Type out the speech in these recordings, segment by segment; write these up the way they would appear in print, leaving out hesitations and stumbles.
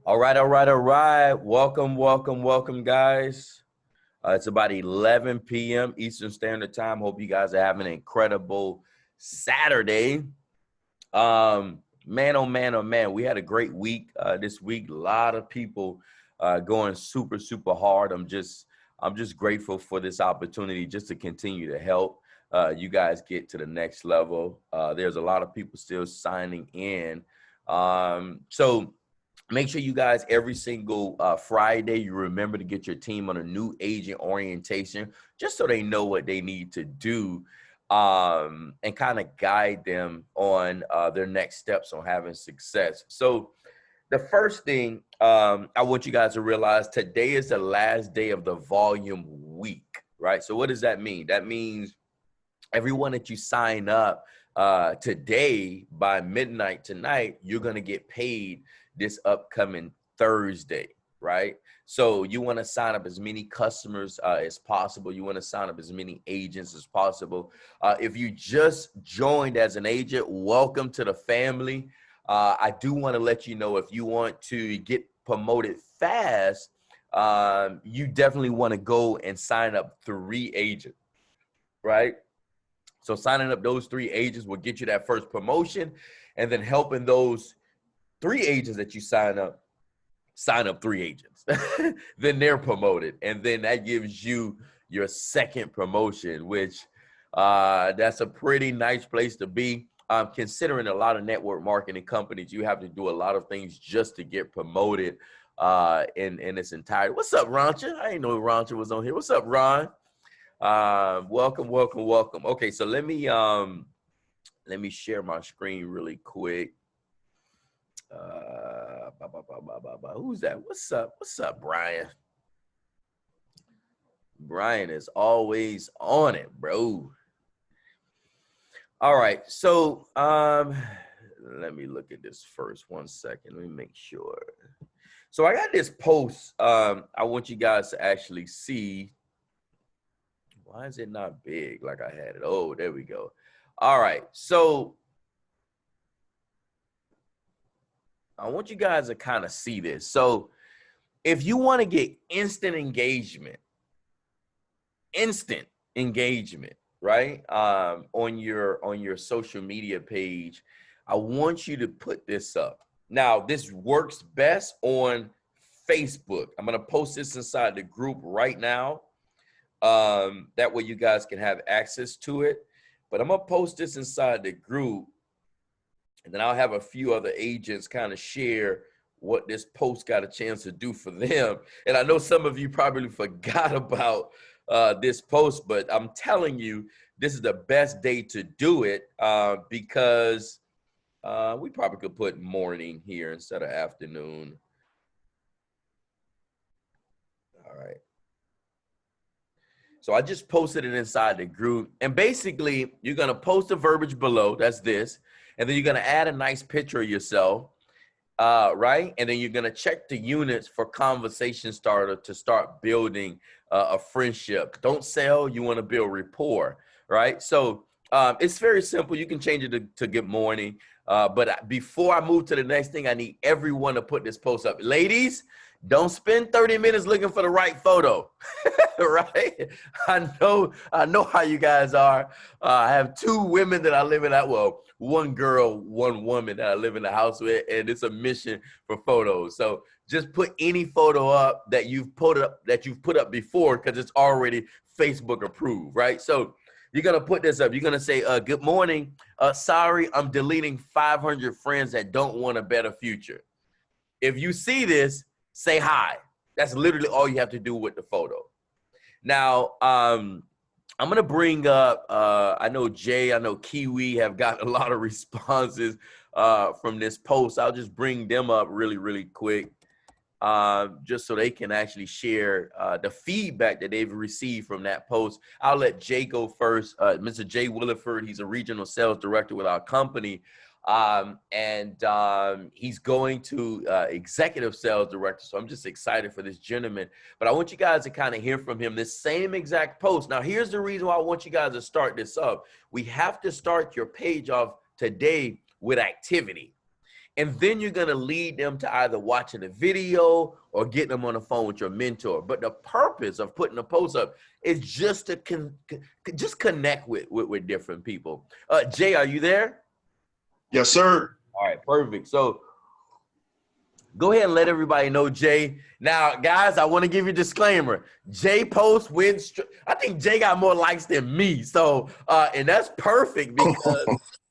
All right, all right, all right. Welcome, welcome, welcome, guys. It's about 11 p.m. Eastern Standard Time. Hope you guys are having an incredible Saturday. Man, oh man, oh man, we had a great week this week. A lot of people going super, super hard. I'm just grateful for this opportunity just to continue to help you guys get to the next level. There's a lot of people still signing in. So make sure you guys every single Friday, you remember to get your team on a new agent orientation, just so they know what they need to do and kind of guide them on their next steps on having success. So the first thing I want you guys to realize, today is the last day of the volume week, right? So what does that mean? That means everyone that you sign up today by midnight tonight, you're going to get paid this upcoming Thursday, right? So you want to sign up as many customers as possible. You want to sign up as many agents as possible. If you just joined as an agent, welcome to the family. I do want to let you know, if you want to get promoted fast, you definitely want to go and sign up 3 agents, right? So signing up those 3 agents will get you that first promotion, and then helping those 3 agents that you sign up 3 agents. Then they're promoted, and then that gives you your second promotion, which that's a pretty nice place to be. Considering a lot of network marketing companies, you have to do a lot of things just to get promoted in its entirety. What's up, Roncha? I didn't know Roncha was on here. What's up, Ron? Welcome, welcome, welcome. Okay, so let me share my screen really quick. Who's that? What's up, Brian? Brian is always on it, bro. All right, so let me look at this first. 1 second. Let me make sure. So I got this post I want you guys to actually see. Why is it not big like I had it? Oh, there we go. All right, so I want you guys to kind of see this. So if you want to get instant engagement, right? On your social media page, I want you to put this up. Now, this works best on Facebook. I'm going to post this inside the group right now. That way you guys can have access to it. But I'm going to post this inside the group, and then I'll have a few other agents kind of share what this post got a chance to do for them. And I know some of you probably forgot about this post, but I'm telling you, this is the best day to do it because we probably could put morning here instead of afternoon. All right. So I just posted it inside the group, and basically you're going to post the verbiage below. That's this. And then you're going to add a nice picture of yourself, right? And then you're going to check the units for conversation starter to start building a friendship. Don't sell. You want to build rapport, right? So it's very simple. You can change it to good morning. But before I move to the next thing, I need everyone to put this post up. Ladies, don't spend 30 minutes looking for the right photo, right? I know how you guys are. I have 2 women that I live in that, well, 1 girl, 1 woman that I live in the house with, and it's a mission for photos. So just put any photo up that you've put up before, because it's already Facebook approved, right? So you're gonna put this up. You're gonna say, "Good morning. Sorry, I'm deleting 500 friends that don't want a better future." If you see this, say hi. That's literally all you have to do with the photo. Now, I'm going to bring up, I know Jay, I know Kiwi have got a lot of responses from this post. I'll just bring them up really, really quick, just so they can actually share the feedback that they've received from that post. I'll let Jay go first. Mr. Jay Williford, he's a regional sales director with our company. He's going to executive sales director. So I'm just excited for this gentleman, but I want you guys to kind of hear from him this same exact post. Now, here's the reason why I want you guys to start this up. We have to start your page off today with activity. And then you're going to lead them to either watching a video or getting them on the phone with your mentor. But the purpose of putting a post up is just to just connect with different people. Jay, are you there? Yes, sir. All right, perfect. So go ahead and let everybody know, Jay. Now, guys, I want to give you a disclaimer. Jay post wins. I think Jay got more likes than me. So, and that's perfect because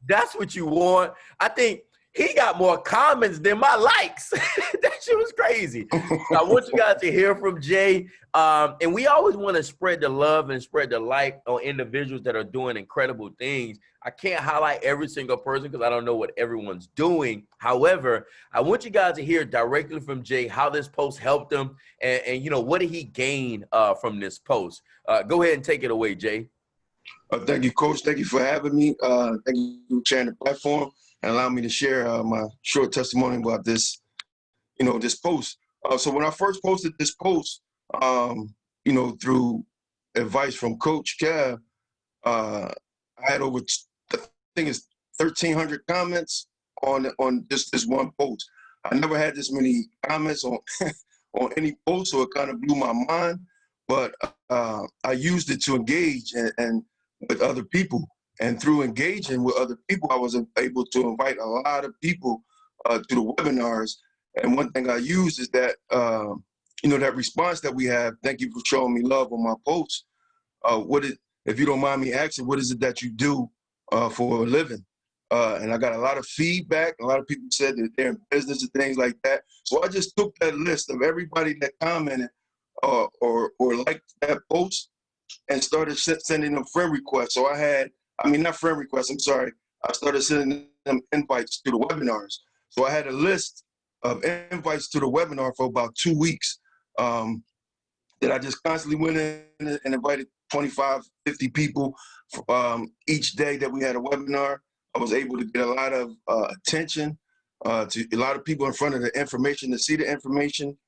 that's what you want. I think he got more comments than my likes. That shit was crazy. So I want you guys to hear from Jay. And we always want to spread the love and spread the light on individuals that are doing incredible things. I can't highlight every single person because I don't know what everyone's doing. However, I want you guys to hear directly from Jay how this post helped him and you know, what did he gain from this post? Go ahead and take it away, Jay. Thank you, Coach. Thank you for having me. Thank you for sharing the platform and allowing me to share my short testimony about this, you know, this post. So when I first posted this post, you know, through advice from Coach Kev, I had over, I think it's 1,300 comments on this one post. I never had this many comments on on any post, so it kind of blew my mind. But I used it to engage and with other people. And through engaging with other people, I was able to invite a lot of people to the webinars. And one thing I used is that, you know, that response that we have, thank you for showing me love on my posts. If you don't mind me asking, what is it that you do for a living? And I got a lot of feedback. A lot of people said that they're in business and things like that. So I just took that list of everybody that commented or liked that post and started sending them friend requests. So not friend requests, I'm sorry. I started sending them invites to the webinars. So I had a list of invites to the webinar for about 2 weeks that I just constantly went in and invited 25, 50 people each day that we had a webinar. I was able to get a lot of attention to a lot of people in front of the information to see the information.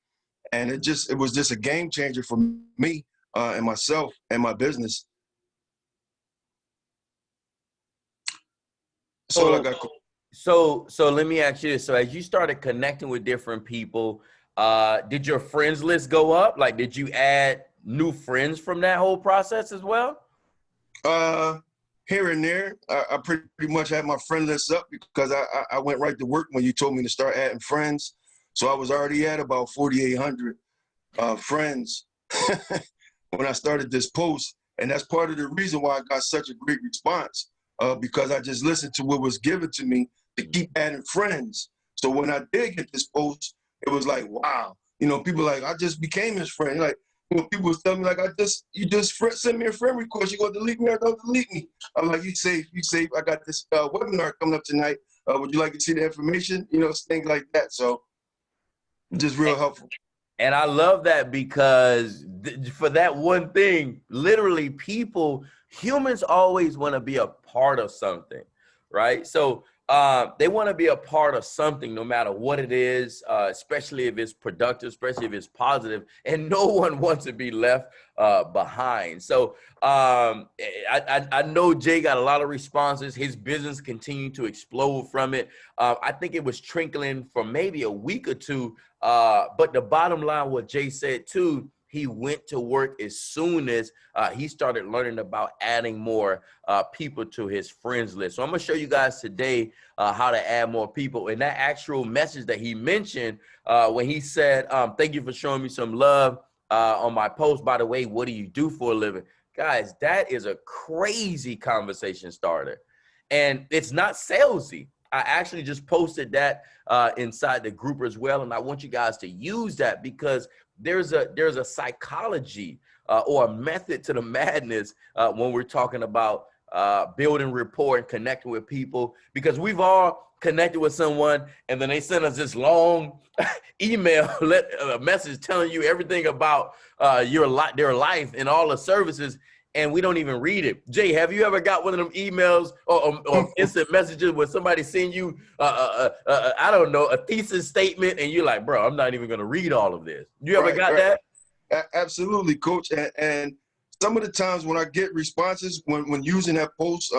And it was just a game changer for me and myself and my business. So let me ask you this. So as you started connecting with different people, did your friends list go up? Like, did you add new friends from that whole process as well? Here and there, I pretty much had my friend list up because I went right to work when you told me to start adding friends. So I was already at about 4,800 friends when I started this post. And that's part of the reason why I got such a great response because I just listened to what was given to me to keep adding friends. So when I did get this post, it was like, wow. You know, people like, I just became his friend. Like, you know, people was telling me like, you just send me a friend request. You gonna delete me or don't delete me? I'm like, you safe. I got this webinar coming up tonight. Would you like to see the information? You know, things like that. So just real helpful. And I love that because for that one thing, literally humans always want to be a part of something, right? So they want to be a part of something no matter what it is, especially if it's productive, especially if it's positive, and no one wants to be left behind. So I know Jay got a lot of responses. His business continued to explode from it. I think it was trickling for maybe a week or two. But the bottom line, what Jay said too, he went to work as soon as he started learning about adding more people to his friends list. So I'm going to show you guys today how to add more people. And that actual message that he mentioned when he said, thank you for showing me some love on my post. By the way, what do you do for a living? Guys, that is a crazy conversation starter. And it's not salesy. I actually just posted that inside the group as well. And I want you guys to use that because there's a psychology or a method to the madness when we're talking about building rapport and connecting with people, because we've all connected with someone and then they send us this long email, a message telling you everything about their life and all the services, and we don't even read it. Jay, have you ever got one of them emails or instant messages where somebody send you, I don't know, a thesis statement, and you're like, bro, I'm not even going to read all of this. You ever got that? Absolutely, Coach. And some of the times when I get responses when using that post,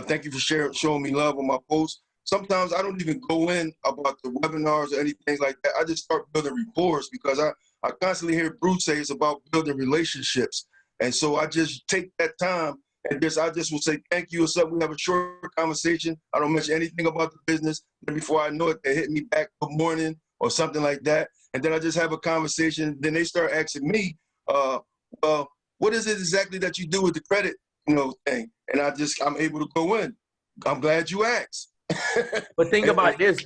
thank you for showing me love on my post. sometimes I don't even go in about the webinars or anything like that. I just start building reports because I constantly hear Bruce say it's about building relationships. And so I just take that time and I just will say thank you or something. We have a short conversation. I don't mention anything about the business. And before I know it, they hit me back good morning or something like that. And then I just have a conversation. Then they start asking me, well, what is it exactly that you do with the credit, thing? And I'm able to go in. I'm glad you asked. But think about this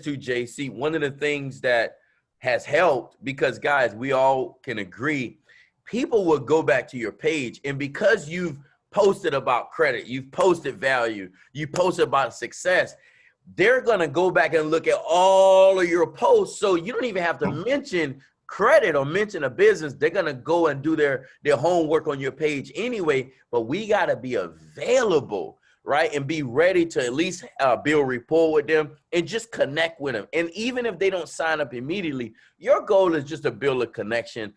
too, JC. One of the things that has helped, because guys, we all can agree, people will go back to your page, and because you've posted about credit, you've posted value, you posted about success, they're gonna go back and look at all of your posts. So you don't even have to mention credit or mention a business. They're gonna go and do their homework on your page anyway. But we gotta be available, right? And be ready to at least build rapport with them and just connect with them. And even if they don't sign up immediately, your goal is just to build a connection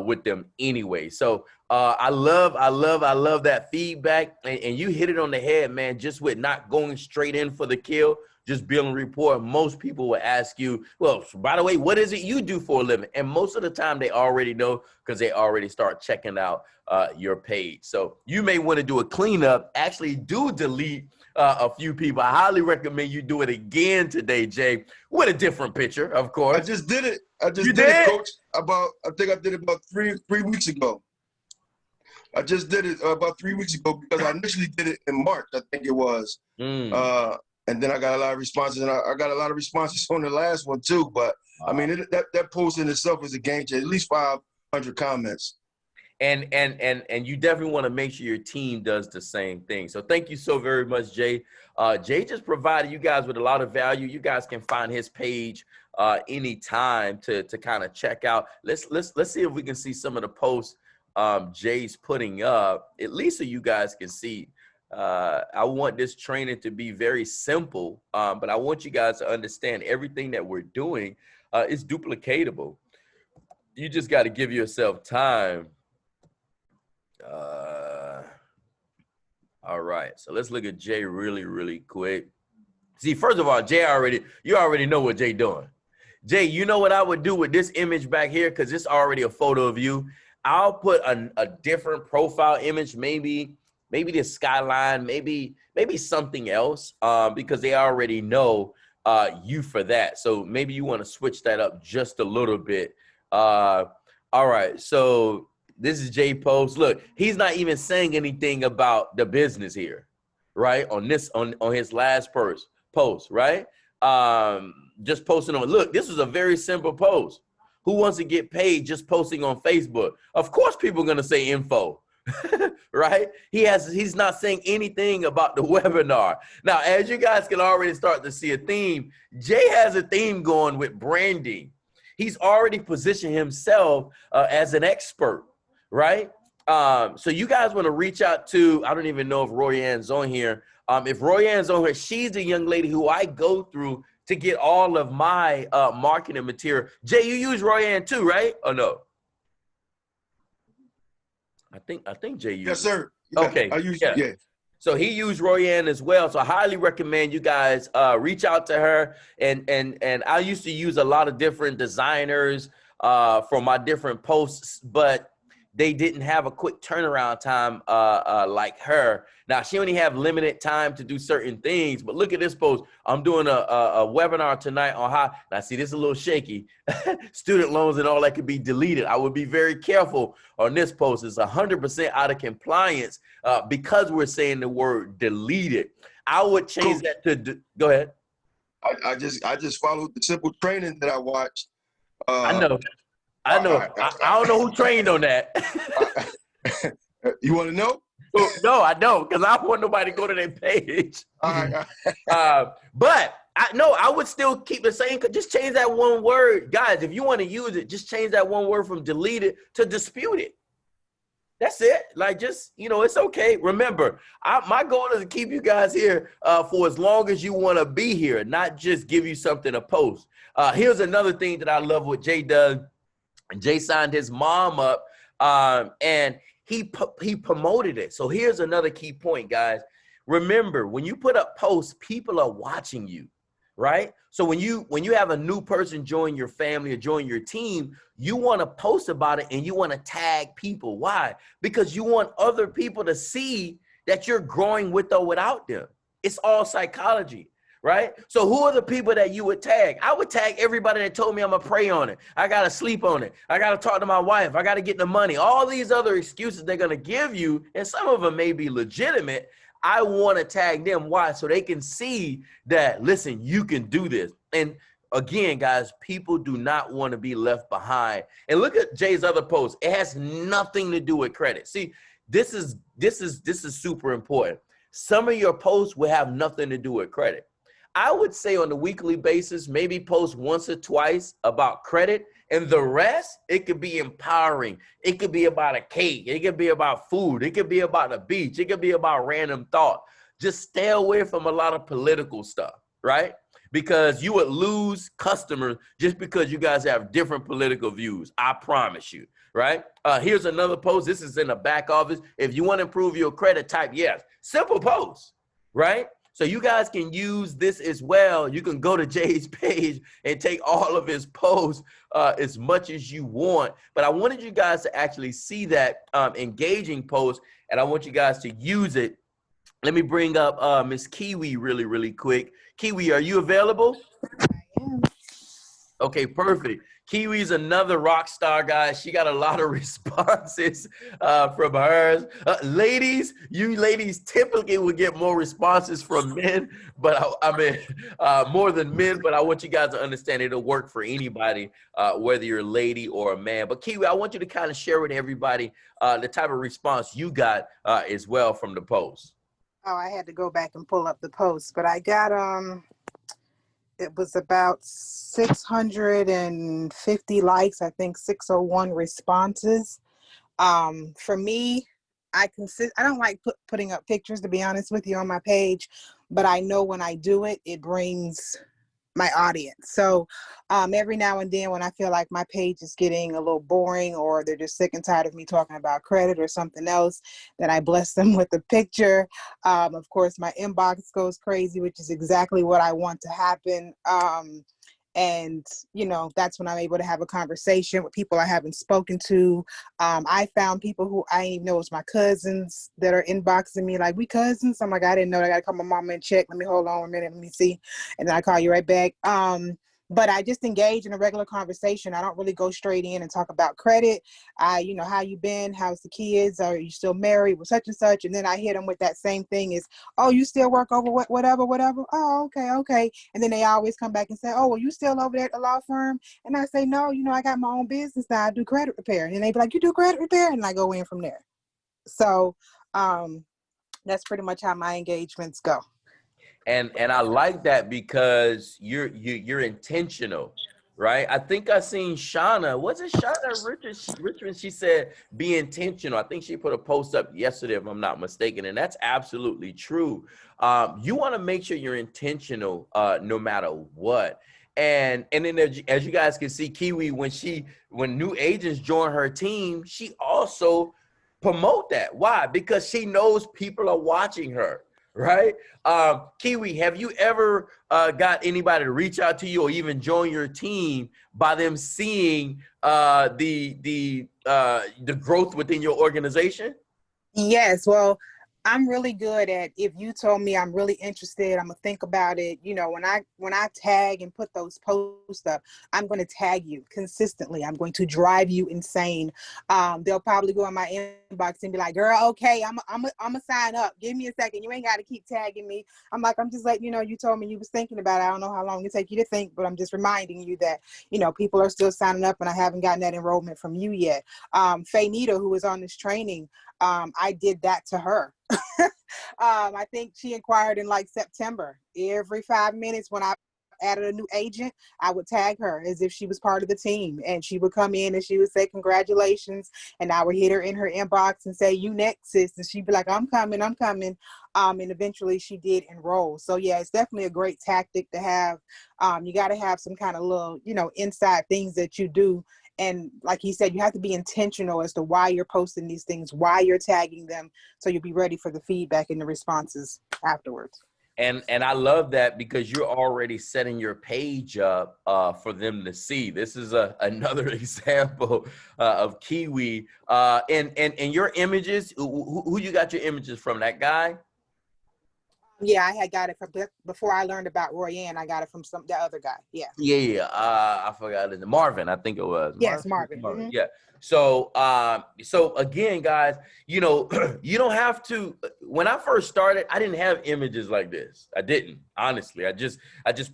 with them anyway. So I love that feedback. And you hit it on the head, man, just with not going straight in for the kill, just building rapport. Most people will ask you, well, by the way, what is it you do for a living? And most of the time they already know because they already start checking out your page. So you may want to do a cleanup, actually do delete a few people. I highly recommend you do it again today, Jay, with a different picture, of course. I just did it. I did it, Coach. I think I did it about three weeks ago. I just did it about 3 weeks ago because I initially did it in March, I think it was. And then I got a lot of responses, and I got a lot of responses on the last one too. But I mean, that post in itself is a game changer. At least 500 comments. And you definitely want to make sure your team does the same thing. So thank you so very much, Jay. Jay just provided you guys with a lot of value. You guys can find his page anytime to kind of check out. Let's see if we can see some of the posts Jay's putting up, at least so you guys can see. I want this training to be very simple, but I want you guys to understand everything that we're doing is duplicatable. You just got to give yourself time. All right, so let's look at Jay really quick. See, first of all, you already know what Jay doing. Jay, you know what I would do with this image back here, because it's already a photo of you. I'll put a different profile image, maybe the skyline, maybe something else, because they already know you for that. So maybe you want to switch that up just a little bit. All right, so this is Jay post. Look, he's not even saying anything about the business here, right? On his last post, right? Just posting on. Look, this was a very simple post. Who wants to get paid just posting on Facebook? Of course, people are gonna say info. Right? He's not saying anything about the webinar. Now, as you guys can already start to see a theme, Jay has a theme going with branding. He's already positioned himself as an expert, right? So you guys want to reach out to, I don't even know if Royanne's on here. If Royanne's on here, she's the young lady who I go through to get all of my marketing material. Jay, you use Royanne too, right? Or no? I think Jay used. Yes, sir. Yeah, okay. I use yeah. So he used Royanne as well. So I highly recommend you guys reach out to her. And I used to use a lot of different designers for my different posts, but they didn't have a quick turnaround time like her. Now, she only have limited time to do certain things, but look at this post. I'm doing a webinar tonight on how, now see, this is a little shaky. Student loans and all that could be deleted. I would be very careful on this post. It's 100% out of compliance because we're saying the word deleted. I would change that to, go ahead. I just followed the simple training that I watched. I know. I don't know who trained on that. You want to know? No, I don't, because I don't want nobody to go to their page. All right. But I would still keep the same. Just change that one word. Guys, if you want to use it, just change that one word from deleted to dispute it. That's it. Like, just, it's okay. Remember, my goal is to keep you guys here for as long as you want to be here, not just give you something to post. Here's another thing that I love what Jay does. Jay signed his mom up, and he promoted it. So here's another key point, guys. remember, when you put up posts, people are watching you, right? So when you have a new person join your family or join your team, you want to post about it and you want to tag people. Why? Because you want other people to see that you're growing with or without them. It's all psychology, right? So who are the people that you would tag? I would tag everybody that told me I'm gonna pray on it. I gotta sleep on it. I gotta talk to my wife. I gotta get the money. All these other excuses they're gonna give you, and some of them may be legitimate. I want to tag them. Why? So they can see that, listen, you can do this. And again, guys, people do not want to be left behind. And look at Jay's other post. It has nothing to do with credit. See, this is super important. Some of your posts will have nothing to do with credit. I would say on a weekly basis, maybe post once or twice about credit, and the rest, it could be empowering. It could be about a cake. It could be about food. It could be about the beach. It could be about random thought. Just stay away from a lot of political stuff, right? Because you would lose customers just because you guys have different political views. I promise you, right? Here's another post. This is in the back office. If you want to improve your credit, type yes. Simple post, right? So you guys can use this as well. You can go to Jay's page and take all of his posts as much as you want. But I wanted you guys to actually see that engaging post, and I want you guys to use it. Let me bring up Miss Kiwi really quick. Kiwi, are you available? I am. Okay, perfect. Kiwi's another rock star, guys. She got a lot of responses from hers. You ladies typically would get more responses from men, but I mean, more than men, but I want you guys to understand it'll work for anybody, whether you're a lady or a man. But Kiwi, I want you to kind of share with everybody the type of response you got as well from the post. Oh, I had to go back and pull up the post, but I got, it was about 650 likes, I think 601 responses. For me, I don't like putting up pictures, to be honest with you, on my page, but I know when I do it, it brings my audience. So every now and then when I feel like my page is getting a little boring or they're just sick and tired of me talking about credit or something else, then I bless them with a picture. Of course, my inbox goes crazy, which is exactly what I want to happen. And, you know, that's when I'm able to have a conversation with people I haven't spoken to. I found people who I didn't even know was my cousins that are inboxing me like, we cousins? I'm like, I didn't know. I got to call my mama and check. Let me hold on a minute. Let me see. And then I call you right back. But I just engage in a regular conversation. I don't really go straight in and talk about credit. You know, how you been? How's the kids? Are you still married? With such and such. And then I hit them with that same thing is, oh, you still work over whatever. Oh, okay. And then they always come back and say, oh, well, you still over there at the law firm? And I say, no, you know, I got my own business now. I do credit repair. And they be like, you do credit repair? And I go in from there. So that's pretty much how my engagements go. And I like that because you're intentional, right? I think I seen Shauna. Was it Shauna Richards? She said, be intentional. I think she put a post up yesterday, if I'm not mistaken, and that's absolutely true. You want to make sure you're intentional no matter what. And then as you guys can see, Kiwi, when new agents join her team, she also promote that. Why? Because she knows people are watching her. Right? Kiwi, have you ever got anybody to reach out to you or even join your team by them seeing the growth within your organization? Yes. Well, I'm really good at, if you told me I'm really interested, I'm gonna think about it. You know, when I tag and put those posts up, I'm going to tag you consistently. I'm going to drive you insane. They'll probably go in my inbox and be like, girl, okay, I'm a sign up. Give me a second. You ain't got to keep tagging me. I'm like, I'm just letting you know, you told me you was thinking about it. I don't know how long it take you to think, but I'm just reminding you that, you know, people are still signing up and I haven't gotten that enrollment from you yet. Faye Nita, who is on this training, I did that to her. I think she inquired in like September. Every 5 minutes when I added a new agent, I would tag her as if she was part of the team, and she would come in and she would say congratulations, and I would hit her in her inbox and say, you next, sis, and she'd be like, I'm coming. And eventually she did enroll. So yeah, it's definitely a great tactic to have. You got to have some kind of little, you know, inside things that you do And like he said, you have to be intentional as to why you're posting these things, why you're tagging them, so you'll be ready for the feedback and the responses afterwards. And I love that because you're already setting your page up for them to see. This is another example of Kiwi. And your images, who you got your images from? That guy? Yeah, I had got it from before I learned about Royanne. I got it from the other guy. Yeah. Yeah. I forgot his name. Marvin, I think it was. Yes, Marvin. Mm-hmm. Yeah. So, so again, guys, you know, you don't have to. When I first started, I didn't have images like this. I didn't, honestly. I just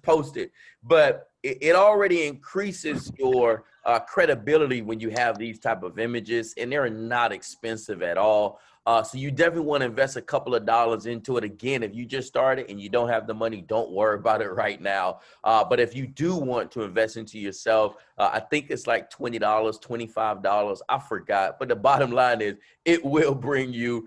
posted, but it already increases your credibility when you have these type of images, and they're not expensive at all. So you definitely want to invest a couple of dollars into it. Again, if you just started and you don't have the money, don't worry about it right now. But if you do want to invest into yourself, I think it's like $20, $25. I forgot. But the bottom line is it will bring you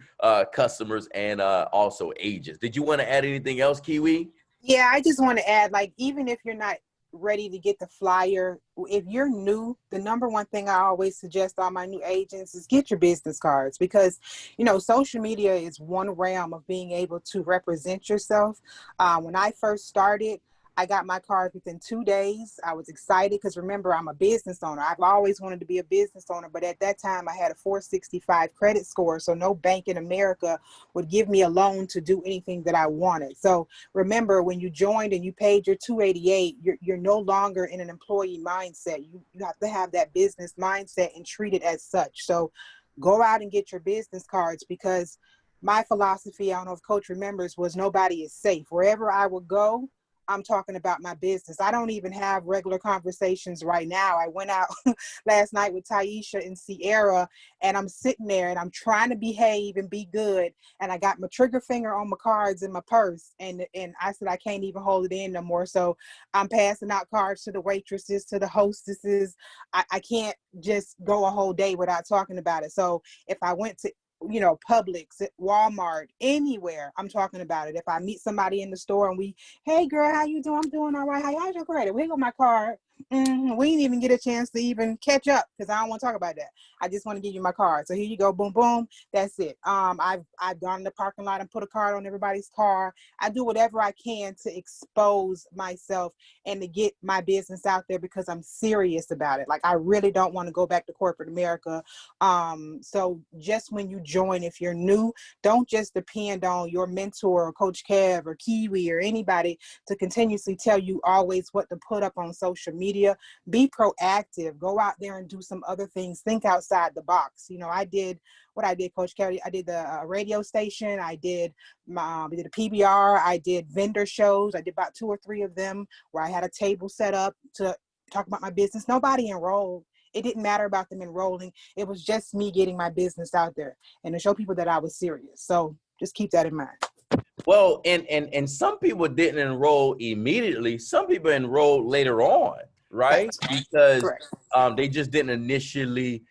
customers and also agents. Did you want to add anything else, Kiwi? Yeah, I just want to add, like, even if you're not ready to get the flyer, if you're new, the number one thing I always suggest all my new agents is get your business cards, because social media is one realm of being able to represent yourself. When I first started, I got my cards within 2 days. I was excited because, remember, I'm a business owner. I've always wanted to be a business owner, but at that time I had a 465 credit score, so no bank in America would give me a loan to do anything that I wanted. So remember, when you joined and you paid your 288, you're no longer in an employee mindset. You have to have that business mindset and treat it as such. So go out and get your business cards, because my philosophy, I don't know if Coach remembers, was nobody is safe. Wherever I would go, I'm talking about my business. I don't even have regular conversations right now. I went out last night with Taisha and Sierra, and I'm sitting there and I'm trying to behave and be good. And I got my trigger finger on my cards in my purse. And I said, I can't even hold it in no more. So I'm passing out cards to the waitresses, to the hostesses. I can't just go a whole day without talking about it. So if I went to Publix, Walmart, anywhere, I'm talking about it. If I meet somebody in the store and hey girl, how you doing? I'm doing all right. How's your credit? We got my card. We didn't even get a chance to even catch up because I don't want to talk about that. I just want to give you my card. So here you go. Boom, boom. That's it. I've gone in the parking lot and put a card on everybody's car. I do whatever I can to expose myself and to get my business out there because I'm serious about it. Like, I really don't want to go back to corporate America. So just when you join, if you're new, don't just depend on your mentor or Coach Kev or Kiwi or anybody to continuously tell you always what to put up on social media. Be proactive. Go out there and do some other things. Think outside the box. I did what I did, Coach Kelly. I did the radio station. I did a PBR. I did vendor shows. I did about 2 or 3 of them where I had a table set up to talk about my business. Nobody enrolled. It didn't matter about them enrolling. It was just me getting my business out there and to show people that I was serious. So just keep that in mind. Well, and some people didn't enroll immediately. Some people enrolled later on, right? Because they just didn't initially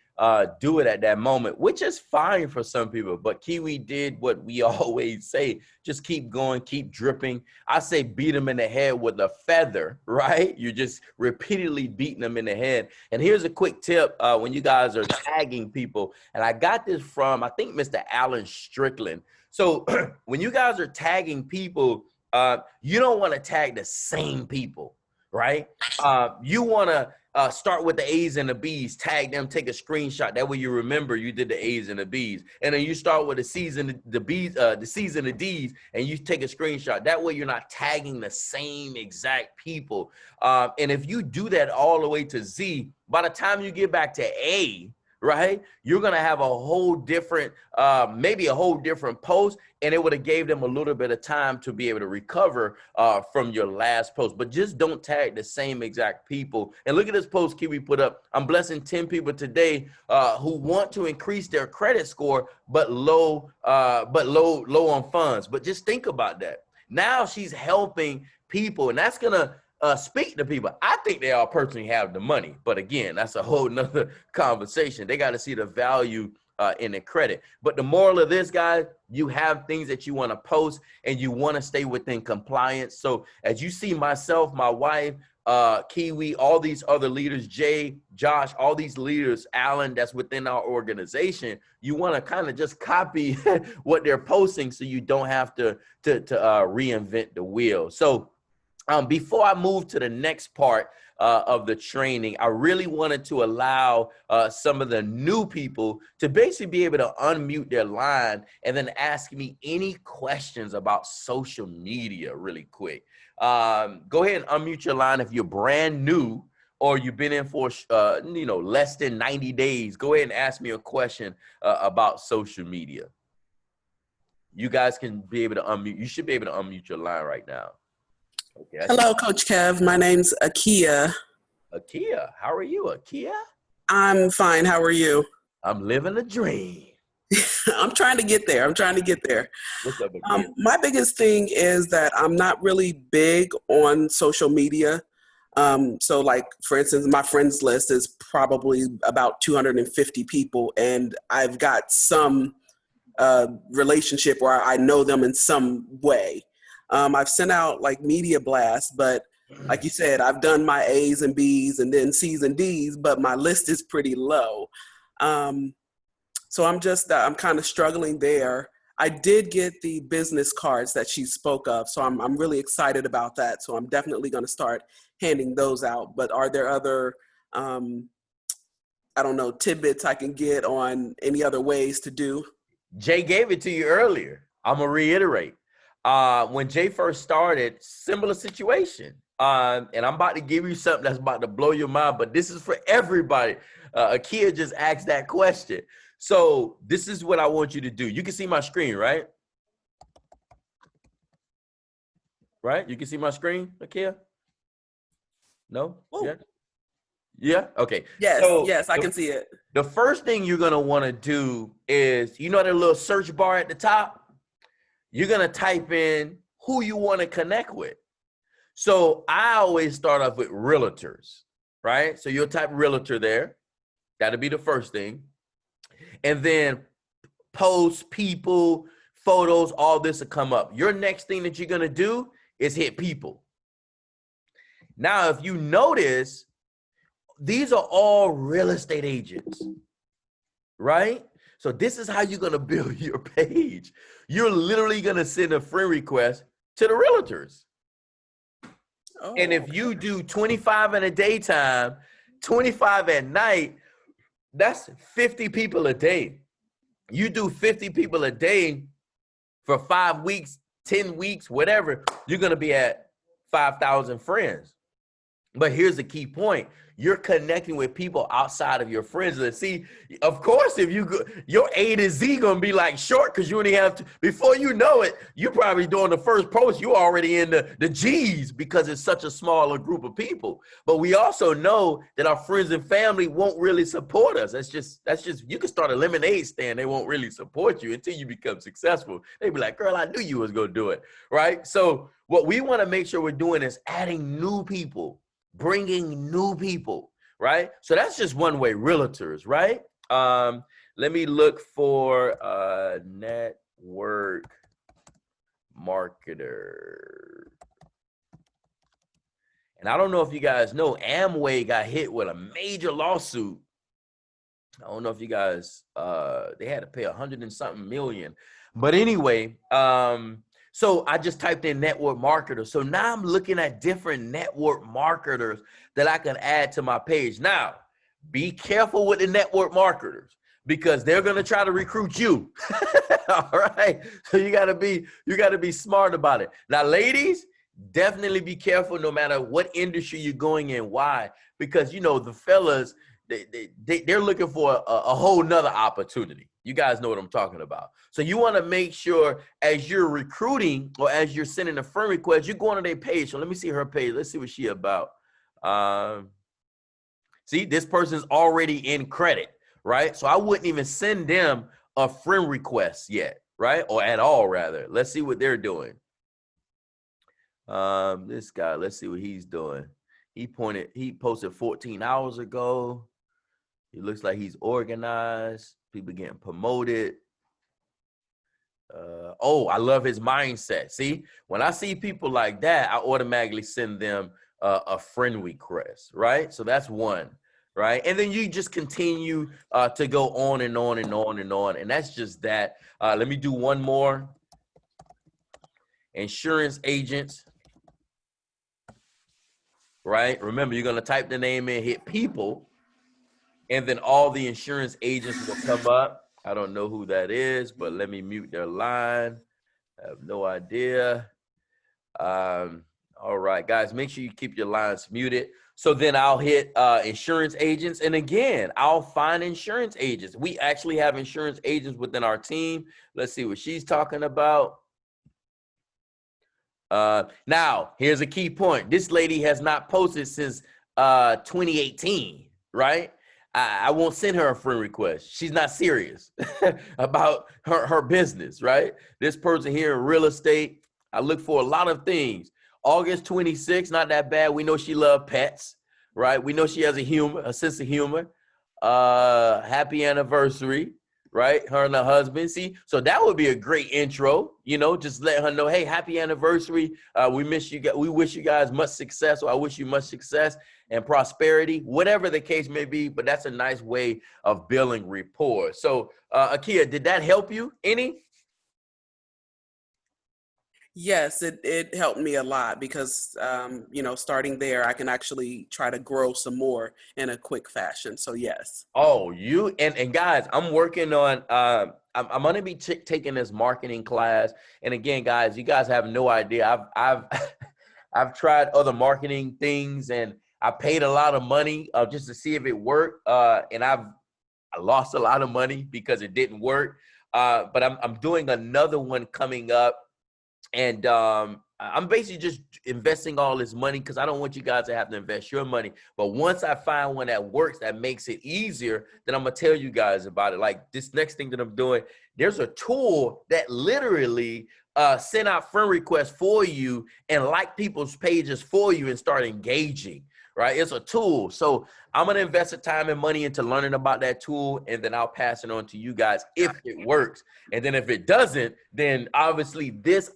do it at that moment, which is fine for some people. But Kiwi did what we always say: just keep going, keep dripping. I say beat them in the head with a feather, right? You're just repeatedly beating them in the head. And here's a quick tip when you guys are tagging people. And I got this from, I think, Mr. Alan Strickland. So when you guys are tagging people, you don't want to tag the same people, right? You want to start with the A's and the B's, tag them, take a screenshot. That way you remember you did the A's and the B's. And then you start with the C's and the B's, the C's and the D's, and you take a screenshot. That way you're not tagging the same exact people. And if you do that all the way to Z, by the time you get back to A, right, you're going to have a whole different, maybe a whole different post, and it would have gave them a little bit of time to be able to recover from your last post. But just don't tag the same exact people. And look at this post Kiwi put up. I'm blessing 10 people today who want to increase their credit score, but low on funds. But just think about that. Now she's helping people, and that's going to speak to people. I think they all personally have the money, but again, that's a whole nother conversation. They got to see the value in the credit. But the moral of this, guys, you have things that you want to post and you want to stay within compliance. So as you see myself, my wife, Kiwi, all these other leaders, Jay, Josh, all these leaders, Alan, that's within our organization, you want to kind of just copy what they're posting so you don't have to reinvent the wheel. So before I move to the next part of the training, I really wanted to allow some of the new people to basically be able to unmute their line and then ask me any questions about social media really quick. Go ahead and unmute your line if you're brand new or you've been in for less than 90 days. Go ahead and ask me a question about social media. You guys can be able to unmute. You should be able to unmute your line right now. Okay. Hello, Coach Kev. My name's Akia. Akia, how are you, Akia? I'm fine. How are you? I'm living a dream. I'm trying to get there. What's up, Akia? My biggest thing is that I'm not really big on social media. So like, for instance, my friends list is probably about 250 people, and I've got some relationship where I know them in some way. I've sent out like media blasts, but like you said, I've done my A's and B's and then C's and D's, but my list is pretty low. So I'm kind of struggling there. I did get the business cards that she spoke of, so I'm really excited about that. So I'm definitely going to start handing those out. But are there other, tidbits I can get on any other ways to do? Jay gave it to you earlier. I'm going to reiterate. When Jay first started, similar situation. And I'm about to give you something that's about to blow your mind, but this is for everybody. Akia just asked that question. So this is what I want you to do. You can see my screen, right? Right? You can see my screen, Akia? No? Ooh. Yeah? Yeah? Okay. Yes, So yes, I can see it. The first thing you're going to want to do is, you know that little search bar at the top? You're going to type in who you want to connect with. So I always start off with realtors, right? So you'll type realtor there. That'll be the first thing. And then posts, people, photos, all this will come up. Your next thing that you're going to do is hit people. Now, if you notice, these are all real estate agents, right? So this is how you're going to build your page. You're literally going to send a friend request to the realtors. Oh, And if you do 25 in the daytime, 25 at night, that's 50 people a day. You do 50 people a day for 5 weeks, 10 weeks, whatever, you're going to be at 5,000 friends. But here's the key point. You're connecting with people outside of your friends list. See, of course, if you go, your A to Z gonna be like short because you only have to, before you know it, you probably doing the first post, you already in the G's because it's such a smaller group of people. But we also know that our friends and family won't really support us. That's just, you can start a lemonade stand. They won't really support you until you become successful. They be like, girl, I knew you was gonna do it, right? So what we wanna make sure we're doing is adding new people. Bringing new people, right? So that's just one way, realtors, right? Let me look for network marketer. And I don't know if you guys know, Amway got hit with a major lawsuit. I don't know if you guys, they had to pay $100 and something million. But anyway, so I just typed in network marketer. So now I'm looking at different network marketers that I can add to my page. Now, be careful with the network marketers because they're going to try to recruit you. All right. So you got to be smart about it. Now, ladies, definitely be careful no matter what industry you're going in. Why? Because, you know, the fellas, they're looking for a whole nother opportunity. You guys know what I'm talking about. So you want to make sure as you're recruiting or as you're sending a friend request, you're going to their page. So let me see her page. Let's see what she about. See, this person's already in credit, right? So I wouldn't even send them a friend request yet, right? Or at all, rather. Let's see what they're doing. This guy, let's see what he's doing. He posted 14 hours ago. He looks like he's organized. People getting promoted. Oh, I love his mindset. See, when I see people like that, I automatically send them a friend request, right? So that's one, right? And then you just continue to go on and on and on and on. And that's just that. Let me do one more. Insurance agents, right? Remember, you're going to type the name in, hit people, and then all the insurance agents will come up. I don't know who that is, but let me mute their line. I have no idea. All right, guys, make sure you keep your lines muted. So then I'll hit insurance agents. And again, I'll find insurance agents. We actually have insurance agents within our team. Let's see what she's talking about. Now, here's a key point. This lady has not posted since 2018, right? I won't send her a friend request. She's not serious about her business, right? This person here in real estate, I look for a lot of things. August 26th, not that bad. We know she loves pets, right? We know she has a sense of humor. Happy anniversary, right? Her and her husband. See, so that would be a great intro, you know, just let her know, hey, happy anniversary. We miss you guys. We wish you guys much success, or I wish you much success and prosperity, whatever the case may be. But that's a nice way of building rapport. So, Akia, did that help you any? Yes, it helped me a lot because, you know, starting there, I can actually try to grow some more in a quick fashion. So yes. Oh, you and guys, I'm working on. I'm gonna be taking this marketing class. And again, guys, you guys have no idea. I've I've tried other marketing things, and I paid a lot of money just to see if it worked. And I lost a lot of money because it didn't work. But I'm doing another one coming up. And I'm basically just investing all this money because I don't want you guys to have to invest your money. But once I find one that works, that makes it easier, then I'm going to tell you guys about it. Like this next thing that I'm doing, there's a tool that literally send out friend requests for you and like people's pages for you and start engaging. Right? It's a tool. So I'm going to invest the time and money into learning about that tool, and then I'll pass it on to you guys if it works. And then if it doesn't, then obviously this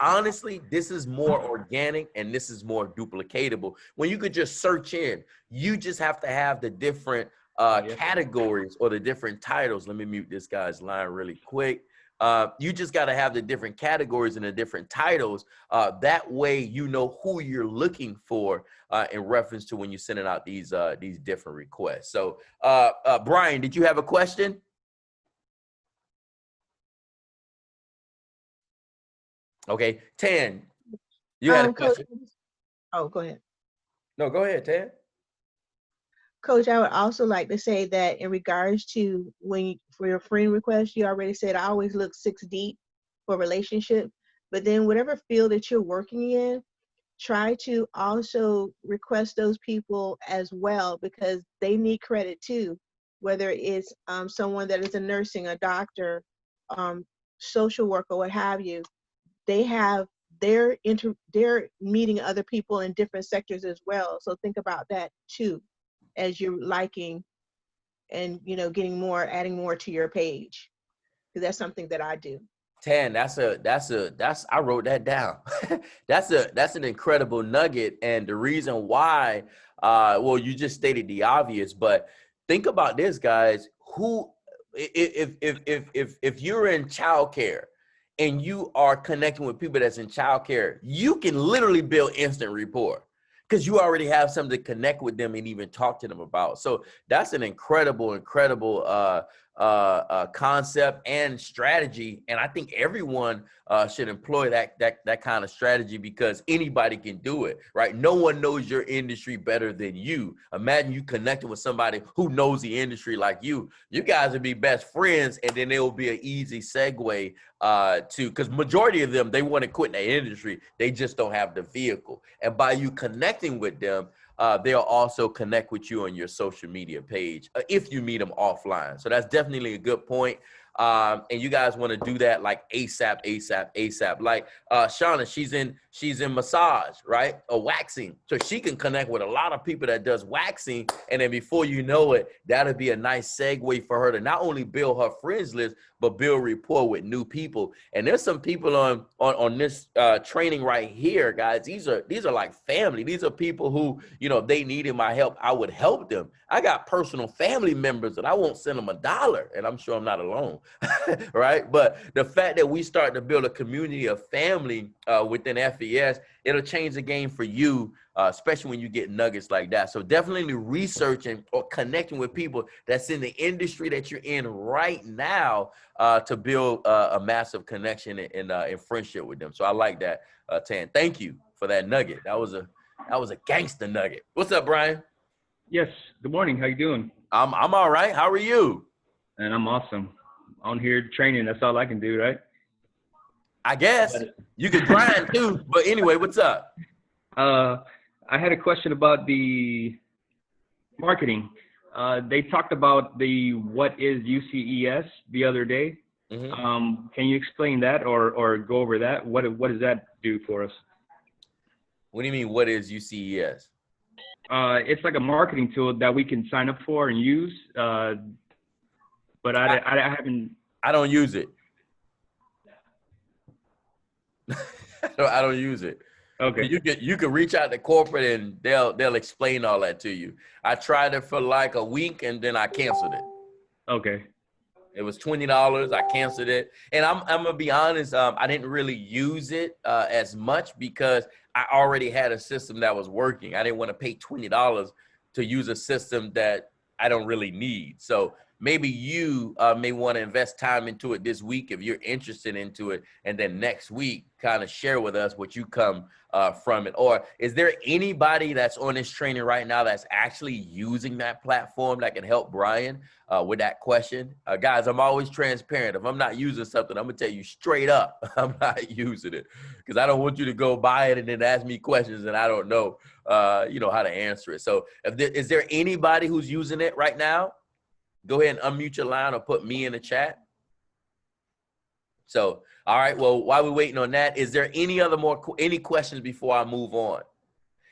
is more organic and this is more duplicatable. When you could just search in, you just have to have the different categories or the different titles. Let me mute this guy's line really quick. You just got to have the different categories and the different titles. That way, you know who you're looking for in reference to when you're sending out these different requests. So, Brian, did you have a question? Okay, Tan, you had a question? Oh, go ahead. No, go ahead, Tan. Coach, I would also like to say that in regards to for your friend request, you already said I always look 6 deep for relationship, but then whatever field that you're working in, try to also request those people as well because they need credit too, whether it's someone that is a nursing, a doctor, social worker, what have you. They're meeting other people in different sectors as well. So think about that too, as you're liking and, you know, adding more to your page. Because that's something that I do. Tan, I wrote that down. that's an incredible nugget. And the reason why, well, you just stated the obvious, but think about this, guys. If you're in childcare and you are connecting with people that's in childcare, you can literally build instant rapport because you already have something to connect with them and even talk to them about. So that's an incredible concept and strategy. And I think everyone should employ that kind of strategy because anybody can do it, right? No one knows your industry better than you. Imagine you connecting with somebody who knows the industry like you. You guys would be best friends, and then it will be an easy segue because majority of them, they want to quit that industry. They just don't have the vehicle. And by you connecting with them, they'll also connect with you on your social media page if you meet them offline. So that's definitely a good point. and you guys want to do that like ASAP. Like Shauna, she's in massage, right? Or waxing. So she can connect with a lot of people that does waxing. And then before you know it, that'll be a nice segue for her to not only build her friends list, but build rapport with new people. And there's some people on this training right here, guys. These are like family. These are people who, you know, if they needed my help, I would help them. I got personal family members that I won't send them $1, and I'm sure I'm not alone, right? But the fact that we start to build a community of family within FES, it'll change the game for you, especially when you get nuggets like that. So definitely researching or connecting with people that's in the industry that you're in right now to build a massive connection and friendship with them. So I like that, Tan. Thank you for that nugget. That was a gangster nugget. What's up, Brian? Yes. Good morning. How you doing? I'm all right. How are you? And I'm awesome. On here training. That's all I can do, right? I guess you could grind too. But anyway, what's up? I had a question about the marketing. They talked about the what is UCES the other day. Mm-hmm. Can you explain that or go over that? What does that do for us? What do you mean? What is UCES? It's like a marketing tool that we can sign up for and use. But I haven't. I don't use it. I don't use it. Okay. You can reach out to corporate and they'll explain all that to you. I tried it for like a week and then I canceled it. Okay. It was $20. I canceled it. And I'm gonna be honest, I didn't really use it as much because I already had a system that was working. I didn't want to pay $20 to use a system that I don't really need. So maybe you may want to invest time into it this week if you're interested into it, and then next week kind of share with us what you come from it. Or is there anybody that's on this training right now that's actually using that platform that can help Brian with that question? Guys, I'm always transparent. If I'm not using something, I'm gonna tell you straight up, I'm not using it, because I don't want you to go buy it and then ask me questions and I don't know, how to answer it. So is there anybody who's using it right now? Go ahead and unmute your line or put me in the chat. So, all right, well, while we're waiting on that, is there any questions before I move on?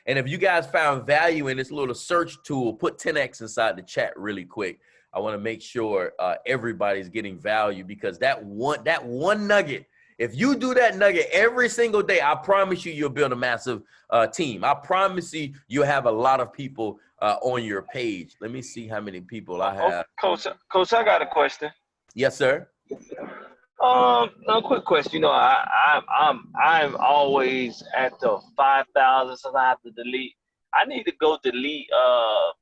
And if you guys found value in this little search tool, put 10X inside the chat really quick. I want to make sure everybody's getting value, because that one nugget, if you do that nugget every single day, I promise you'll build a massive team. I promise you'll have a lot of people on your page. Let me see how many people I have. Coach, I got a question. Yes, sir. A quick question. You know, I'm always at the 5,000, so I have to delete. I need to go delete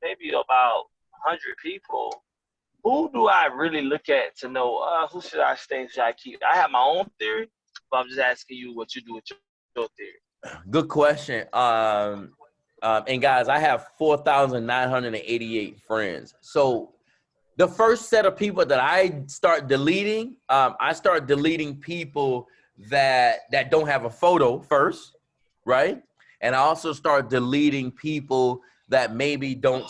maybe about 100 people. Who do I really look at to know who should I stay, should I keep? I have my own theory, but I'm just asking you what you do with your theory. Good question. And guys, I have 4,988 friends. So the first set of people that I start deleting, I start deleting people that don't have a photo first, right? And I also start deleting people that maybe don't,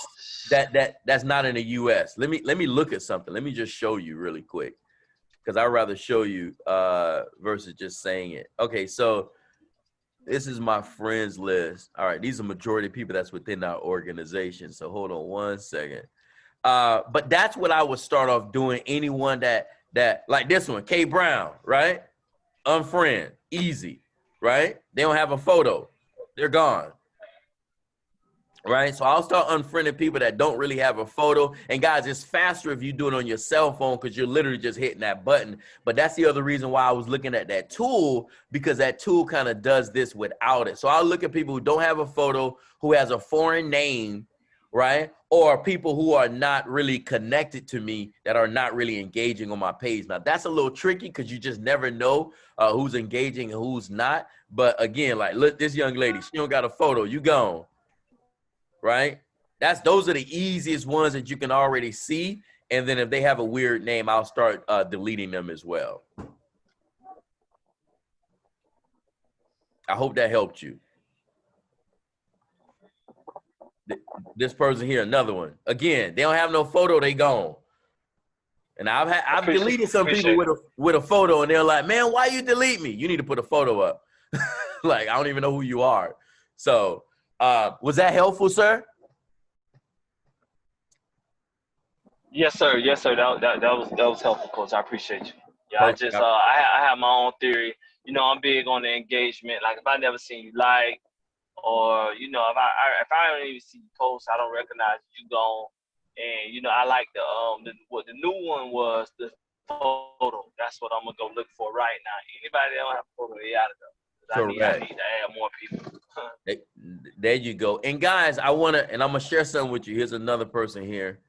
that's not in the US. Let me look at something. Let me just show you really quick, because I'd rather show you versus just saying it. Okay, so this is my friends list. All right, these are majority of people that's within our organization. So hold on one second. But that's what I would start off doing. Anyone that like this one, K Brown, right? Unfriend, easy, right? They don't have a photo. They're gone. Right? So I'll start unfriending people that don't really have a photo. And guys, it's faster if you do it on your cell phone, because you're literally just hitting that button. But that's the other reason why I was looking at that tool, because that tool kind of does this without it. So I'll look at people who don't have a photo, who has a foreign name, right? Or people who are not really connected to me, that are not really engaging on my page. Now that's a little tricky, because you just never know who's engaging and who's not. But again, like, look, this young lady, she don't got a photo, you gone. Right? Those are the easiest ones that you can already see. And then if they have a weird name, I'll start deleting them as well. I hope that helped you. This person here, another one. Again, they don't have no photo, they gone. And I've Appreciate- deleted some people appreciate with a photo, and they're like, "Man, why you delete me? You need to put a photo up." Like, I don't even know who you are. So, was that helpful, sir? Yes, sir. Yes, sir. That was helpful, Coach. I appreciate you. Yeah, I Coach, just I have my own theory. You know, I'm big on the engagement. Like, if I never seen you like, or you know, if I don't even see you post, I don't recognize you gone. And you know, I like what the new one was, the photo. That's what I'm gonna go look for right now. Anybody that don't have a photo, they out of there. 'Cause I Correct. need to add more people. There you go. And guys, I'm gonna share something with you. Here's another person here.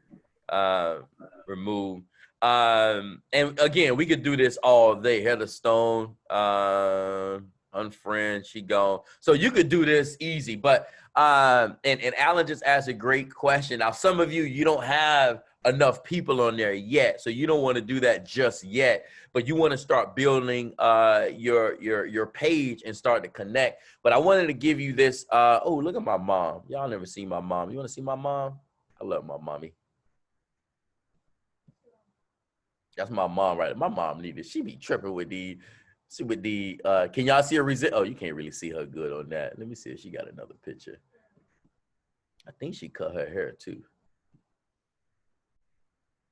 Remove. And again, we could do this all day. Heather Stone, unfriend, she gone. So you could do this easy. But and Alan just asked a great question. Now, some of you don't have enough people on there yet, so you don't want to do that just yet. But you want to start building your page and start to connect. But I wanted to give you this. Oh, look at my mom. Y'all never seen my mom. You want to see my mom? I love my mommy. That's my mom, right? My mom needed. She be tripping with the. Can y'all see her resist? Oh, you can't really see her good on that. Let me see if she got another picture. I think she cut her hair too.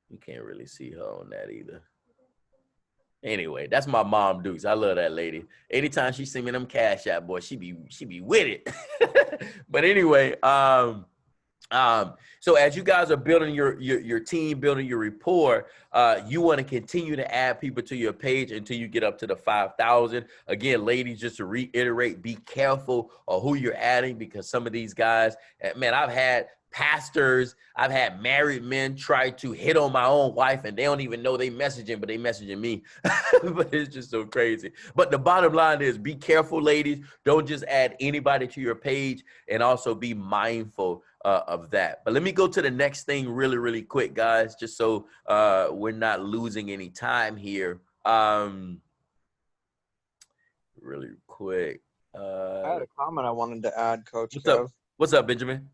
You can't really see her on that either. Anyway, that's my mom, Dukes. I love that lady. Anytime she see me them Cash App, boy, she be with it. But anyway, so as you guys are building your team, building your rapport, you want to continue to add people to your page until you get up to the 5,000. Again, ladies, just to reiterate, be careful of who you're adding, because some of these guys, man, I've had pastors, I've had married men try to hit on my own wife, and they don't even know they messaging, but they messaging me. But it's just so crazy. But the bottom line is, be careful, ladies. Don't just add anybody to your page, and also be mindful of that. But let me go to the next thing really, really quick, guys, just so we're not losing any time here. Really quick. I had a comment I wanted to add, Coach. What's up? What's up, Benjamin?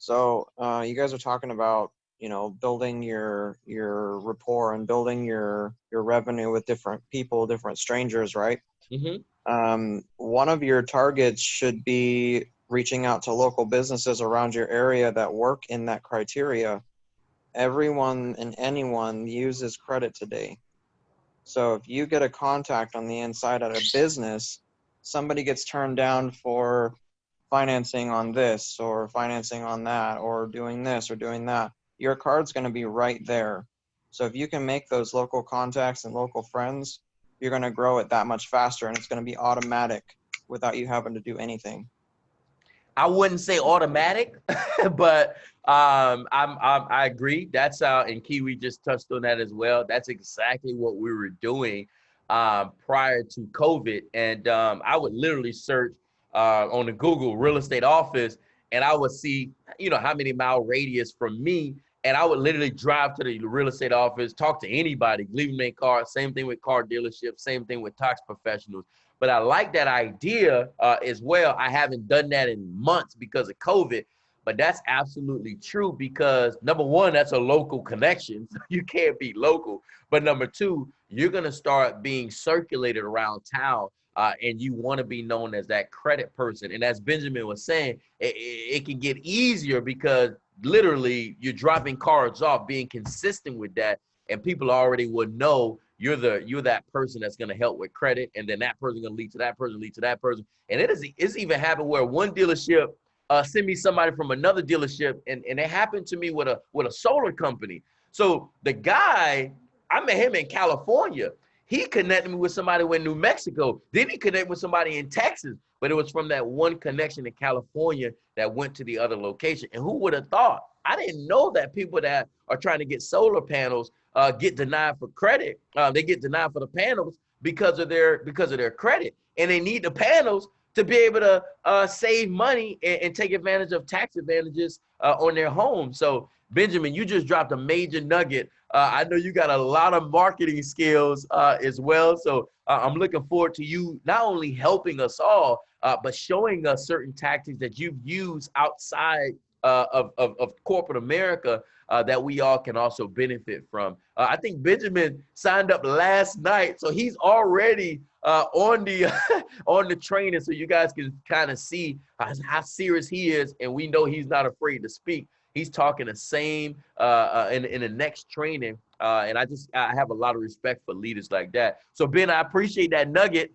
So you guys are talking about, building your rapport and building your revenue with different people, different strangers, right? Mm-hmm. One of your targets should be reaching out to local businesses around your area that work in that criteria. Everyone and anyone uses credit today. So if you get a contact on the inside at a business, somebody gets turned down for financing on this or financing on that or doing this or doing that, your card's going to be right there. So if you can make those local contacts and local friends, you're going to grow it that much faster, and it's going to be automatic without you having to do anything. I wouldn't say automatic, but I agree. That's and Kiwi just touched on that as well. That's exactly what we were doing prior to COVID. And I would literally search on the Google real estate office, and I would see, how many mile radius from me. And I would literally drive to the real estate office, talk to anybody, leave them a car. Same thing with car dealerships, same thing with tax professionals. But I like that idea as well. I haven't done that in months because of COVID, but that's absolutely true, because number one, that's a local connection. You can't be local. But number two, you're going to start being circulated around town, and you want to be known as that credit person. And as Benjamin was saying, it can get easier because literally you're dropping cards off, being consistent with that, and people already would know you're that person that's going to help with credit, and then that person going to lead to that person, lead to that person. And it's even happened where one dealership sent me somebody from another dealership, and it happened to me with a solar company. So the guy, I met him in California. He connected me with somebody in New Mexico. Then he connected with somebody in Texas. But it was from that one connection in California that went to the other location. And who would have thought? I didn't know that people that are trying to get solar panels get denied for credit. They get denied for the panels because of their credit. And they need the panels to be able to save money and take advantage of tax advantages on their home. So Benjamin, you just dropped a major nugget. I know you got a lot of marketing skills as well. So I'm looking forward to you not only helping us all, but showing us certain tactics that you've used outside of corporate America that we all can also benefit from. I think Benjamin signed up last night, so he's already on the on the training, so you guys can kind of see how serious he is, and we know he's not afraid to speak. He's talking the same in the next training, and I have a lot of respect for leaders like that. So Ben, I appreciate that nugget.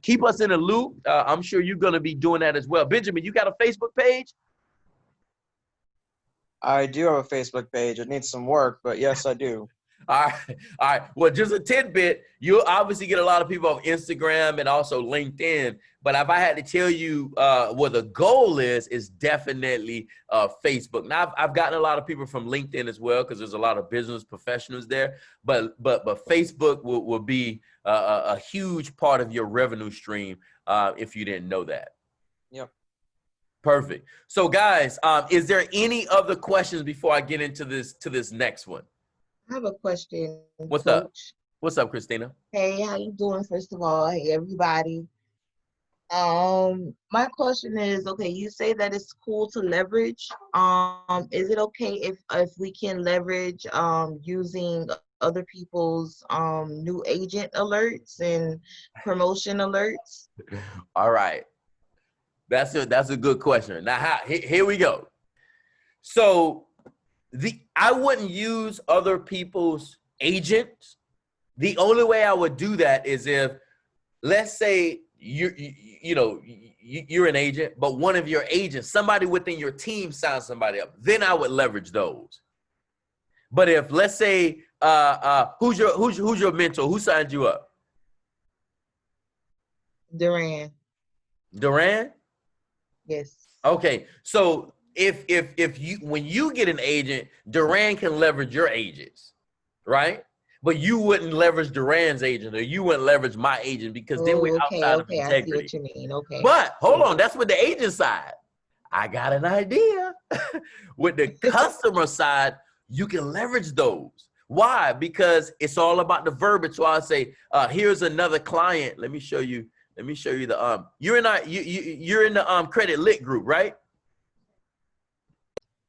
Keep us in the loop. I'm sure you're going to be doing that as well. Benjamin, you got a Facebook page? I do have a Facebook page. It needs some work, but yes, I do. All right. All right. Well, just a tidbit, you'll obviously get a lot of people on Instagram and also LinkedIn. But if I had to tell you what the goal is definitely Facebook. Now, I've gotten a lot of people from LinkedIn as well because there's a lot of business professionals there. But Facebook will be a huge part of your revenue stream if you didn't know that. Yep. Perfect. So, guys, is there any other questions before I get into this next one? I have a question. What's Coach. up? What's up, Christina? Hey, how you doing? First of all, hey everybody. My question is, okay, you say that it's cool to leverage. Is it okay if we can leverage using other people's new agent alerts and promotion alerts? All right. That's a good question. Now, here we go. So I wouldn't use other people's agents. The only way I would do that is if, let's say you're an agent, but one of your agents, somebody within your team signs somebody up, then I would leverage those. But if, let's say, who's your mentor? Who signed you up? Duran. Duran? Yes. Okay, so when you get an agent, Duran can leverage your agents, right? But you wouldn't leverage Duran's agent, or you wouldn't leverage my agent, because then we're outside of integrity. I see what you mean. Okay. But hold on, that's with the agent side. I got an idea. With the customer side, you can leverage those. Why? Because it's all about the verbiage. So I'll say, here's another client. Let me show you the you're in the Credit Lit group, right?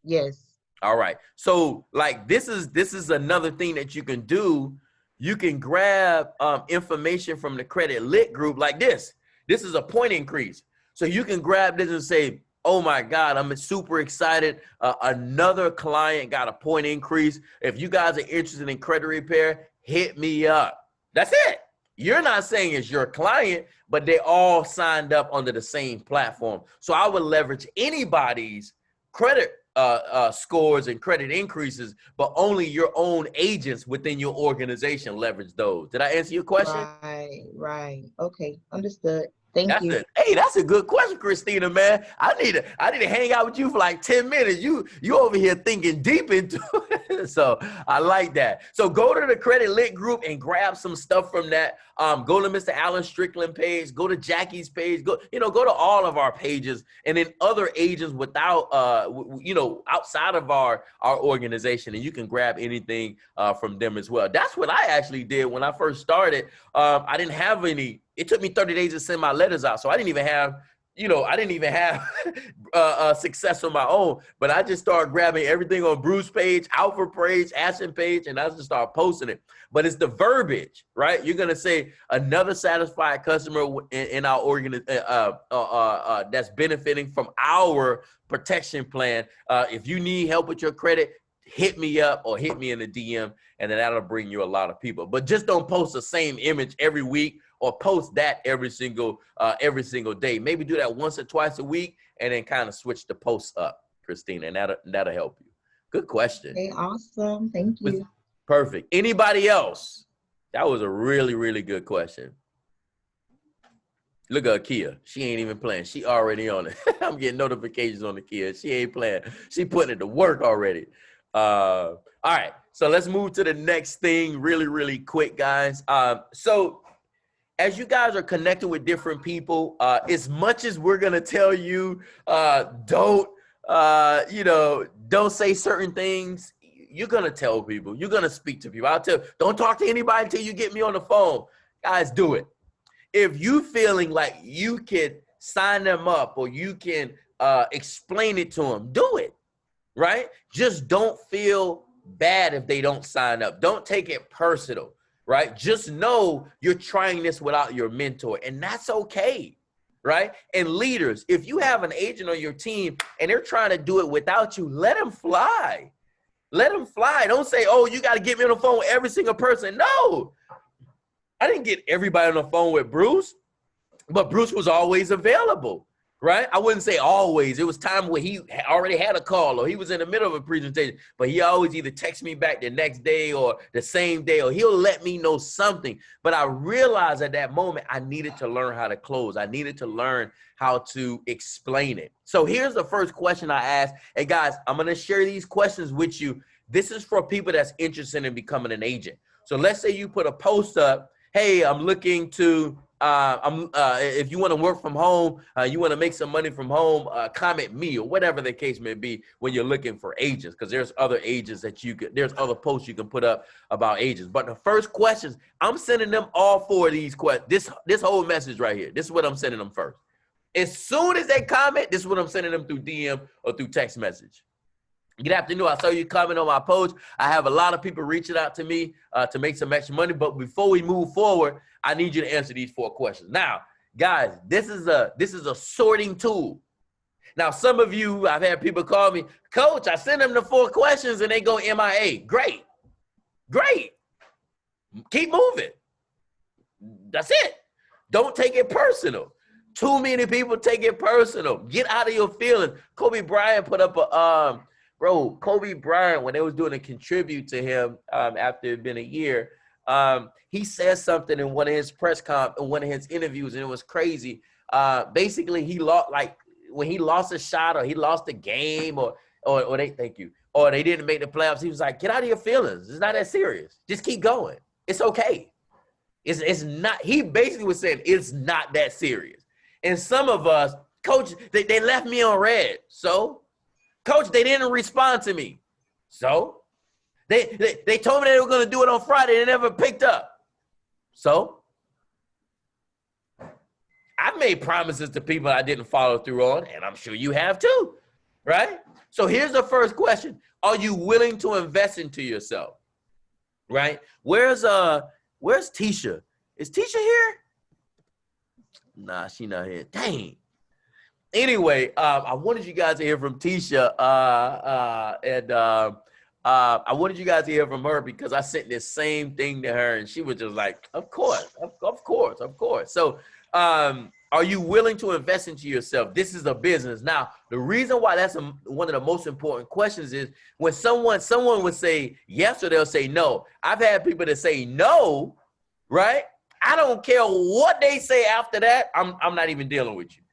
Yes. All right. So like this is another thing that you can do. You can grab information from the Credit Lit group like this. This is a point increase. So you can grab this and say, oh my God, I'm super excited. Another client got a point increase. If you guys are interested in credit repair, hit me up. That's it. You're not saying it's your client, but they all signed up under the same platform. So I would leverage anybody's credit scores and credit increases, but only your own agents within your organization leverage those. Did I answer your question? Right. Okay, understood. Thank you. Hey, that's a good question, Christina, man. I need to hang out with you for like 10 minutes. You over here thinking deep into it. So I like that. So go to the Credit Lit group and grab some stuff from that. Go to Mr. Alan Strickland page, go to Jackie's page, go to all of our pages, and then other agents without outside of our organization, and you can grab anything from them as well. That's what I actually did when I first started. I didn't have any. It took me 30 days to send my letters out. So I didn't even have success on my own, but I just started grabbing everything on Bruce page, Alpha page, Ashton page, and I just started posting it. But it's the verbiage, right? You're going to say another satisfied customer in our organization that's benefiting from our protection plan. If you need help with your credit, hit me up or hit me in the DM, and then that'll bring you a lot of people. But just don't post the same image every week, or post that every single day. Maybe do that once or twice a week, and then kind of switch the posts up, Christina, and that'll help you. Good question. Okay, awesome. Thank you. Perfect. Anybody else? That was a really, really good question. Look at Kia. She ain't even playing. She already on it. I'm getting notifications on the Kia. She ain't playing. She putting it to work already. All right. So let's move to the next thing really, really quick, guys. So as you guys are connecting with different people, as much as we're going to tell you, don't say certain things, you're going to tell people, you're going to speak to people. Don't talk to anybody until you get me on the phone. Guys, do it. If you feeling like you can sign them up or you can explain it to them, do it. right? Just don't feel bad if they don't sign up. Don't take it personal, right? Just know you're trying this without your mentor, and that's okay, right? And leaders, if you have an agent on your team and they're trying to do it without you, let them fly. Let them fly. Don't say, oh, you got to get me on the phone with every single person. No, I didn't get everybody on the phone with Bruce, but Bruce was always available, right? I wouldn't say always. It was time where he already had a call or he was in the middle of a presentation, but he always either text me back the next day or the same day, or he'll let me know something. But I realized at that moment, I needed to learn how to close. I needed to learn how to explain it. So here's the first question I asked. Hey guys, I'm going to share these questions with you. This is for people that's interested in becoming an agent. So let's say you put a post up, hey, I'm looking to, if you want to work from home, you want to make some money from home, comment me, or whatever the case may be when you're looking for agents, because there's other agents that you could, there's other posts you can put up about agents. But the first questions, I'm sending them all four of these questions, this whole message right here. This is what I'm sending them first. As soon as they comment, this is what I'm sending them through DM or through text message. Good afternoon. I saw you comment on my post. I have a lot of people reaching out to me to make some extra money. But before we move forward, I need you to answer these four questions. Now, guys, this is a sorting tool. Now, some of you, I've had people call me, Coach, I send them the 4 questions and they go MIA. Great. Great. Keep moving. That's it. Don't take it personal. Too many people take it personal. Get out of your feelings. Kobe Bryant put up a, Kobe Bryant, when they was doing a contribute to him after it had been a year, he said something in one of his in one of his interviews, and it was crazy. Basically, he lost, like when he lost a shot or he lost a game or they didn't make the playoffs. He was like, get out of your feelings. It's not that serious. Just keep going. It's okay. It's not. He basically was saying it's not that serious. And some of us, Coach, they left me on red. So, Coach, they didn't respond to me. So, they told me they were going to do it on Friday. They never picked up. So, I've made promises to people I didn't follow through on, and I'm sure you have too, right? So here's the first question. Are you willing to invest into yourself, right? Where's Tisha? Is Tisha here? Nah, she not here. Dang. Anyway, I wanted you guys to hear from Tisha, I wanted you guys to hear from her because I sent this same thing to her, and she was just like, of course. So, are you willing to invest into yourself? This is a business. Now, the reason why that's one of the most important questions is when someone would say yes or they'll say no. I've had people that say no, right? I don't care what they say after that. I'm not even dealing with you.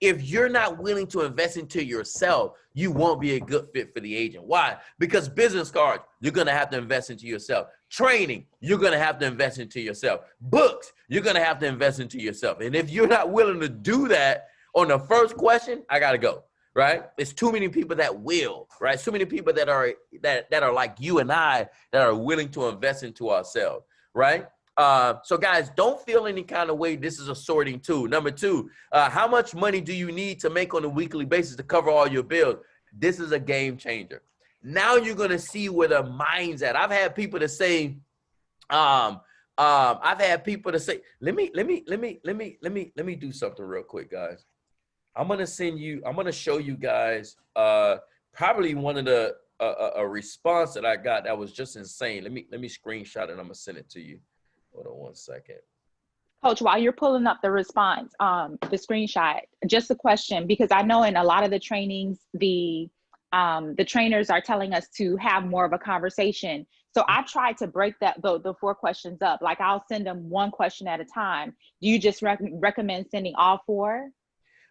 If you're not willing to invest into yourself, you won't be a good fit for the agent. Why? Because business cards, you're going to have to invest into yourself. Training, you're going to have to invest into yourself. Books, you're going to have to invest into yourself. And if you're not willing to do that on the first question, I got to go, right? It's too many people that will, right? So many people that are like you and I that are willing to invest into ourselves, right? So guys, don't feel any kind of way. This is a sorting tool. Number 2, how much money do you need to make on a weekly basis to cover all your bills? This is a game changer. Now you're going to see where the mind's at. I've had people to say, let me do something real quick, guys. I'm going to show you guys, probably one of the, a response that I got that was just insane. Let me screenshot it. I'm going to send it to you. Hold on one second. Coach, while you're pulling up the response, the screenshot, just a question, because I know in a lot of the trainings, the trainers are telling us to have more of a conversation. So I try to break the 4 questions up. Like I'll send them 1 question at a time. Do you just recommend sending all 4?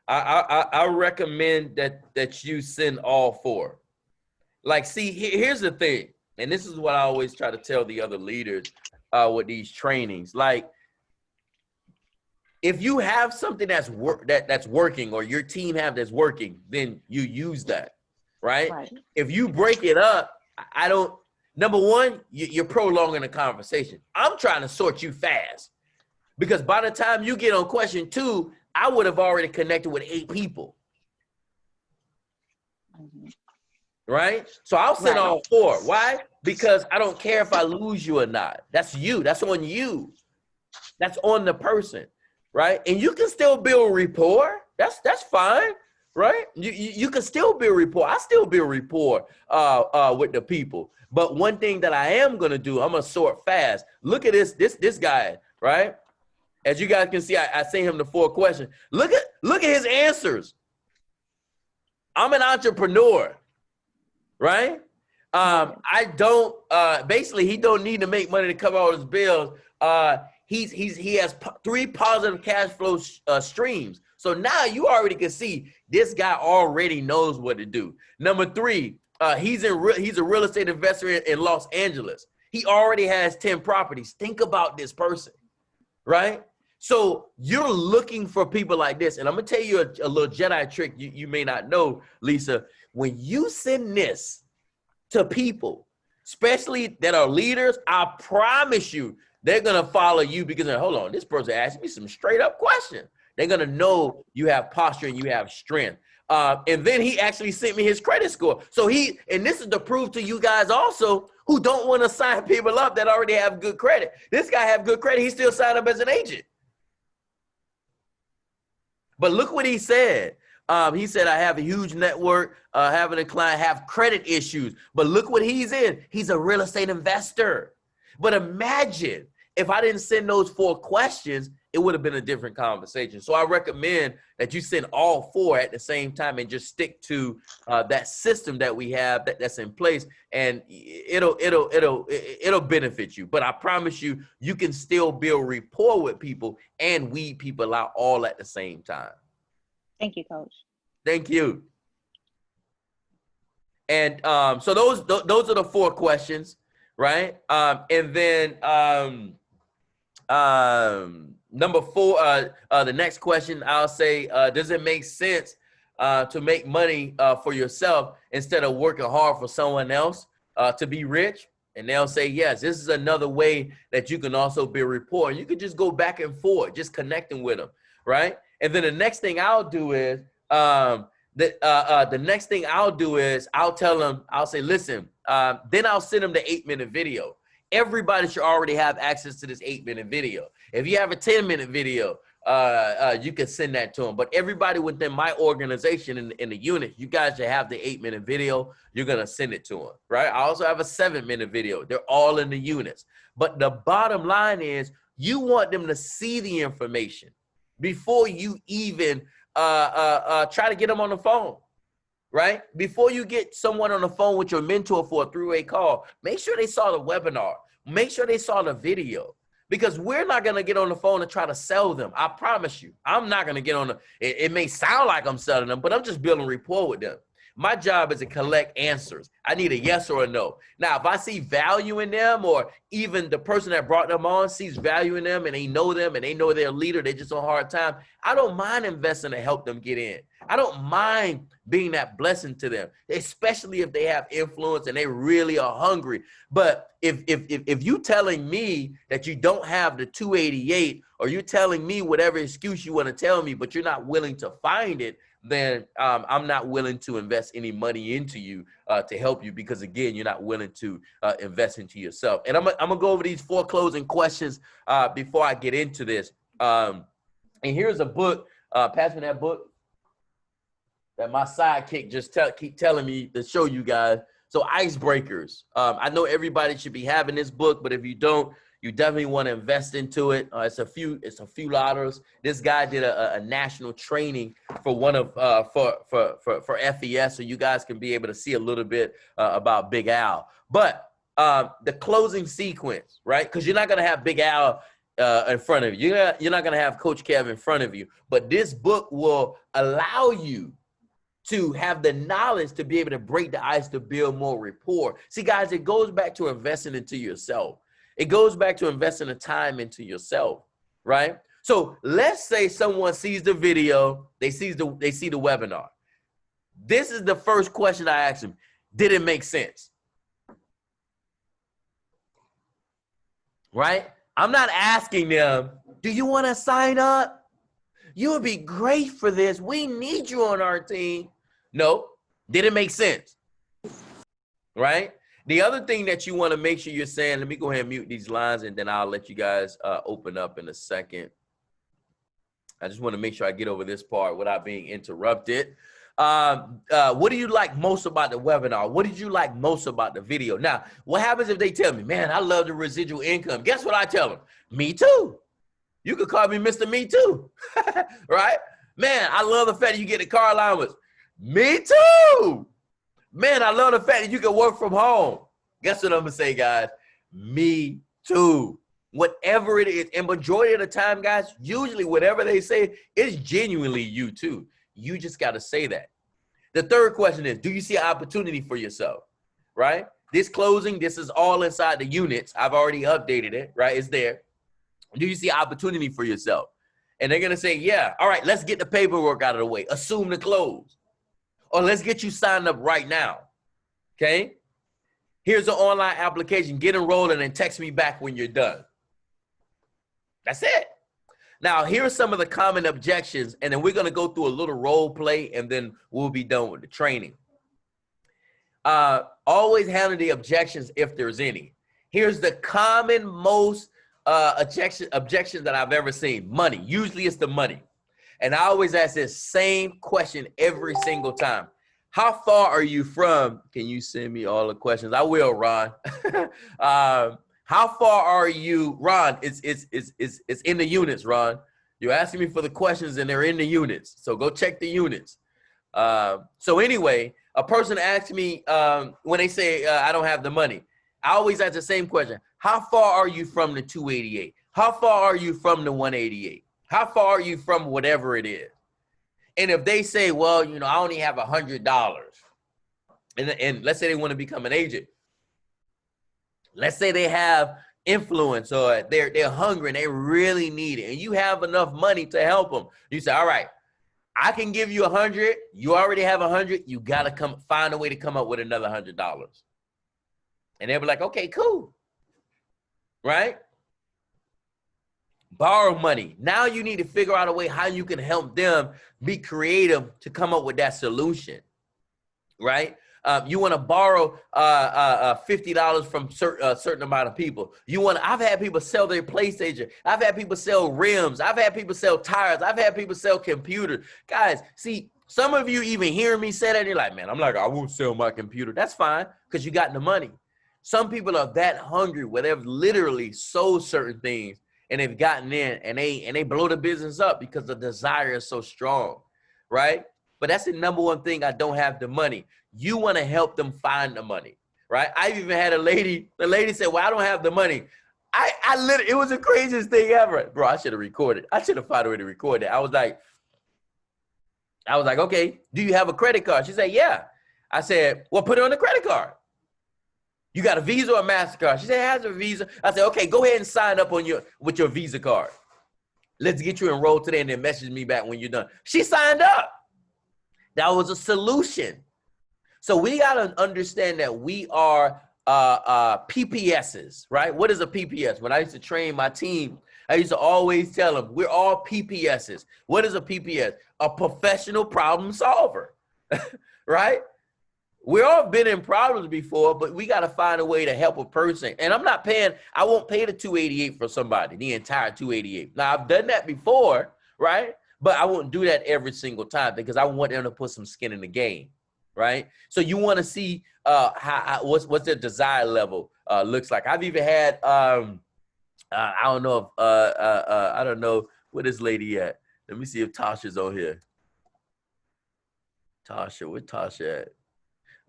I recommend that you send all 4. Like, see, here's the thing, and this is what I always try to tell the other leaders with these trainings. Like, if you have something that's working, or your team have that's working, then you use that, right? If you break it up, number 1, you're prolonging the conversation. I'm trying to sort you fast, because by the time you get on question 2, I would have already connected with 8 people. right? So I'll send Right. all 4. Why? Because I don't care if I lose you or not. That's you. That's on you. That's on the person, right? And you can still build rapport. That's fine, right? You can still build rapport. I still build rapport with the people. But one thing that I am gonna do, I'm gonna sort fast. Look at this guy, right? As you guys can see, I sent him the 4 questions. Look at his answers. I'm an entrepreneur, right? I don't basically he don't need to make money to cover all his bills. He has 3 positive cash flow streams. So now you already can see this guy already knows what to do. Number 3, he's a real estate investor in Los Angeles. He already has 10 properties. Think about this person, right? So you're looking for people like this. And I'm gonna tell you a little Jedi trick you may not know, Lisa. When you send this to people, especially that are leaders, I promise you, they're gonna follow you because hold on, this person asked me some straight up questions. They're gonna know you have posture and you have strength. And then he actually sent me his credit score. So and this is the proof to you guys also who don't want to sign people up that already have good credit. This guy have good credit. He still signed up as an agent. But look what he said. He said, I have a huge network, having a client have credit issues. But look what he's in. He's a real estate investor. But imagine if I didn't send those 4 questions, it would have been a different conversation. So I recommend that you send all 4 at the same time and just stick to that system that we have that's in place, and it'll benefit you. But I promise you, you can still build rapport with people and weed people out all at the same time. Thank you, Coach. Thank you. And so those are the 4 questions, right? And then number 4, the next question I'll say, does it make sense to make money for yourself instead of working hard for someone else to be rich? And they'll say, yes, this is another way that you can also build rapport. And you can just go back and forth, just connecting with them, right? And then the next thing I'll do is, I'll tell them, I'll say, listen, then I'll send them the 8-minute video. Everybody should already have access to this 8-minute video. If you have a 10-minute video, you can send that to them. But everybody within my organization in the unit, you guys should have the 8-minute video. You're going to send it to them, right? I also have a 7-minute video. They're all in the units. But the bottom line is you want them to see the information before you even try to get them on the phone. Right? Before you get someone on the phone with your mentor for a 3-way call, make sure they saw the webinar. Make sure they saw the video. Because we're not going to get on the phone and try to sell them. I promise you. I'm not going to get on it may sound like I'm selling them, but I'm just building rapport with them. My job is to collect answers. I need a yes or a no. Now, if I see value in them, or even the person that brought them on sees value in them and they know their leader, they're just on a hard time, I don't mind investing to help them get in. I don't mind being that blessing to them, especially if they have influence and they really are hungry. But if you telling me that you don't have the 288, or you're telling me whatever excuse you want to tell me, but you're not willing to find it, then I'm not willing to invest any money into you to help you, because again, you're not willing to invest into yourself. And I'm gonna go over these 4 closing questions before I get into this. And here's a book. Pass me that book that my sidekick just keep telling me to show you guys. So Icebreakers. I know everybody should be having this book, but if you don't, you definitely want to invest into it. It's a few $. This guy did a national training for one of for FES, so you guys can be able to see a little bit about Big Al. But the closing sequence, right? Because you're not gonna have Big Al in front of you. You're not gonna have Coach Kev in front of you. But this book will allow you to have the knowledge to be able to break the ice, to build more rapport. See, guys, it goes back to investing into yourself. It goes back to investing the time into yourself, right? So let's say someone sees the video, they see the webinar. This is the first question I ask them. Did it make sense? Right? I'm not asking them, do you want to sign up? You would be great for this. We need you on our team. No. Did it make sense? right? The other thing that you want to make sure you're saying, let me go ahead and mute these lines and then I'll let you guys open up in a second. I just want to make sure I get over this part without being interrupted. What do you like most about the webinar? What did you like most about the video? Now, what happens if they tell me, man, I love the residual income? Guess what I tell them? Me too. You could call me Mr. Me Too, right? Man, I love the fact that you get the car allowance. Me too. Man, I love the fact that you can work from home. Guess what I'm gonna say, guys? Me too. Whatever it is, and majority of the time, guys, usually whatever they say is genuinely you too. You just got to say that. The third question is, do you see an opportunity for yourself, right? This closing, this is all inside the units. I've already updated it, right? It's there. Do you see opportunity for yourself? And they're going to say, yeah, all right, let's get the paperwork out of the way. Assume the close. Or let's get you signed up right now, okay? Here's an online application. Get enrolled and then text me back when you're done. That's it. Now, here are some of the common objections, and then we're going to go through a little role play, and then we'll be done with the training. Always handle the objections if there's any. Here's the common most objection that I've ever seen. Money. Usually it's the money. And I always ask this same question every single time. How far are you from? Can you send me all the questions? I will, Ron. How far are you, Ron? It's in the units, Ron. You're asking me for the questions and they're in the units. So go check the units. So anyway, a person asks me when they say I don't have the money, I always ask the same question. How far are you from the 288? How far are you from the 188? How far are you from whatever it is? And if they say, well, you know, I only have $100, and let's say they want to become an agent. Let's say they have influence or they're hungry and they really need it, and you have enough money to help them. You say, all right, I can give you 100. You already have 100. You got to find a way to come up with another $100. And they'll be like, okay, cool. Right? Borrow money. Now you need to figure out a way how you can help them be creative to come up with that solution. Right? You want to borrow $50 from a certain amount of people. I've had people sell their PlayStation. I've had people sell rims. I've had people sell tires. I've had people sell computers. Guys, see, some of you even hear me say that, and you're like, man, I won't sell my computer. That's fine, because you got the money. Some people are that hungry where they've literally sold certain things and they've gotten in and they blow the business up because the desire is so strong, right? But that's the number one thing. I don't have the money. You want to help them find the money, right? I've even had the lady said, well, I don't have the money. I literally, it was the craziest thing ever. Bro, I should have recorded. I should have found a way to record it. I was like, okay, do you have a credit card? She said, yeah. I said, well, put it on the credit card. You got a Visa or a MasterCard? She said, it has a Visa. I said, okay, go ahead and sign up with your Visa card. Let's get you enrolled today and then message me back when you're done. She signed up. That was a solution. So we got to understand that we are PPSs, right? What is a PPS? When I used to train my team, I used to always tell them, we're all PPSs. What is a PPS? A professional problem solver, right? We all been in problems before, but we got to find a way to help a person. And I won't pay the 288 for somebody, the entire 288. Now, I've done that before, right? But I won't do that every single time because I want them to put some skin in the game, right? So you want to see what's their desire level looks like. I've even had, I don't know if, I don't know where this lady at. Let me see if Tasha's on here. Tasha, where Tasha at?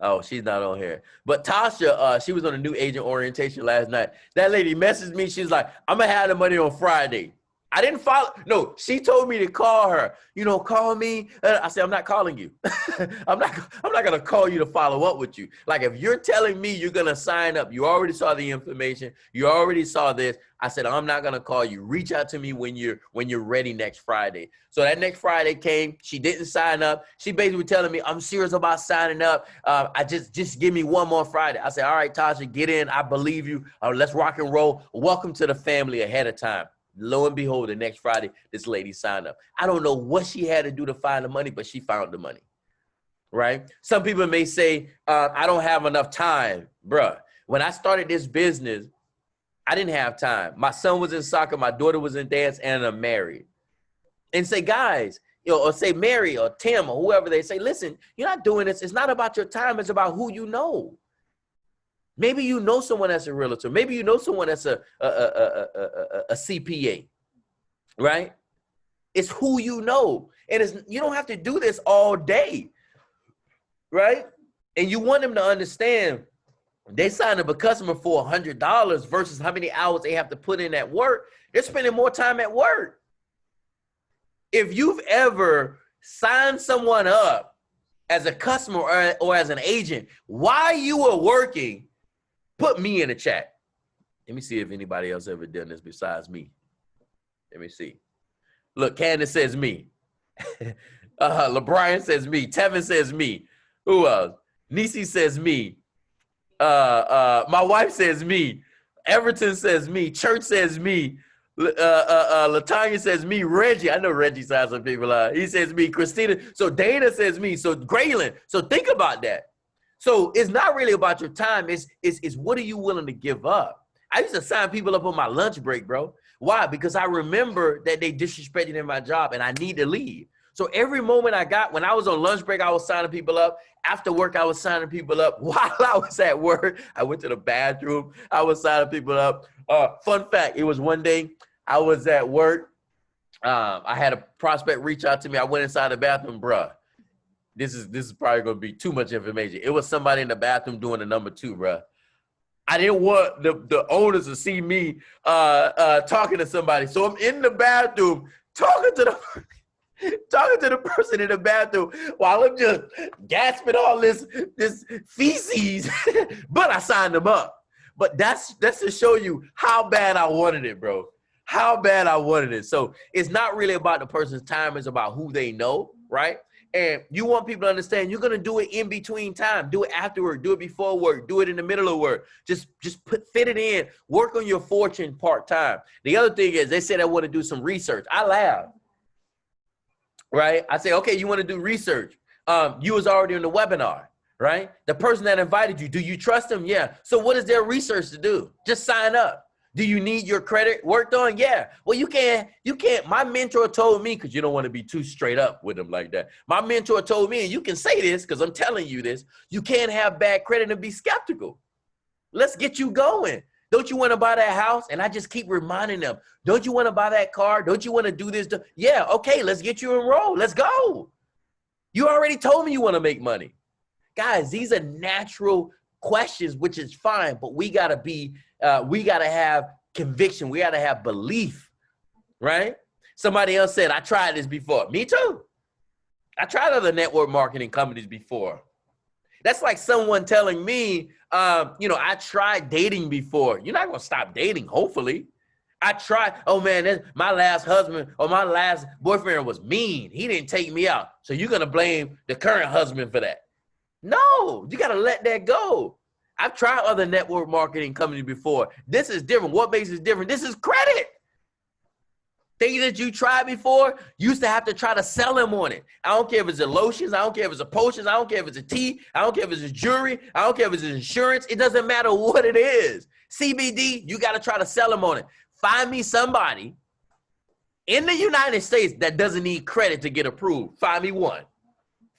Oh, she's not on here. But Tasha, she was on a new agent orientation last night. That lady messaged me. She's like, I'm going to have the money on Friday. I didn't follow. No, she told me to call her. You know, call me. I said, I'm not calling you. I'm not going to call you to follow up with you. Like, if you're telling me you're going to sign up, you already saw the information. You already saw this. I said, I'm not going to call you. Reach out to me when you're ready next Friday. So that next Friday came. She didn't sign up. She basically telling me, I'm serious about signing up. I just give me one more Friday. I said, all right, Tasha, get in. I believe you. Let's rock and roll. Welcome to the family ahead of time. Lo and behold, the next Friday, this lady signed up. I don't know what she had to do to find the money, but she found the money, right? Some people may say, I don't have enough time. Bruh, when I started this business, I didn't have time. My son was in soccer, my daughter was in dance, and I'm married. And say, guys, or say Mary or Tim or whoever, they say, listen, you're not doing this. It's not about your time. It's about who you know. Maybe you know someone that's a realtor. Maybe you know someone that's a CPA, right? It's who you know. And you don't have to do this all day, right? And you want them to understand they sign up a customer for $100 versus how many hours they have to put in at work. They're spending more time at work. If you've ever signed someone up as a customer or as an agent while you were working, put me in the chat. Let me see if anybody else ever done this besides me. Let me see. Look, Candace says me. LeBrian says me. Tevin says me. Who else? Nisi says me. My wife says me. Everton says me. Church says me. Latanya says me. Reggie, I know Reggie signed some people out. He says me. Christina. So Dana says me. So Graylin. So think about that. So it's not really about your time. It's what are you willing to give up? I used to sign people up on my lunch break, bro. Why? Because I remember that they disrespected in my job and I need to leave. So every moment I got, when I was on lunch break, I was signing people up. After work, I was signing people up. While I was at work, I went to the bathroom. I was signing people up. Fun fact, it was one day I was at work. I had a prospect reach out to me. I went inside the bathroom, bruh. This is probably going to be too much information. It was somebody in the bathroom doing the number 2, bruh. I didn't want the owners to see me talking to somebody. So I'm in the bathroom talking to the person in the bathroom while I'm just gasping all this feces. But I signed them up. But that's to show you how bad I wanted it, bro. How bad I wanted it. So it's not really about the person's time. It's about who they know, right? And you want people to understand you're going to do it in between time. Do it after work. Do it before work. Do it in the middle of work. Just fit it in. Work on your fortune part-time. The other thing is they said I want to do some research. I laugh, right? I say, okay, you want to do research. You was already in the webinar, right? The person that invited you, do you trust them? Yeah. So what is their research to do? Just sign up. Do you need your credit worked on? Yeah. Well, you can't. My mentor told me, because you don't want to be too straight up with them like that. My mentor told me, and you can say this because I'm telling you this, you can't have bad credit and be skeptical. Let's get you going. Don't you want to buy that house? And I just keep reminding them, don't you want to buy that car? Don't you want to do this? Yeah, okay, let's get you enrolled. Let's go. You already told me you want to make money. Guys, these are natural questions, which is fine, but we got to have conviction. We got to have belief, right? Somebody else said, I tried this before. Me too. I tried other network marketing companies before. That's like someone telling me, I tried dating before. You're not going to stop dating, hopefully. I tried, oh man, my last husband or my last boyfriend was mean. He didn't take me out. So you're going to blame the current husband for that. No, you got to let that go. I've tried other network marketing companies before. This is different. What makes it different? This is credit. Things that you tried before, you used to have to try to sell them on it. I don't care if it's a lotions. I don't care if it's a potions. I don't care if it's a tea. I don't care if it's a jewelry. I don't care if it's insurance. It doesn't matter what it is. CBD, you got to try to sell them on it. Find me somebody in the United States that doesn't need credit to get approved. Find me one.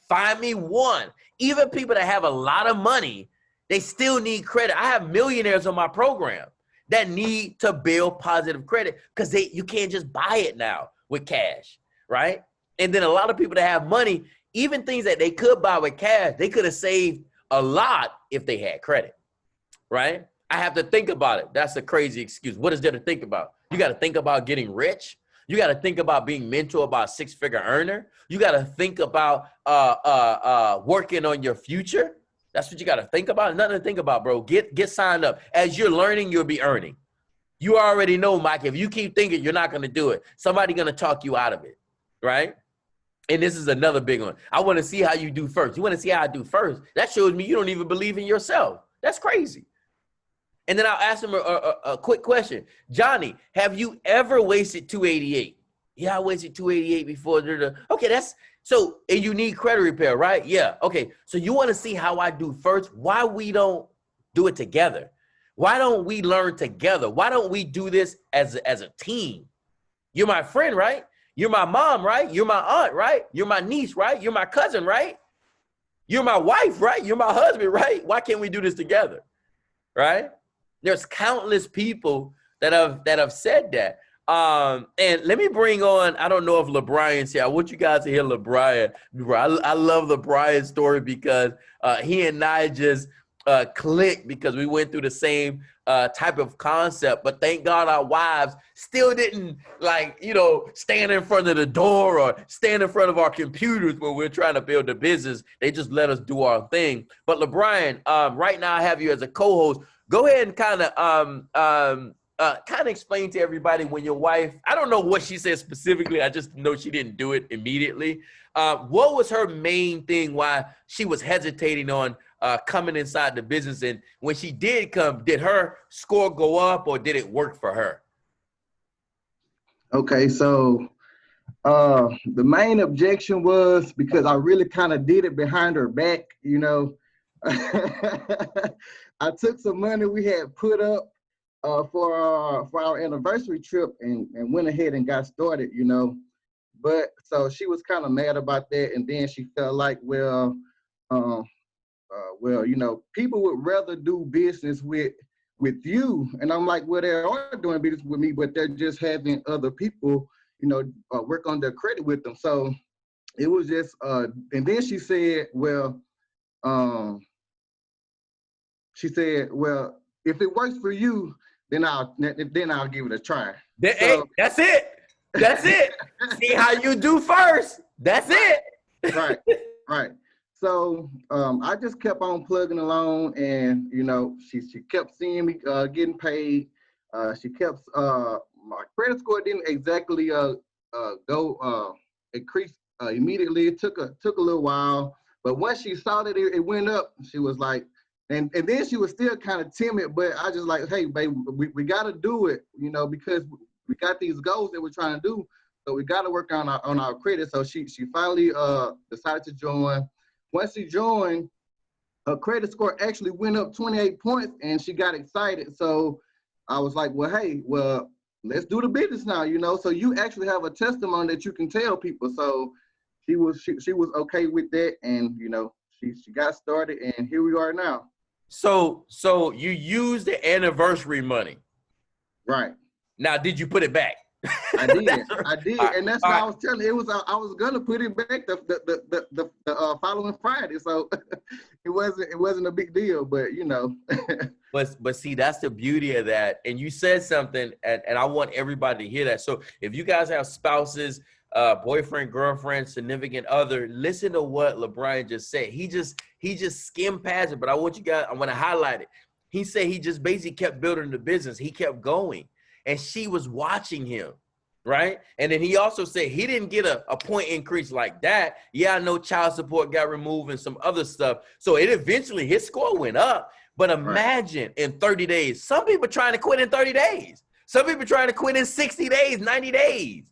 Find me one. Even people that have a lot of money, they still need credit. I have millionaires on my program that need to build positive credit because you can't just buy it now with cash, right? And then a lot of people that have money, even things that they could buy with cash, they could have saved a lot if they had credit, right? I have to think about it. That's a crazy excuse. What is there to think about? You got to think about getting rich. You got to think about being mentored by a six-figure earner. You got to think about working on your future. That's what you got to think about. Nothing to think about, bro. Get signed up. As you're learning, you'll be earning. You already know, Mike, if you keep thinking you're not going to do it, somebody's going to talk you out of it, right? And this is another big one. I want to see how you do first. You want to see how I do first? That shows me you don't even believe in yourself. That's crazy. And then I'll ask him a quick question. Johnny, have you ever wasted $288? Yeah, I wasted 288 before. Okay, that's so. And you need credit repair, right? Yeah. Okay. So you want to see how I do first? Why we don't do it together? Why don't we learn together? Why don't we do this as a team? You're my friend, right? You're my mom, right? You're my aunt, right? You're my niece, right? You're my cousin, right? You're my wife, right? You're my husband, right? Why can't we do this together? Right? There's countless people that have said that. And let me bring on, I don't know if LeBrian's here. I want you guys to hear LeBrian. I love LeBrian's story because he and I just clicked because we went through the same type of concept. But thank God our wives still didn't stand in front of the door or stand in front of our computers when we're trying to build a business. They just let us do our thing. But LeBrian, right now I have you as a co-host. Go ahead and kind of explain to everybody when your wife, I don't know what she said specifically. I just know she didn't do it immediately. What was her main thing why she was hesitating on coming inside the business? And when she did come, did her score go up or did it work for her? Okay, so the main objection was because I really kind of did it behind her back, you know. I took some money we had put up for our anniversary trip and went ahead and got started, you know. But so she was kind of mad about that, and then she felt like, well, you know, people would rather do business with you. And I'm like, well, they are doing business with me, but they're just having other people, you know, work on their credit with them. So it was just, and then she said, well, if it works for you, then I'll give it a try. Hey, that's it. That's it. See how you do first. That's it. Right, right. So I just kept on plugging along, and you know, she kept seeing me getting paid. She kept my credit score didn't exactly go increase immediately. It took a little while, but once she saw that it went up, she was like, and then she was still kind of timid. But I just like, hey, babe, we got to do it, you know, because we got these goals that we're trying to do. So we got to work on our credit. So she finally decided to join. Once she joined, her credit score actually went up 28 points, and she got excited. So I was like, well, hey, let's do the business now, you know. So you actually have a testimony that you can tell people. So she was okay with that, and you know, she got started, and here we are now. So you used the anniversary money. Right. Now, did you put it back? I did, and that's why I was telling you, I was gonna put it back the following Friday, so it wasn't a big deal, but you know. but see, that's the beauty of that. And you said something, and I want everybody to hear that. So if you guys have spouses, boyfriend, girlfriend, significant other, listen to what LeBrian just said. He just skimmed past it, but I want to highlight it. He said he just basically kept building the business. He kept going. And she was watching him, right? And then he also said he didn't get a point increase like that. Yeah, I know child support got removed and some other stuff. So it eventually, his score went up. But imagine in 30 days, some people trying to quit in 30 days. Some people trying to quit in 60 days, 90 days.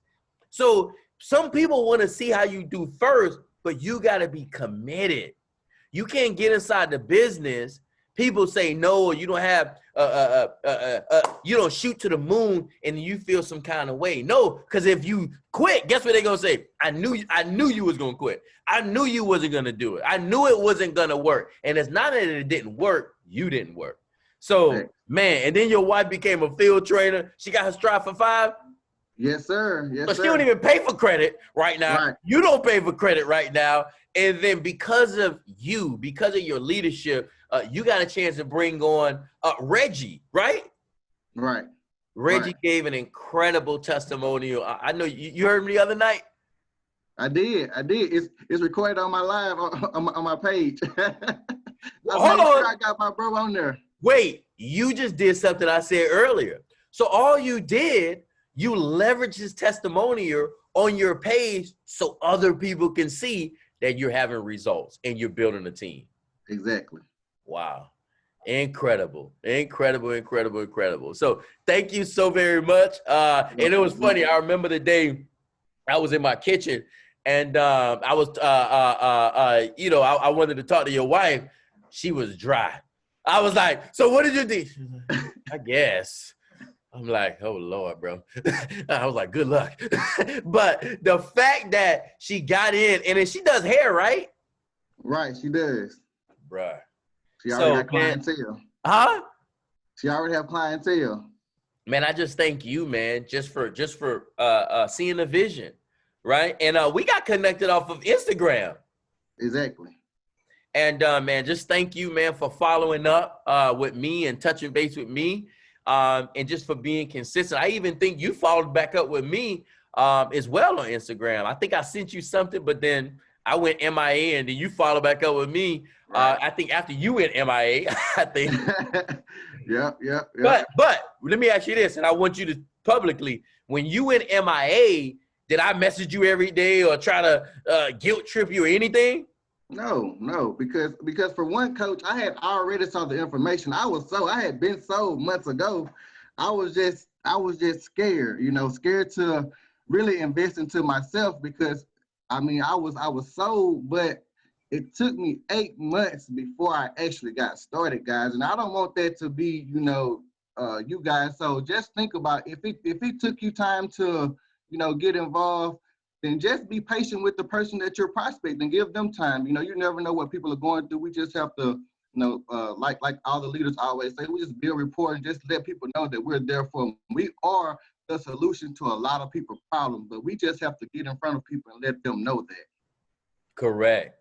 So some people want to see how you do first, but you got to be committed. You can't get inside the business. People say no, or you don't have, you don't shoot to the moon and you feel some kind of way. No, because if you quit, guess what they're gonna say? I knew you was gonna quit. I knew you wasn't gonna do it. I knew it wasn't gonna work. And it's not that it didn't work, you didn't work. So man, and then your wife became a field trainer. She got her Strive for 5. Yes, sir. Yes, but sir. she don't even pay for credit right now. Right. You don't pay for credit right now. And then because of your leadership, you got a chance to bring on Reggie, right? Right. Reggie gave an incredible testimonial. I know you heard me the other night. I did. It's recorded on my live on my page. Hold on. I got my bro on there. Wait, you just did something I said earlier. So all you did, you leveraged his testimonial on your page so other people can see that you're having results and you're building a team. Exactly. Wow. Incredible. So thank you so very much. And it was funny. I remember the day I was in my kitchen, and I was, I wanted to talk to your wife. She was dry. I was like, so what did you do? She was like, I guess. I'm like, oh Lord, bro. I was like, good luck. But the fact that she got in, and then she does hair, right? Right, she does. Bruh. She already got clientele. Huh? She already have clientele. Man, I just thank you, man, just for seeing the vision, right? And we got connected off of Instagram. Exactly. And man, just thank you, man, for following up with me and touching base with me, and just for being consistent. I even think you followed back up with me as well on Instagram. I think I sent you something, but then I went MIA, and then you followed back up with me. Right. I think after you went MIA, I think. Yep. But let me ask you this, and I want you to publicly, when you went MIA, did I message you every day or try to guilt trip you or anything? No, because for one, coach, I had already saw the information. I had been sold months ago. I was just scared, scared to really invest into myself, because I mean, I was sold, but it took me 8 months before I actually got started, guys. And I don't want that to be, you guys. So just think about if it took you time to, get involved, then just be patient with the person that you're prospecting. Give them time. You never know what people are going through. We just have to, like all the leaders always say, we just build rapport and just let people know that we're there for them. We are the solution to a lot of people's problems, but we just have to get in front of people and let them know that. Correct.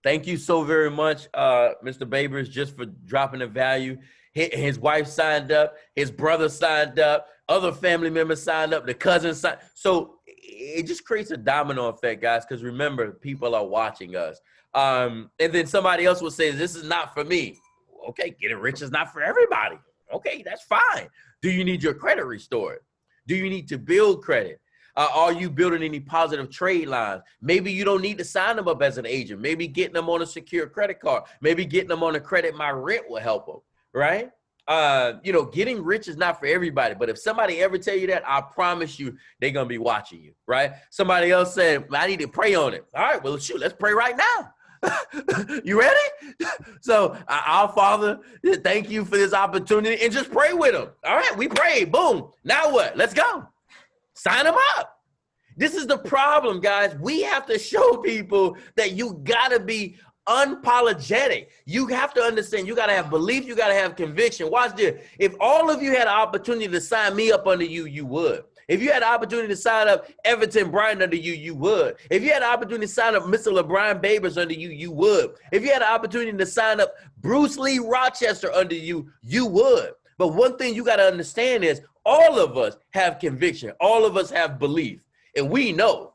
Thank you so very much, Mr. Babers, just for dropping the value. His wife signed up, his brother signed up, other family members signed up, the cousin signed. So it just creates a domino effect, guys, because remember, people are watching us. And then somebody else will say, this is not for me. Okay, getting rich is not for everybody. Okay, that's fine. Do you need your credit restored? Do you need to build credit? Are you building any positive trade lines? Maybe you don't need to sign them up as an agent. Maybe getting them on a secure credit card. Maybe getting them on a Credit My Rent will help them, right? Getting rich is not for everybody. But if somebody ever tell you that, I promise you they're going to be watching you, right? Somebody else said, I need to pray on it. All right, well, shoot, let's pray right now. You ready? So our Father, thank you for this opportunity, and just pray with them. All right, we prayed. Boom. Now what? Let's go. Sign them up. This is the problem, guys. We have to show people that you got to be unapologetic. You have to understand, you got to have belief. You got to have conviction. Watch this. If all of you had an opportunity to sign me up under you, you would. If you had an opportunity to sign up Everton Bryant under you, you would. If you had an opportunity to sign up Mr. LeBron Babers under you, you would. If you had an opportunity to sign up Bruce Lee Rochester under you, you would. But one thing you got to understand is all of us have conviction. All of us have belief. And we know.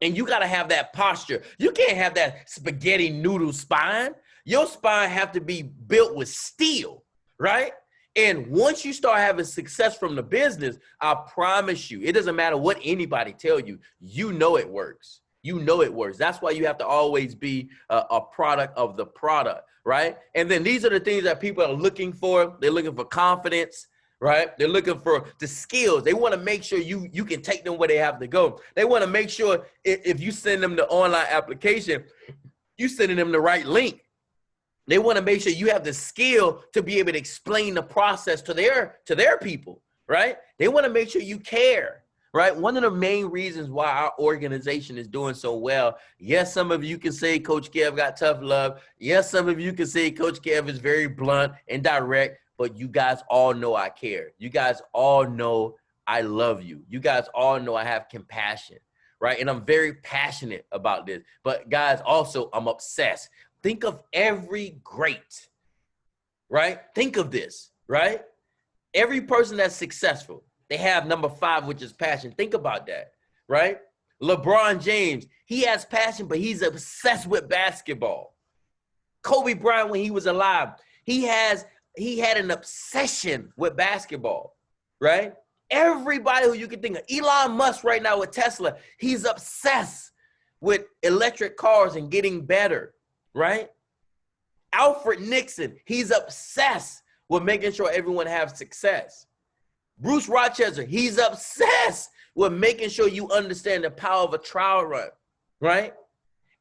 And you got to have that posture. You can't have that spaghetti noodle spine. Your spine have to be built with steel, right? And once you start having success from the business, I promise you, it doesn't matter what anybody tell you, you know it works. You know it works. That's why you have to always be a product of the product, right? And then these are the things that people are looking for. They're looking for confidence, right? They're looking for the skills. They want to make sure you can take them where they have to go. They want to make sure if you send them the online application, you sending them the right link. They want to make sure you have the skill to be able to explain the process to their people, right? They want to make sure you care, right? One of the main reasons why our organization is doing so well, yes, some of you can say Coach Kev got tough love. Yes, some of you can say Coach Kev is very blunt and direct, but you guys all know I care. You guys all know I love you. You guys all know I have compassion, right? And I'm very passionate about this. But guys, also, I'm obsessed. Think of every great, right? Think of this, right? Every person that's successful, they have number 5, which is passion. Think about that, right? LeBron James, he has passion, but he's obsessed with basketball. Kobe Bryant, when he was alive, he had an obsession with basketball, right? Everybody who you can think of, Elon Musk right now with Tesla, he's obsessed with electric cars and getting better, right? Alfred Nixon, he's obsessed with making sure everyone has success. Bruce Rochester, he's obsessed We're making sure you understand the power of a trial run, right?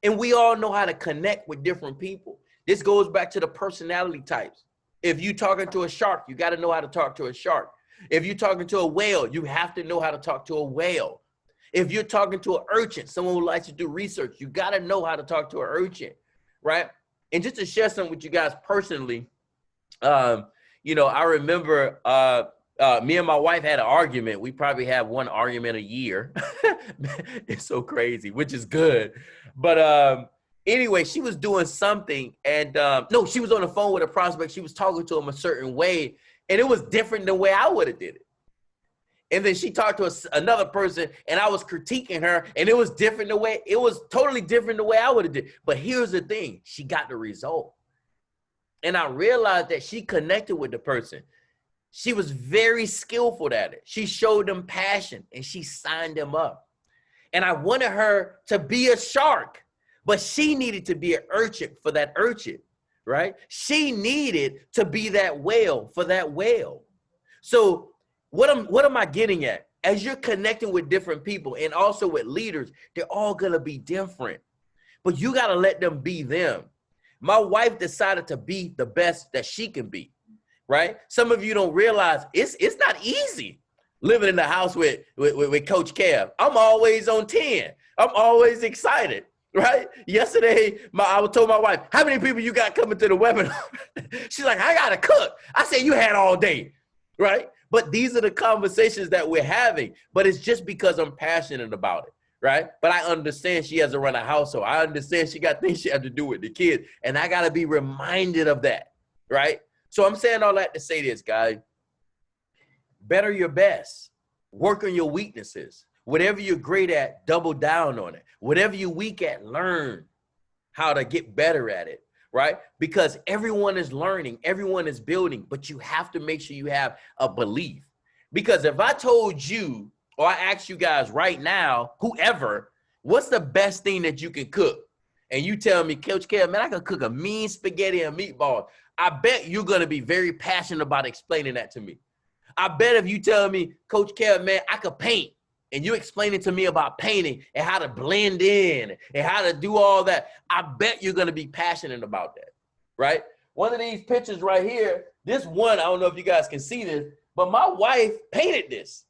And we all know how to connect with different people. This goes back to the personality types. If you're talking to a shark, you got to know how to talk to a shark. If you're talking to a whale, you have to know how to talk to a whale. If you're talking to an urchin, someone who likes to do research, you got to know how to talk to an urchin, right? And just to share something with you guys personally, you know, I remember me and my wife had an argument. We probably have one argument a year. It's so crazy, which is good. But anyway, she was doing something, and no, she was on the phone with a prospect. She was talking to him a certain way, and it was different than the way I would have did it. And then she talked to another person, and I was critiquing her, and it was different the way, it was totally different the way I would have did. But here's the thing, she got the result. And I realized that she connected with the person. She was very skillful at it. She showed them passion, and she signed them up. And I wanted her to be a shark, but she needed to be an urchin for that urchin, right? She needed to be that whale for that whale. So what am I getting at? As you're connecting with different people and also with leaders, they're all gonna be different, but you gotta let them be them. My wife decided to be the best that she can be, right? Some of you don't realize it's not easy living in the house with Coach Kev. I'm always on 10. I'm always excited, right? Yesterday, I told my wife, how many people you got coming to the webinar? She's like, I gotta cook. I said, you had all day, right? But these are the conversations that we're having, but it's just because I'm passionate about it, right? But I understand she has to run a household. I understand she got things she has to do with the kids, and I gotta be reminded of that, right? So I'm saying all that to say this, guys. Better your best. Work on your weaknesses. Whatever you're great at, double down on it. Whatever you're weak at, learn how to get better at it, right? Because everyone is learning, everyone is building, but you have to make sure you have a belief. Because if I told you, or I asked you guys right now, whoever, what's the best thing that you can cook? And you tell me, Coach Kev, man, I can cook a mean spaghetti and meatballs. I bet you're going to be very passionate about explaining that to me. I bet if you tell me, Coach Kev, man, I could paint, and you explain it to me about painting and how to blend in and how to do all that, I bet you're going to be passionate about that, right? One of these pictures right here, this one, I don't know if you guys can see this, but my wife painted this,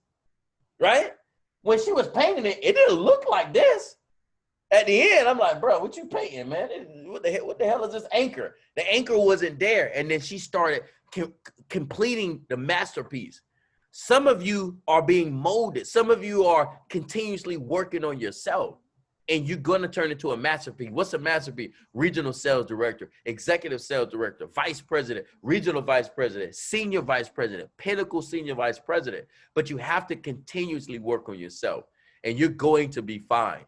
right? When she was painting it, it didn't look like this. At the end, I'm like, bro, what you painting, man? What the hell is this anchor? The anchor wasn't there. And then she started completing the masterpiece. Some of you are being molded. Some of you are continuously working on yourself, and you're going to turn into a masterpiece. What's a masterpiece? Regional sales director, executive sales director, vice president, regional vice president, senior vice president, pinnacle senior vice president. But you have to continuously work on yourself, and you're going to be fine,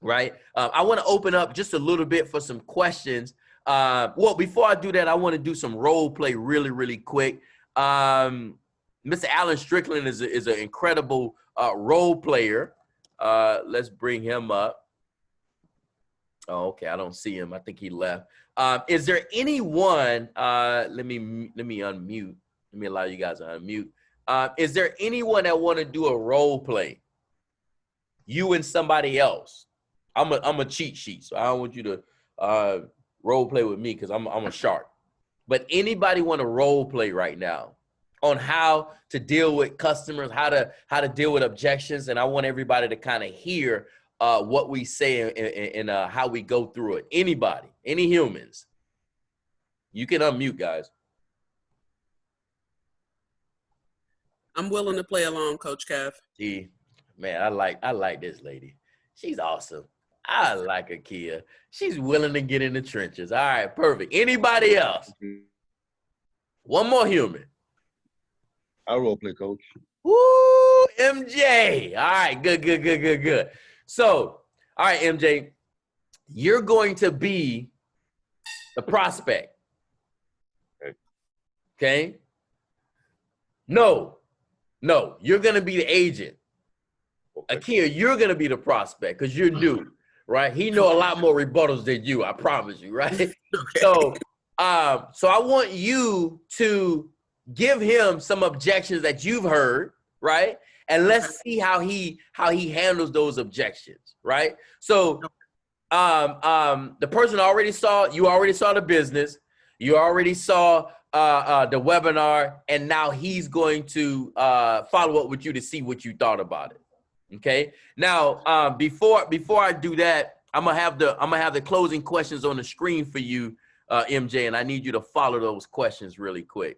right? I want to open up just a little bit for some questions. Well, before I do that, I want to do some role play really, really quick. Mr. Alan Strickland is an incredible role player. Let's bring him up. Oh, okay, I don't see him. I think he left. Is there anyone? Let me unmute. Let me allow you guys to unmute. Is there anyone that want to do a role play? You and somebody else. I'm a cheat sheet, so I don't want you to role play with me because I'm a shark. But anybody want to role play right now on how to deal with customers, how to deal with objections, and I want everybody to kind of hear what we say and how we go through it. Anybody, any humans, you can unmute, guys. I'm willing to play along, Coach Kev. Gee, man, I like this lady. She's awesome. I like her, Kia. She's willing to get in the trenches. All right, perfect. Anybody else? One more human. I'll role play, Coach. Woo, MJ. All right, good. So, all right, MJ, you're going to be the prospect. Okay? No, you're going to be the agent. Okay. Akia, you're going to be the prospect because you're new, right? He know a lot more rebuttals than you, I promise you, right? Okay. So I want you to give him some objections that you've heard, right? and let's see how he handles those objections, right? So the person already saw the business, you already saw the webinar, and now he's going to follow up with you to see what you thought about it. Okay. Now, before I do that, I'm gonna have the closing questions on the screen for you, MJ, and I need you to follow those questions really quick.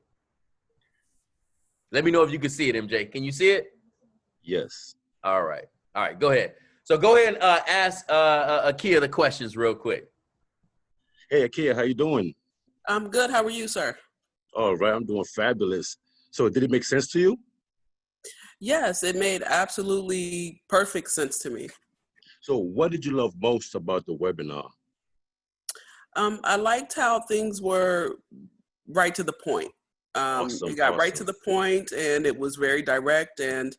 Let me know if you can see it, MJ. Can you see it? Yes. All right. Go ahead. So go ahead and ask Akia the questions real quick. Hey, Akia, how you doing? I'm good. How are you, sir? All right, I'm doing fabulous. So did it make sense to you? Yes, it made absolutely perfect sense to me. So what did you love most about the webinar? I liked how things were right to the point. Awesome, It got right awesome. to the point, and it was very direct, and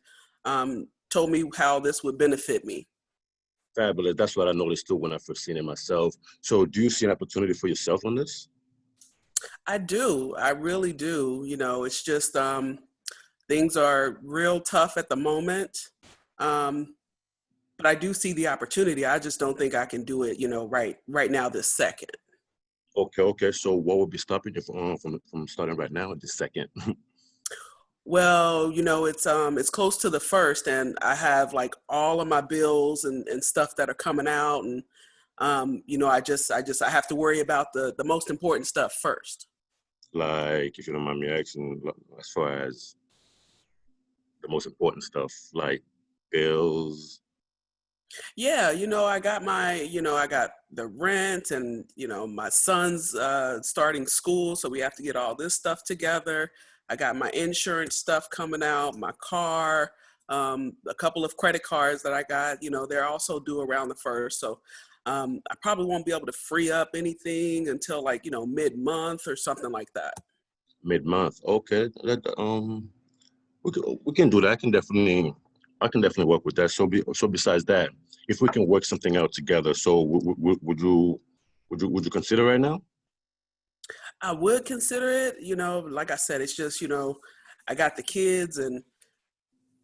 told me how this would benefit me. Fabulous. That's what I noticed too when I first seen it myself. So do you see an opportunity for yourself on this? I do. I really do. You know, it's just things are real tough at the moment. But I do see the opportunity. I just don't think I can do it, you know, right now, this second. Okay. So what would be stopping you from starting right now at this second? Well, you know, it's close to the first, and I have like all of my bills and stuff that are coming out, and you know, I have to worry about the most important stuff first. Like, if you don't mind me asking, as far as the most important stuff, like bills. Yeah, you know, I got the rent, and you know, my son's starting school, so we have to get all this stuff together. I got my insurance stuff coming out, my car, a couple of credit cards that I got, you know, they're also due around the first. So I probably won't be able to free up anything until like, you know, mid-month or something like that. Mid-month, okay. We can do that. I can definitely work with that. So besides that, if we can work something out together, so would you consider right now? I would consider it, you know, like I said, it's just, you know, I got the kids, and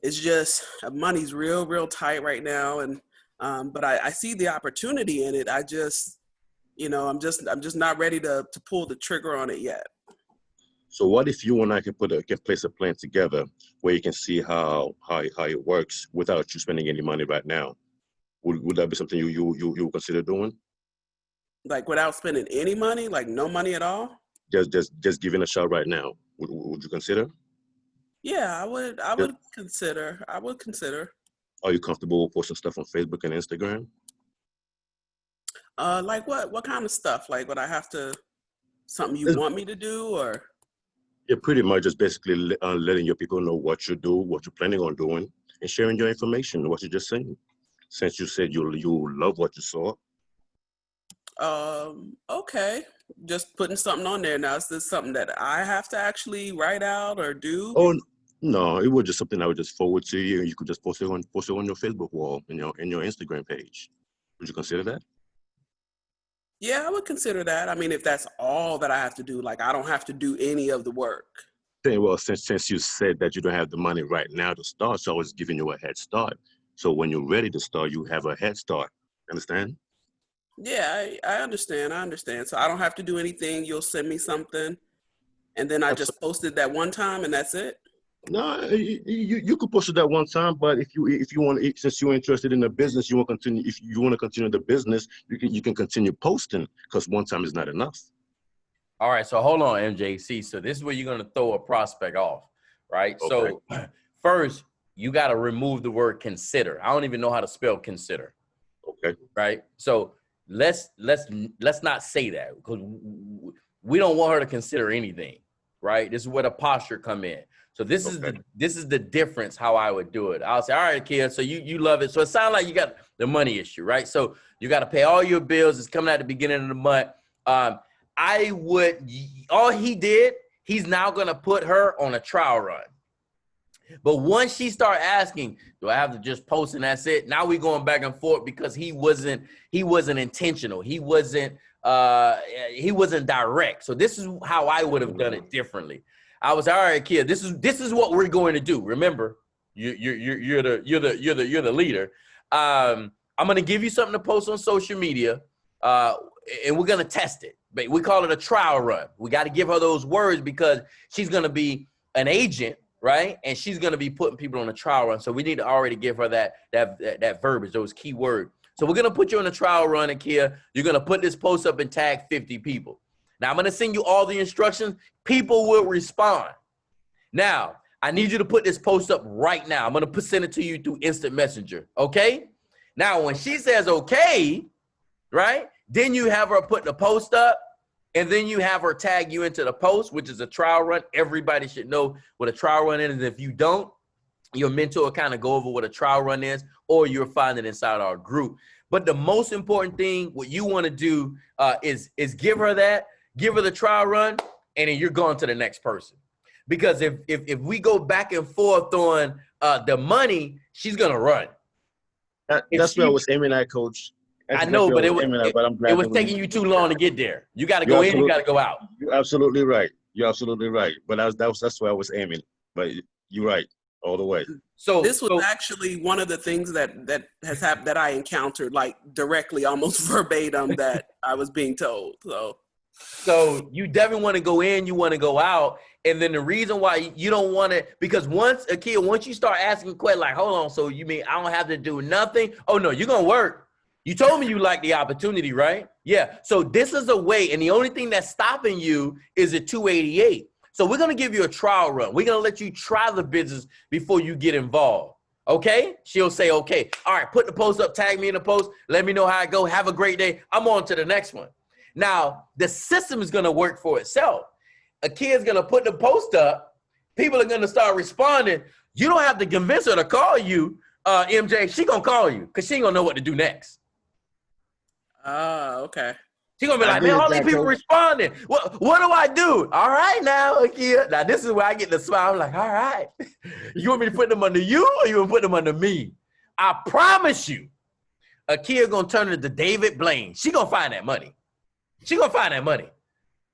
it's just money's real tight right now. And, but I see the opportunity in it. I just, you know, I'm just not ready to pull the trigger on it yet. So what if you and I can place a plan together where you can see how it works without you spending any money right now? Would that be something you consider doing? Like without spending any money, like no money at all? Just giving a shot right now. Would you consider? Yeah, I would consider. Are you comfortable posting stuff on Facebook and Instagram? Like what kind of stuff? Like would I have to, something you want me to do, or? Yeah, pretty much just basically letting your people know what you do, what you're planning on doing, and sharing your information, what you're just saying. Since you said you love what you saw. Okay. Just putting something on there. Now, is this something that I have to actually write out or do? Oh no, it was just something I would just forward to you, and you could just post it on your Facebook wall and in your Instagram page. Would you consider that? Yeah, I would consider that. I mean, if that's all that I have to do, like I don't have to do any of the work. Well, since you said that you don't have the money right now to start, so I was giving you a head start. So when you're ready to start, you have a head start. Understand? Yeah, I understand. So I don't have to do anything. You'll send me something, and then I just post it that one time, and that's it. No, you could post it that one time, but if you want, since you're interested in the business, you want to continue. If you want to continue the business, you can continue posting, because one time is not enough. All right, so hold on, MJC. So this is where you're going to throw a prospect off, right? Okay. So first, you got to remove the word consider. I don't even know how to spell consider. Okay. Right. So let's not say that, because we don't want her to consider anything. Right. This is where the posture come in. So this is the difference how I would do it. I'll say, all right, kid, so you love it. So it sounds like you got the money issue, right? So you got to pay all your bills. It's coming at the beginning of the month. He's now going to put her on a trial run. But once she start asking, do I have to just post and that's it? Now we going back and forth, because he wasn't intentional. He wasn't direct. So this is how I would have done it differently. I was, all right, kid, this is what we're going to do. Remember, You're the leader. I'm gonna give you something to post on social media, and we're gonna test it. But we call it a trial run. We got to give her those words because she's gonna be an agent, right? And she's gonna be putting people on a trial run. So we need to already give her that verbiage, those key words. So we're gonna put you on a trial run, Akia. You're gonna put this post up and tag 50 people. Now I'm gonna send you all the instructions. People will respond. Now I need you to put this post up right now. I'm gonna send it to you through instant messenger. Okay. Now when she says okay, right? Then you have her put the post up, and then you have her tag you into the post, which is a trial run. Everybody should know what a trial run is. If you don't, your mentor will kind of go over what a trial run is, or you'll find it inside our group. But the most important thing, what you want to do is give her the trial run, and then you're going to the next person. Because if we go back and forth on the money, she's gonna run. That's where I was aiming at, Coach. I know, but it was taking you too long to get there. You got to go in, you got to go out. You're absolutely right. You're absolutely right. But that's where I was aiming. But you're right all the way. So this was actually one of the things that has happened that I encountered, like directly, almost verbatim, that I was being told. So you definitely want to go in, you want to go out. And then the reason why you don't want to, because once you start asking questions like, hold on, so you mean I don't have to do nothing? Oh no, you're going to work. You told me you like the opportunity, right? Yeah. So this is a way, and the only thing that's stopping you is a 288. So we're going to give you a trial run. We're going to let you try the business before you get involved. Okay? She'll say, okay. All right, put the post up, tag me in the post. Let me know how it go. Have a great day. I'm on to the next one. Now, the system is going to work for itself. A kid's going to put the post up. People are going to start responding. You don't have to convince her to call you, MJ. She going to call you because she ain't going to know what to do next. Okay. She's going to be like, man, all these people responding. What do I do? All right now, Akia. Now, this is where I get the smile. I'm like, all right. You want me to put them under you or you want to put them under me? I promise you, Akia going to turn into David Blaine. She going to find that money. She going to find that money.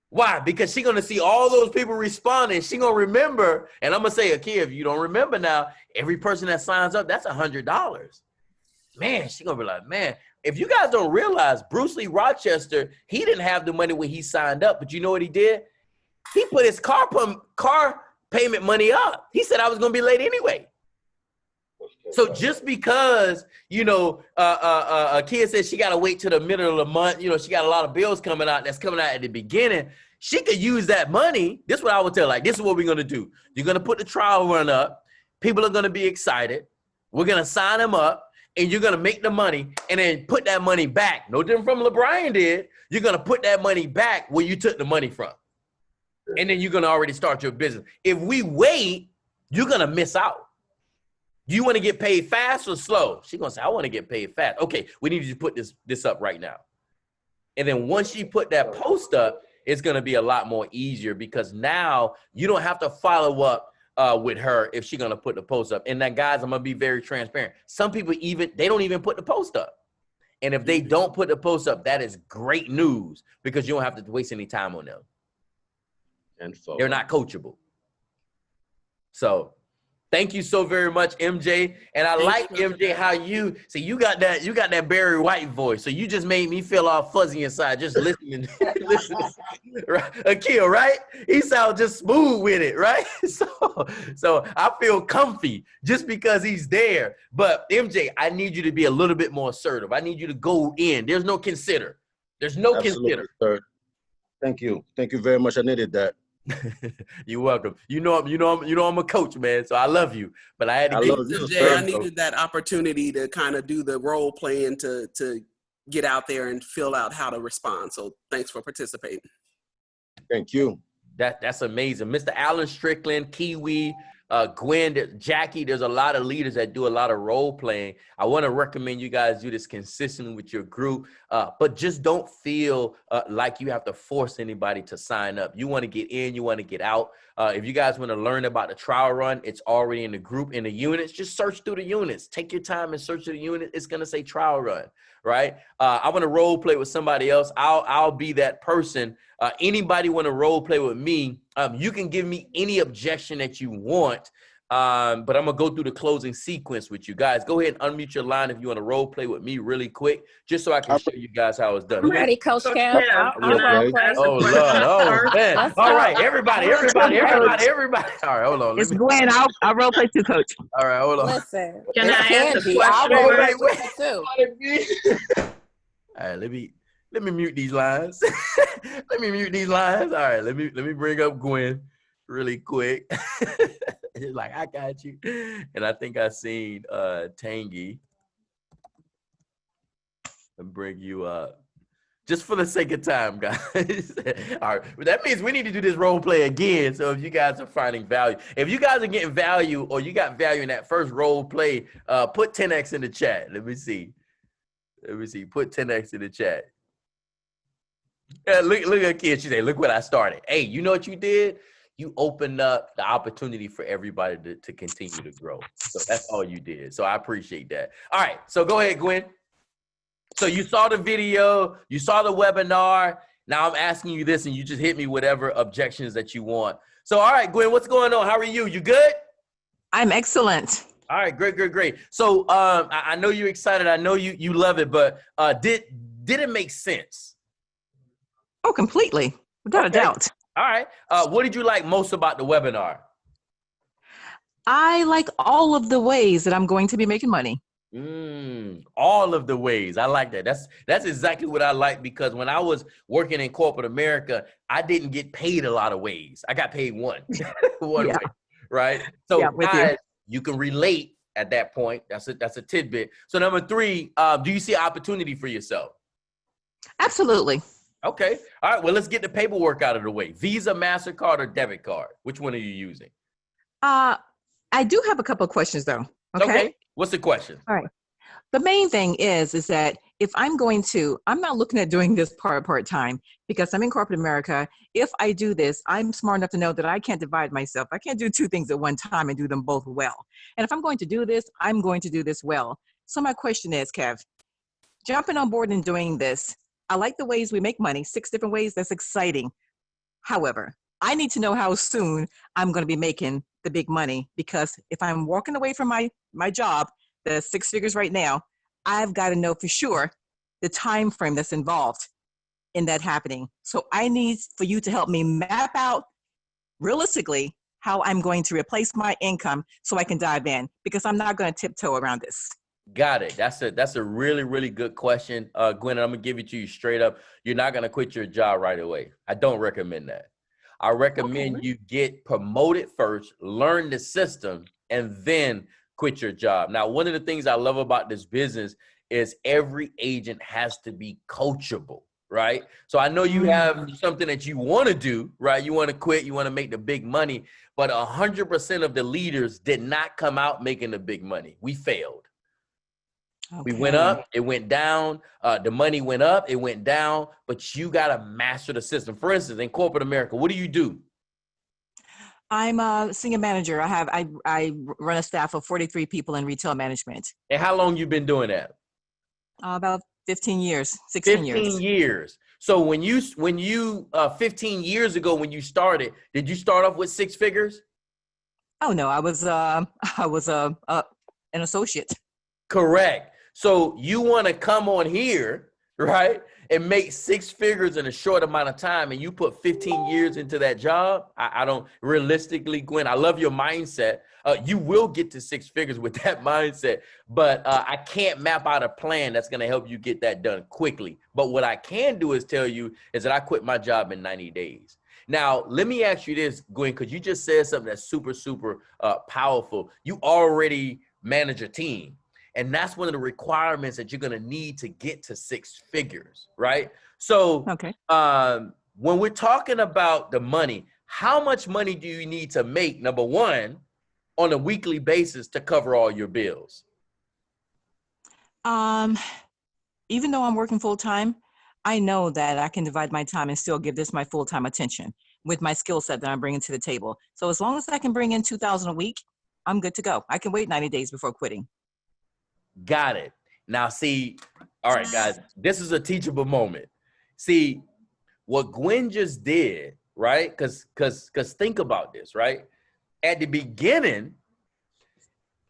Why? Because she going to see all those people responding. She going to remember. And I'm going to say, Akia, if you don't remember now, every person that signs up, that's $100. Man, she going to be like, man. If you guys don't realize, Bruce Lee Rochester, he didn't have the money when he signed up, but you know what he did? He put his car payment money up. He said I was going to be late anyway. So just because, a kid says she got to wait till the middle of the month, she got a lot of bills coming out that's coming out at the beginning, she could use that money. This is what I would tell her, like, this is what we're going to do. You're going to put the trial run up. People are going to be excited. We're going to sign them up. And you're going to make the money and then put that money back. No different from LeBron did. You're going to put that money back where you took the money from. And then you're going to already start your business. If we wait, you're going to miss out. Do you want to get paid fast or slow? She's going to say, I want to get paid fast. Okay, we need you to put this up right now. And then once she put that post up, it's going to be a lot more easier because now you don't have to follow up with her if she's going to put the post up. And that, guys, I'm going to be very transparent. Some people they don't even put the post up. And if they don't put the post up, that is great news because you don't have to waste any time on them. And so they're not coachable. So thank you so very much, MJ. And I like, MJ, how you got that Barry White voice. So you just made me feel all fuzzy inside just listening. Right? Akil, right? He sounds just smooth with it, right? So I feel comfy just because he's there. But MJ, I need you to be a little bit more assertive. I need you to go in. There's no consider. There's no consider. Sir. Thank you. Thank you very much. I needed that. You're welcome. I'm a coach, man. So I love you, but I had to I needed that opportunity to kind of do the role playing to get out there and fill out how to respond. So thanks for participating. Thank you. That's amazing, Mr. Alan Strickland, Kiwi, Gwen, Jackie. There's a lot of leaders that do a lot of role playing. I want to recommend you guys do this consistently with your group, but just don't feel like you have to force anybody to sign up. You want to get in, you want to get out. If you guys want to learn about the trial run, it's already in the group, in the units. Just search through the units. Take your time and search through the unit. It's going to say trial run, right? I want to role play with somebody else. I'll be that person. Anybody want to role play with me, you can give me any objection that you want. But I'm gonna go through the closing sequence with you guys. Go ahead and unmute your line if you want to role play with me really quick, just so I can show you guys how it's done. I'm ready, Coach Kev. I'll role play. Oh Lord, oh man! Let's All go. right, everybody. All right, hold on. It's Gwen. I'll role play too, Coach. All right, hold on. Listen, Can I ask a Candy. I'll question? role play with you too. All right, let me mute these lines. Let me mute these lines. All right, let me bring up Gwen really quick. It's like, I got you. And I think I seen Tangy. And bring you up. Just for the sake of time, guys. All right. That means we need to do this role play again. So if you guys are finding value, if you guys are getting value or you got value in that first role play, put 10x in the chat. Let me see. Put 10x in the chat. Yeah, look at kid. She said, look what I started. Hey, you know what you did? You opened up the opportunity for everybody to continue to grow. So that's all you did. So I appreciate that. All right. So go ahead, Gwen. So you saw the video, you saw the webinar. Now I'm asking you this and you just hit me whatever objections that you want. So, all right, Gwen, what's going on? How are you? You good? I'm excellent. All right, great. So I know you're excited. I know you love it, but did it make sense? Oh, completely. Without a doubt. All right. What did you like most about the webinar? I like all of the ways that I'm going to be making money. All of the ways. I like that. That's exactly what I like, because when I was working in corporate America, I didn't get paid a lot of ways. I got paid one way, right? So guys, you can relate at that point. That's a tidbit. So number 3, do you see opportunity for yourself? Absolutely. Okay. All right. Well, let's get the paperwork out of the way. Visa, MasterCard, or debit card? Which one are you using? I do have a couple of questions though. Okay. What's the question? All right. The main thing is that if I'm not looking at doing this part-time because I'm in corporate America. If I do this, I'm smart enough to know that I can't divide myself. I can't do 2 things at one time and do them both well. And if I'm going to do this, I'm going to do this well. So my question is, Kev, jumping on board and doing this, I like the ways we make money, 6 different ways. That's exciting. However, I need to know how soon I'm going to be making the big money, because if I'm walking away from my job, the 6 figures right now, I've got to know for sure the time frame that's involved in that happening. So I need for you to help me map out realistically how I'm going to replace my income so I can dive in, because I'm not going to tiptoe around this. Got it. That's a really, really good question, Gwen. I'm gonna give it to you straight up. You're not gonna quit your job right away. I don't recommend that. I recommend you get promoted first, learn the system, and then quit your job. Now, one of the things I love about this business is every agent has to be coachable, right? So I know you have something that you want to do, right? You want to quit, you want to make the big money, but 100% of the leaders did not come out making the big money. We failed. We went up, it went down. The money went up, it went down, but you got to master the system. For instance, in corporate America, what do? I'm a senior manager. I run a staff of 43 people in retail management. And how long you been doing that? About 15 years, 16 years. 15 years. So when you 15 years ago, when you started, did you start off with 6 figures? Oh no, I was an associate. Correct. So you want to come on here, right, and make 6 figures in a short amount of time, and you put 15 years into that job? I don't, realistically, Gwen, I love your mindset. You will get to 6 figures with that mindset, but I can't map out a plan that's going to help you get that done quickly. But what I can do is tell you is that I quit my job in 90 days. Now, let me ask you this, Gwen, because you just said something that's super, super powerful. You already manage a team. And that's one of the requirements that you're going to need to get to 6 figures, right? So when we're talking about the money, how much money do you need to make, number one, on a weekly basis to cover all your bills? Even though I'm working full time, I know that I can divide my time and still give this my full-time attention with my skill set that I'm bringing to the table. So as long as I can bring in $2,000 a week, I'm good to go. I can wait 90 days before quitting. Got it. Now, see, all right, guys, this is a teachable moment. See, what Gwen just did, right? Because think about this, right? At the beginning,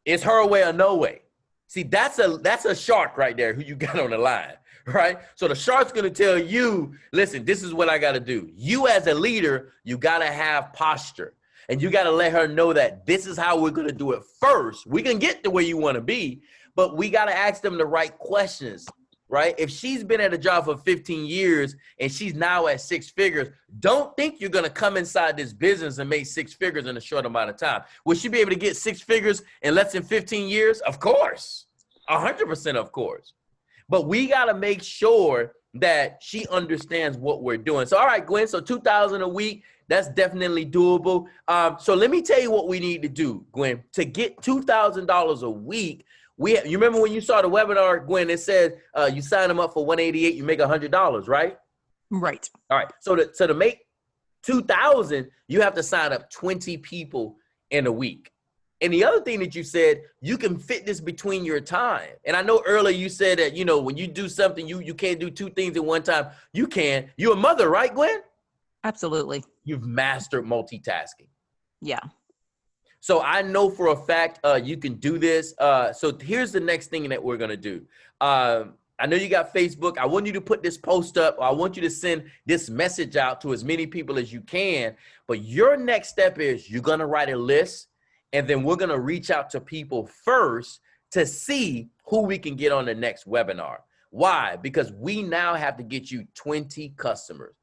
It's her way or no way. See, that's a shark right there who you got on the line, right? So the shark's going to tell you, listen, this is what I got to do. You as a leader, you got to have posture. And you got to let her know that this is how we're going to do it first. We can get to where you want to be, but we got to ask them the right questions, right? If she's been at a job for 15 years and she's now at 6 figures, don't think you're going to come inside this business and make 6 figures in a short amount of time. Will she be able to get 6 figures in less than 15 years? Of course. 100% of course. But we got to make sure that she understands what we're doing. So, all right, Gwen, so $2,000 a week, that's definitely doable. So let me tell you what we need to do, Gwen. To get $2,000 a week, you remember when you saw the webinar, Gwen, it said you sign them up for $188, you make $100, right? Right. All right. So to make $2,000, you have to sign up 20 people in a week. And the other thing that you said, you can fit this between your time. And I know earlier you said that, you know, when you do something, you can't do 2 things at one time. You can. You're a mother, right, Gwen? Absolutely. You've mastered multitasking. Yeah. So I know for a fact you can do this. So here's the next thing that we're going to do. I know you got Facebook. I want you to put this post up. I want you to send this message out to as many people as you can. But your next step is you're going to write a list, and then we're going to reach out to people first to see who we can get on the next webinar. Why? Because we now have to get you 20 customers.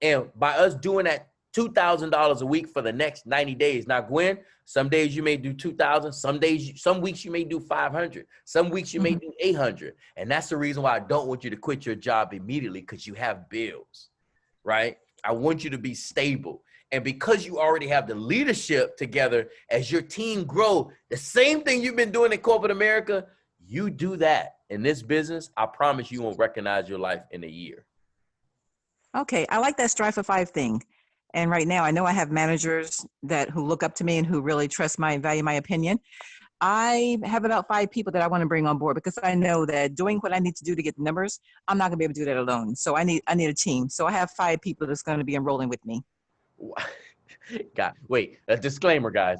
And by us doing that $2,000 a week for the next 90 days. Now, Gwen, some days you may do 2,000. Some weeks you may do 500. Some weeks you may do 800. And that's the reason why I don't want you to quit your job immediately, because you have bills, right? I want you to be stable. And because you already have the leadership together, as your team grow, the same thing you've been doing in corporate America, you do that in this business. I promise you won't recognize your life in a year. Okay, I like that Strive for 5 thing. And right now, I know I have managers who look up to me and who really trust my and value my opinion. I have about 5 people that I want to bring on board, because I know that doing what I need to do to get the numbers, I'm not going to be able to do that alone. So I need a team. So I have 5 people that's going to be enrolling with me. God, wait, a disclaimer, guys.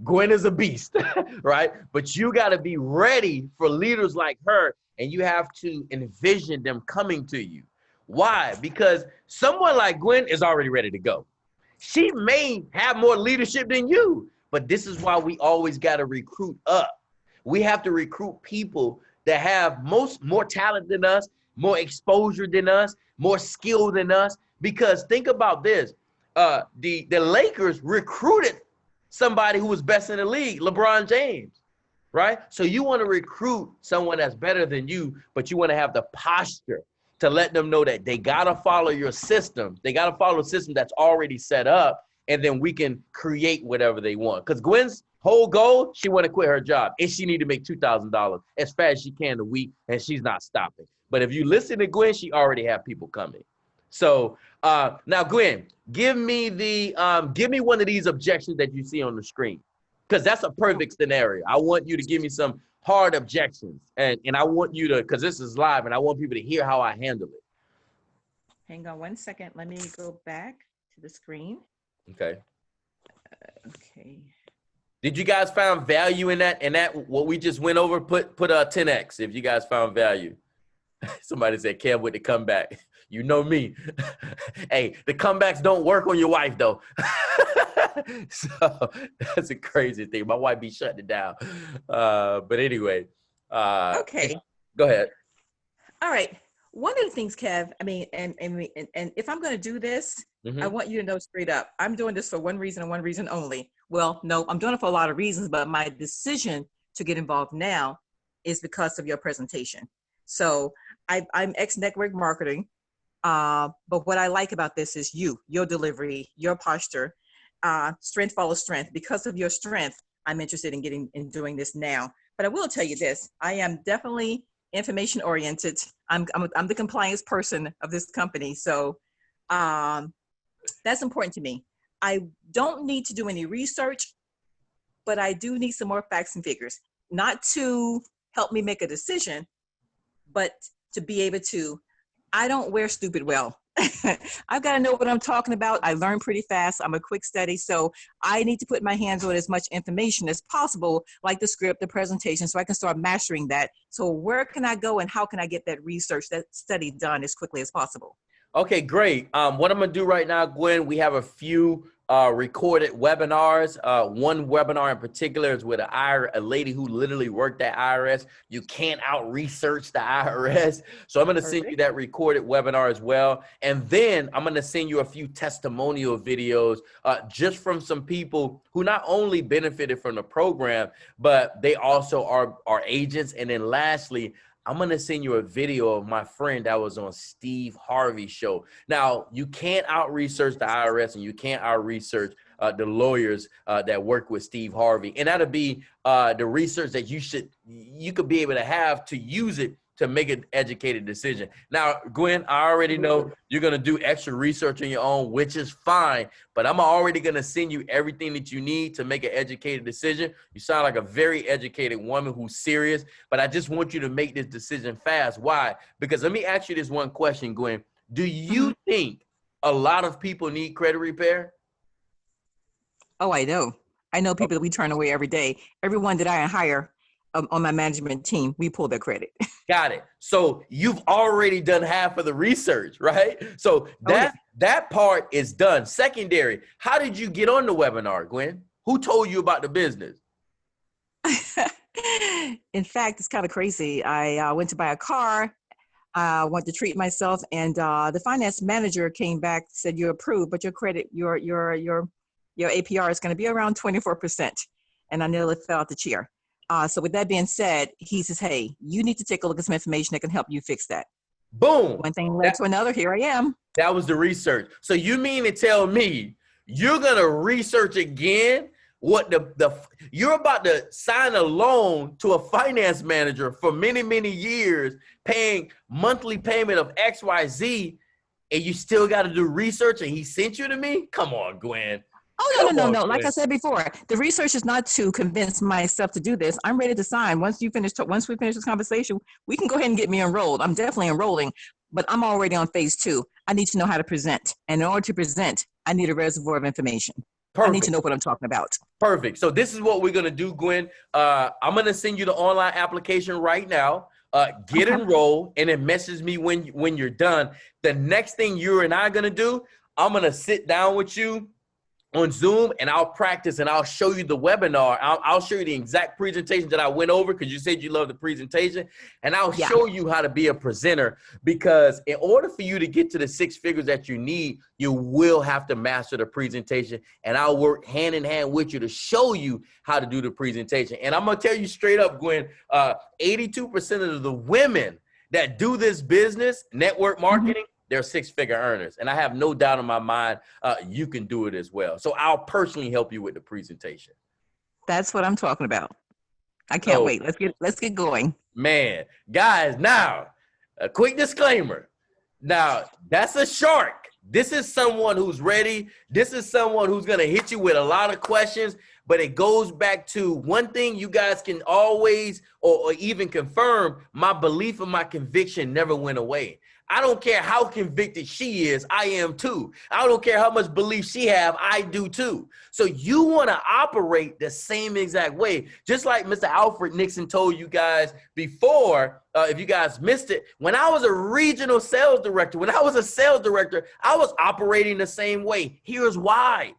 Gwen is a beast, right? But you got to be ready for leaders like her, and you have to envision them coming to you. Why? Because someone like Gwen is already ready to go. She may have more leadership than you, but this is why we always got to recruit up. We have to recruit people that have more talent than us, more exposure than us, more skill than us. Because think about this. The Lakers recruited somebody who was best in the league, LeBron James, right? So you want to recruit someone that's better than you, but you want to have the posture to let them know that they got to follow your system. They got to follow a system that's already set up, and then we can create whatever they want. Because Gwen's whole goal, she want to quit her job, and she need to make $2,000 as fast as she can a week, and she's not stopping. But if you listen to Gwen, she already have people coming. So now, Gwen, give me one of these objections that you see on the screen, because that's a perfect scenario. I want you to give me some hard objections, and I want you to, because this is live, and I want people to hear how I handle it. Hang on 1 second. Let me go back to the screen. Okay. Okay. Did you guys find value in that? And that what we just went over? Put a 10x if you guys found value. Somebody said, Kev with the comeback. You know me. Hey, the comebacks don't work on your wife though. So that's a crazy thing. My wife be shutting it down. But anyway. Okay. Go ahead. All right. One of the things, Kev, I mean, and if I'm going to do this, I want you to know straight up, I'm doing this for one reason and one reason only. Well, no, I'm doing it for a lot of reasons, but my decision to get involved now is because of your presentation. So I'm ex-network marketing, but what I like about this is your delivery, your posture, strength follows strength. Because of your strength, I'm interested in doing this now. But I will tell you this, I am definitely information oriented. I'm the compliance person of this company. So that's important to me. I don't need to do any research, but I do need some more facts and figures, not to help me make a decision, but to be able to, I don't wear stupid well. I've got to know what I'm talking about. I learn pretty fast. I'm a quick study. So I need to put my hands on as much information as possible, like the script, the presentation, so I can start mastering that. So where can I go and how can I get that research, that study done as quickly as possible? Okay, great. What I'm gonna do right now, Gwen, we have a few recorded webinars. One webinar in particular is with a lady who literally worked at IRS. You can't out-research the IRS. So I'm gonna send you that recorded webinar as well. And then I'm gonna send you a few testimonial videos just from some people who not only benefited from the program, but they also are agents. And then lastly, I'm going to send you a video of my friend that was on Steve Harvey's show. Now, you can't out-research the IRS and you can't out-research the lawyers that work with Steve Harvey. And that'll be the research that you could be able to have to use it to make an educated decision. Now, Gwen, I already know you're gonna do extra research on your own, which is fine, but I'm already gonna send you everything that you need to make an educated decision. You sound like a very educated woman who's serious, but I just want you to make this decision fast. Why? Because let me ask you this one question, Gwen. Do you think a lot of people need credit repair? Oh, I know. I know people that we turn away every day. Everyone that I hire on my management team, we pull their credit. Got it. So you've already done half of the research, right? So that part is done. Secondary, how did you get on the webinar, Gwen? Who told you about the business? In fact, it's kind of crazy. I went to buy a car. I went to treat myself, and the finance manager came back, said you're approved, but your credit, your APR is going to be around 24%. And I nearly fell out the chair. So with that being said, he says, hey, you need to take a look at some information that can help you fix that. Boom. One thing led to another. Here I am. That was the research. So you mean to tell me you're going to research again what you're about to sign a loan to a finance manager for many, many years, paying monthly payment of XYZ, and you still got to do research and he sent you to me? Come on, Gwen. Oh, no. Like I said before, the research is not to convince myself to do this. I'm ready to sign. Once we finish this conversation, we can go ahead and get me enrolled. I'm definitely enrolling, but I'm already on phase 2. I need to know how to present. And in order to present, I need a reservoir of information. Perfect. I need to know what I'm talking about. Perfect. So this is what we're going to do, Gwen. I'm going to send you the online application right now. Get enrolled and then message me when you're done. The next thing you and I are going to do, I'm going to sit down with you on Zoom and I'll practice and I'll show you the webinar. I'll show you the exact presentation that I went over because you said you love the presentation, and I'll show you how to be a presenter, because in order for you to get to the 6 figures that you need, you will have to master the presentation, and I'll work hand in hand with you to show you how to do the presentation. And I'm going to tell you straight up, Gwen, 82% of the women that do this business, network marketing, they're 6-figure earners. And I have no doubt in my mind, you can do it as well. So I'll personally help you with the presentation. That's what I'm talking about. I can't wait. Let's get going. Man, guys, now, a quick disclaimer. Now, that's a shark. This is someone who's ready. This is someone who's going to hit you with a lot of questions, but it goes back to one thing you guys can always or even confirm: my belief and my conviction never went away. I don't care how convicted she is, I am too. I don't care how much belief she have, I do too. So you want to operate the same exact way. Just like Mr. Alfred Nixon told you guys before, if you guys missed it, when I was a regional sales director, when I was a sales director, I was operating the same way. Here's why.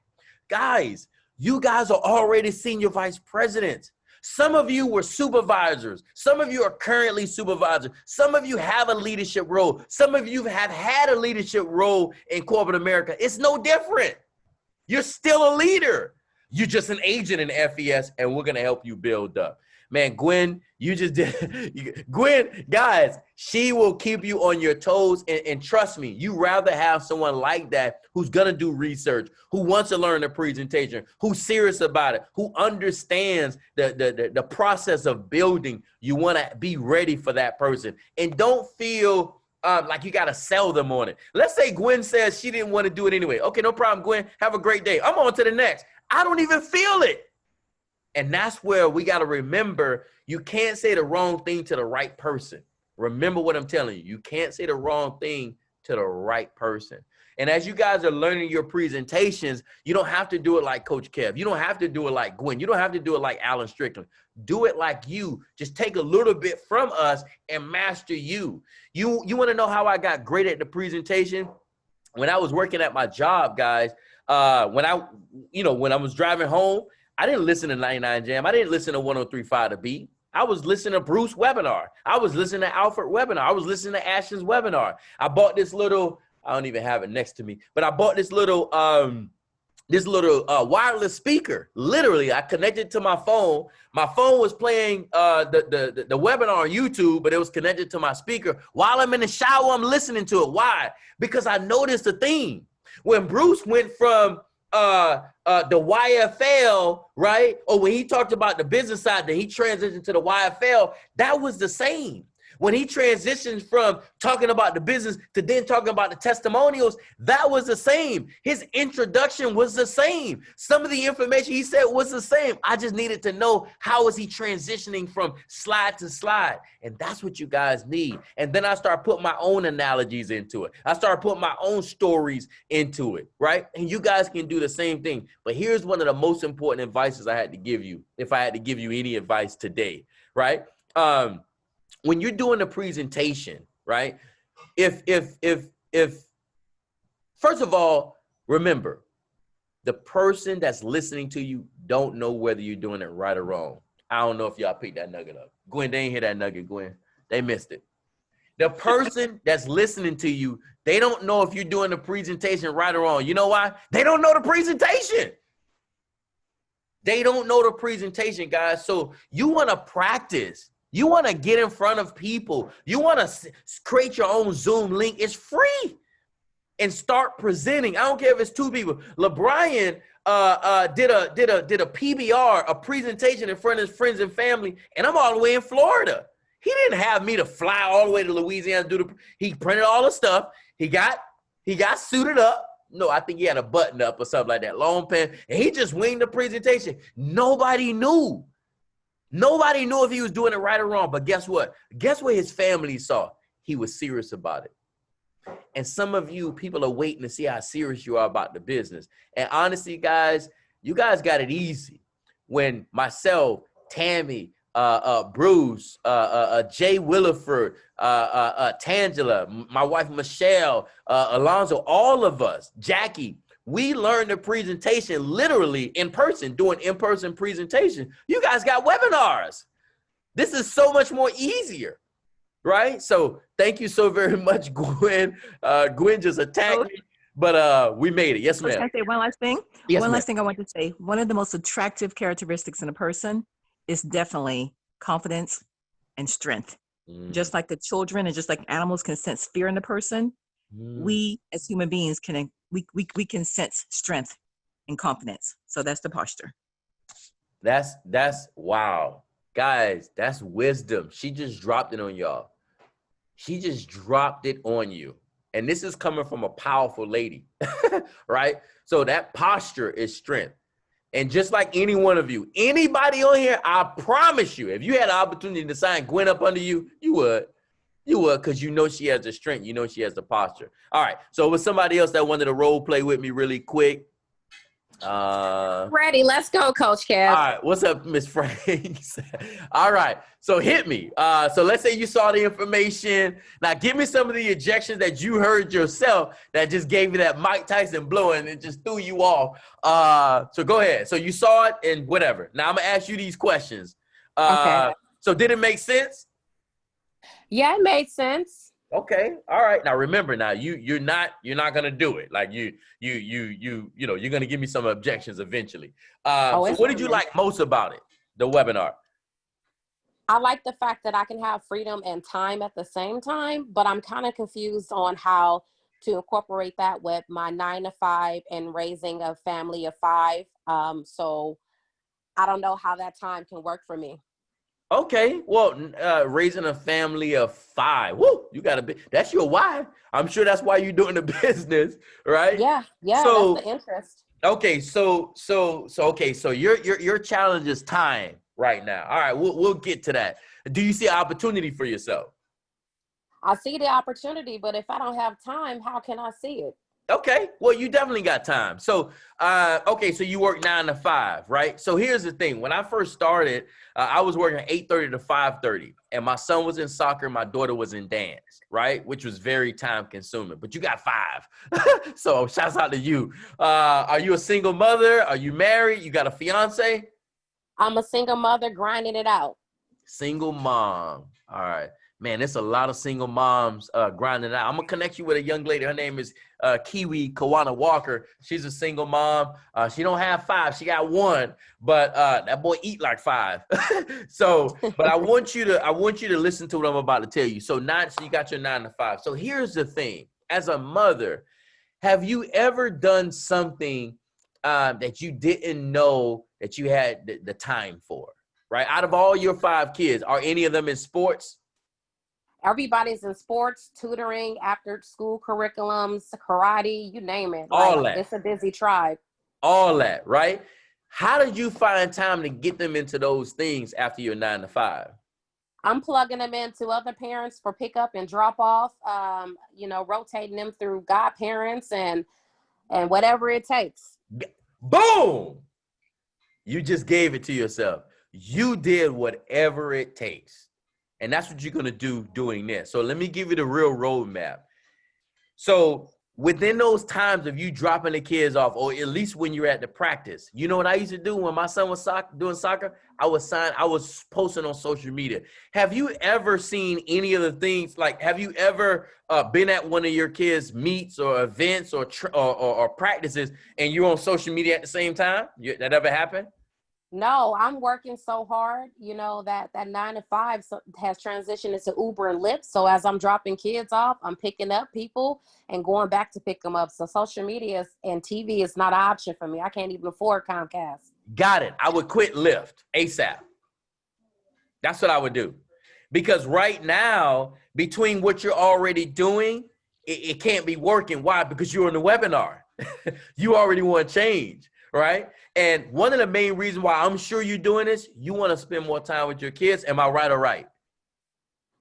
Guys, you guys are already senior vice presidents. Some of you were supervisors. Some of you are currently supervisors. Some of you have a leadership role. Some of you have had a leadership role in corporate America. It's no different. You're still a leader. You're just an agent in FES, and we're going to help you build up. Man, Gwen, you just did. Gwen, guys, she will keep you on your toes. And trust me, you rather have someone like that who's going to do research, who wants to learn the presentation, who's serious about it, who understands the process of building. You want to be ready for that person. And don't feel like you got to sell them on it. Let's say Gwen says she didn't want to do it anyway. Okay, no problem, Gwen. Have a great day. I'm on to the next. I don't even feel it. And that's where we got to remember, you can't say the wrong thing to the right person. Remember what I'm telling you. You can't say the wrong thing to the right person. And as you guys are learning your presentations, you don't have to do it like Coach Kev. You don't have to do it like Gwen. You don't have to do it like Alan Strickland. Do it like you. Just take a little bit from us and master you. You want to know how I got great at the presentation? When I was working at my job, guys, when I was driving home, I didn't listen to 99 Jam. I didn't listen to 103.5 The Beat. I was listening to Bruce webinar. I was listening to Alfred webinar. I was listening to Ashton's webinar. I bought this little, I don't even have it next to me, but I bought this little wireless speaker. Literally, I connected to my phone. My phone was playing the webinar on YouTube, but it was connected to my speaker. While I'm in the shower, I'm listening to it. Why? Because I noticed a theme. When Bruce went from the YFL, right? Or when he talked about the business side, then he transitioned to the YFL, that was the same. When he transitioned from talking about the business to then talking about the testimonials, that was the same. His introduction was the same. Some of the information he said was the same. I just needed to know how is he transitioning from slide to slide. And that's what you guys need. And then I start putting my own analogies into it. I start putting my own stories into it, right? And you guys can do the same thing. But here's one of the most important advices I had to give you, if I had to give you any advice today, right? When you're doing a presentation, right? If first of all, remember, the person that's listening to you don't know whether you're doing it right or wrong. I don't know if y'all picked that nugget up. Gwen, they ain't hear that nugget, Gwen. They missed it. The person that's listening to you, they don't know if you're doing the presentation right or wrong. You know why? They don't know the presentation. They don't know the presentation, guys. So you want to practice. You want to get in front of people. You want to create your own Zoom link. It's free. And start presenting. I don't care if it's two people. LeBron did a PBR, a presentation in front of his friends and family, and I'm all the way in Florida. He didn't have me to fly all the way to Louisiana to do he printed all the stuff. He got suited up. No, I think he had a button up or something like that, long pants, and he just winged the presentation. Nobody knew. Nobody knew if he was doing it right or wrong, but guess what? Guess what his family saw? He was serious about it. And some of you, people are waiting to see how serious you are about the business. And honestly, guys, you guys got it easy. When myself, Tammy, Bruce, Jay Williford, Tangela, my wife, Michelle, Alonzo, all of us, Jackie, we learned the presentation literally in person, doing in-person presentation. You guys got webinars. This is so much more easier, right? So thank you so very much, Gwen. Gwen just attacked me, but we made it. Yes, ma'am. Can I say one last thing? Yes, one ma'am. last thing I want to say. One of the most attractive characteristics in a person is definitely confidence and strength. Just like the children and just like animals can sense fear in a person, we as human beings can we can sense strength and confidence. So that's the posture. That's wow. Guys, that's wisdom. She just dropped it on y'all. She just dropped it on you. And this is coming from a powerful lady, right? So that posture is strength. And just like any one of you, anybody on here, I promise you, if you had the opportunity to sign Gwen up under you, you would. You would, because you know she has the strength. You know she has the posture. All right. So with somebody else that wanted to role play with me really quick. Ready. Let's go, Coach Kev. All right. What's up, Miss Franks? All right. So hit me. So let's say you saw the information. Now give me some of the ejections that you heard yourself that just gave you that Mike Tyson blow and it just threw you off. So go ahead. So you saw it and whatever. Now I'm going to ask you these questions. Okay. So did it make sense? Yeah, it made sense. Okay. All right. Now remember, now you're not gonna do it. Like you're gonna give me some objections eventually. So what did you like most about it? The webinar. I like the fact that I can have freedom and time at the same time, but I'm kind of confused on how to incorporate that with my 9 to 5 and raising a family of 5. So I don't know how that time can work for me. Okay, well, raising a family of 5. Woo, you got that's your why. I'm sure that's why you're doing the business, right? Yeah, So, that's the interest. Okay, so your challenge is time right now. All right, we'll get to that. Do you see an opportunity for yourself? I see the opportunity, but if I don't have time, how can I see it? Okay, well, you definitely got time. So, okay, so you work 9 to 5, right? So here's the thing. When I first started, I was working 8:30 to 5:30, and my son was in soccer, my daughter was in dance, right? Which was very time consuming, but you got 5. So shouts out to you. Are you a single mother? Are you married? You got a fiance? I'm a single mother grinding it out. Single mom. All right. Man, there's a lot of single moms grinding out. I'm going to connect you with a young lady. Her name is Kiwi Kawana Walker. She's a single mom. She don't have 5. She got 1, but that boy eat like 5. So, but I want you to listen to what I'm about to tell you. So you got your 9 to 5. So here's the thing. As a mother, have you ever done something that you didn't know that you had the time for, right? Out of all your 5 kids, are any of them in sports? Everybody's in sports, tutoring, after school curriculums, karate, you name it. All like, that. It's a busy tribe. All that, right? How did you find time to get them into those things after your 9 to 5? I'm plugging them into other parents for pickup and drop off, rotating them through godparents and whatever it takes. Boom! You just gave it to yourself. You did whatever it takes. And that's what you're going to do doing this. So let me give you the real roadmap. So within those times of you dropping the kids off, or at least when you're at the practice, you know what I used to do when my son was doing soccer? I was posting on social media. Have you ever seen any of the things, like have you ever been at one of your kids' meets or events or practices and you're on social media at the same time? That ever happened? No, I'm working so hard, that 9 to 5 has transitioned into Uber and Lyft. So as I'm dropping kids off, I'm picking up people and going back to pick them up. So social media and TV is not an option for me. I can't even afford Comcast. Got it. I would quit Lyft ASAP. That's what I would do. Because right now, between what you're already doing, it can't be working. Why? Because you're in the webinar. You already want change. Right? And one of the main reasons why I'm sure you're doing this, you want to spend more time with your kids. Am I right or right?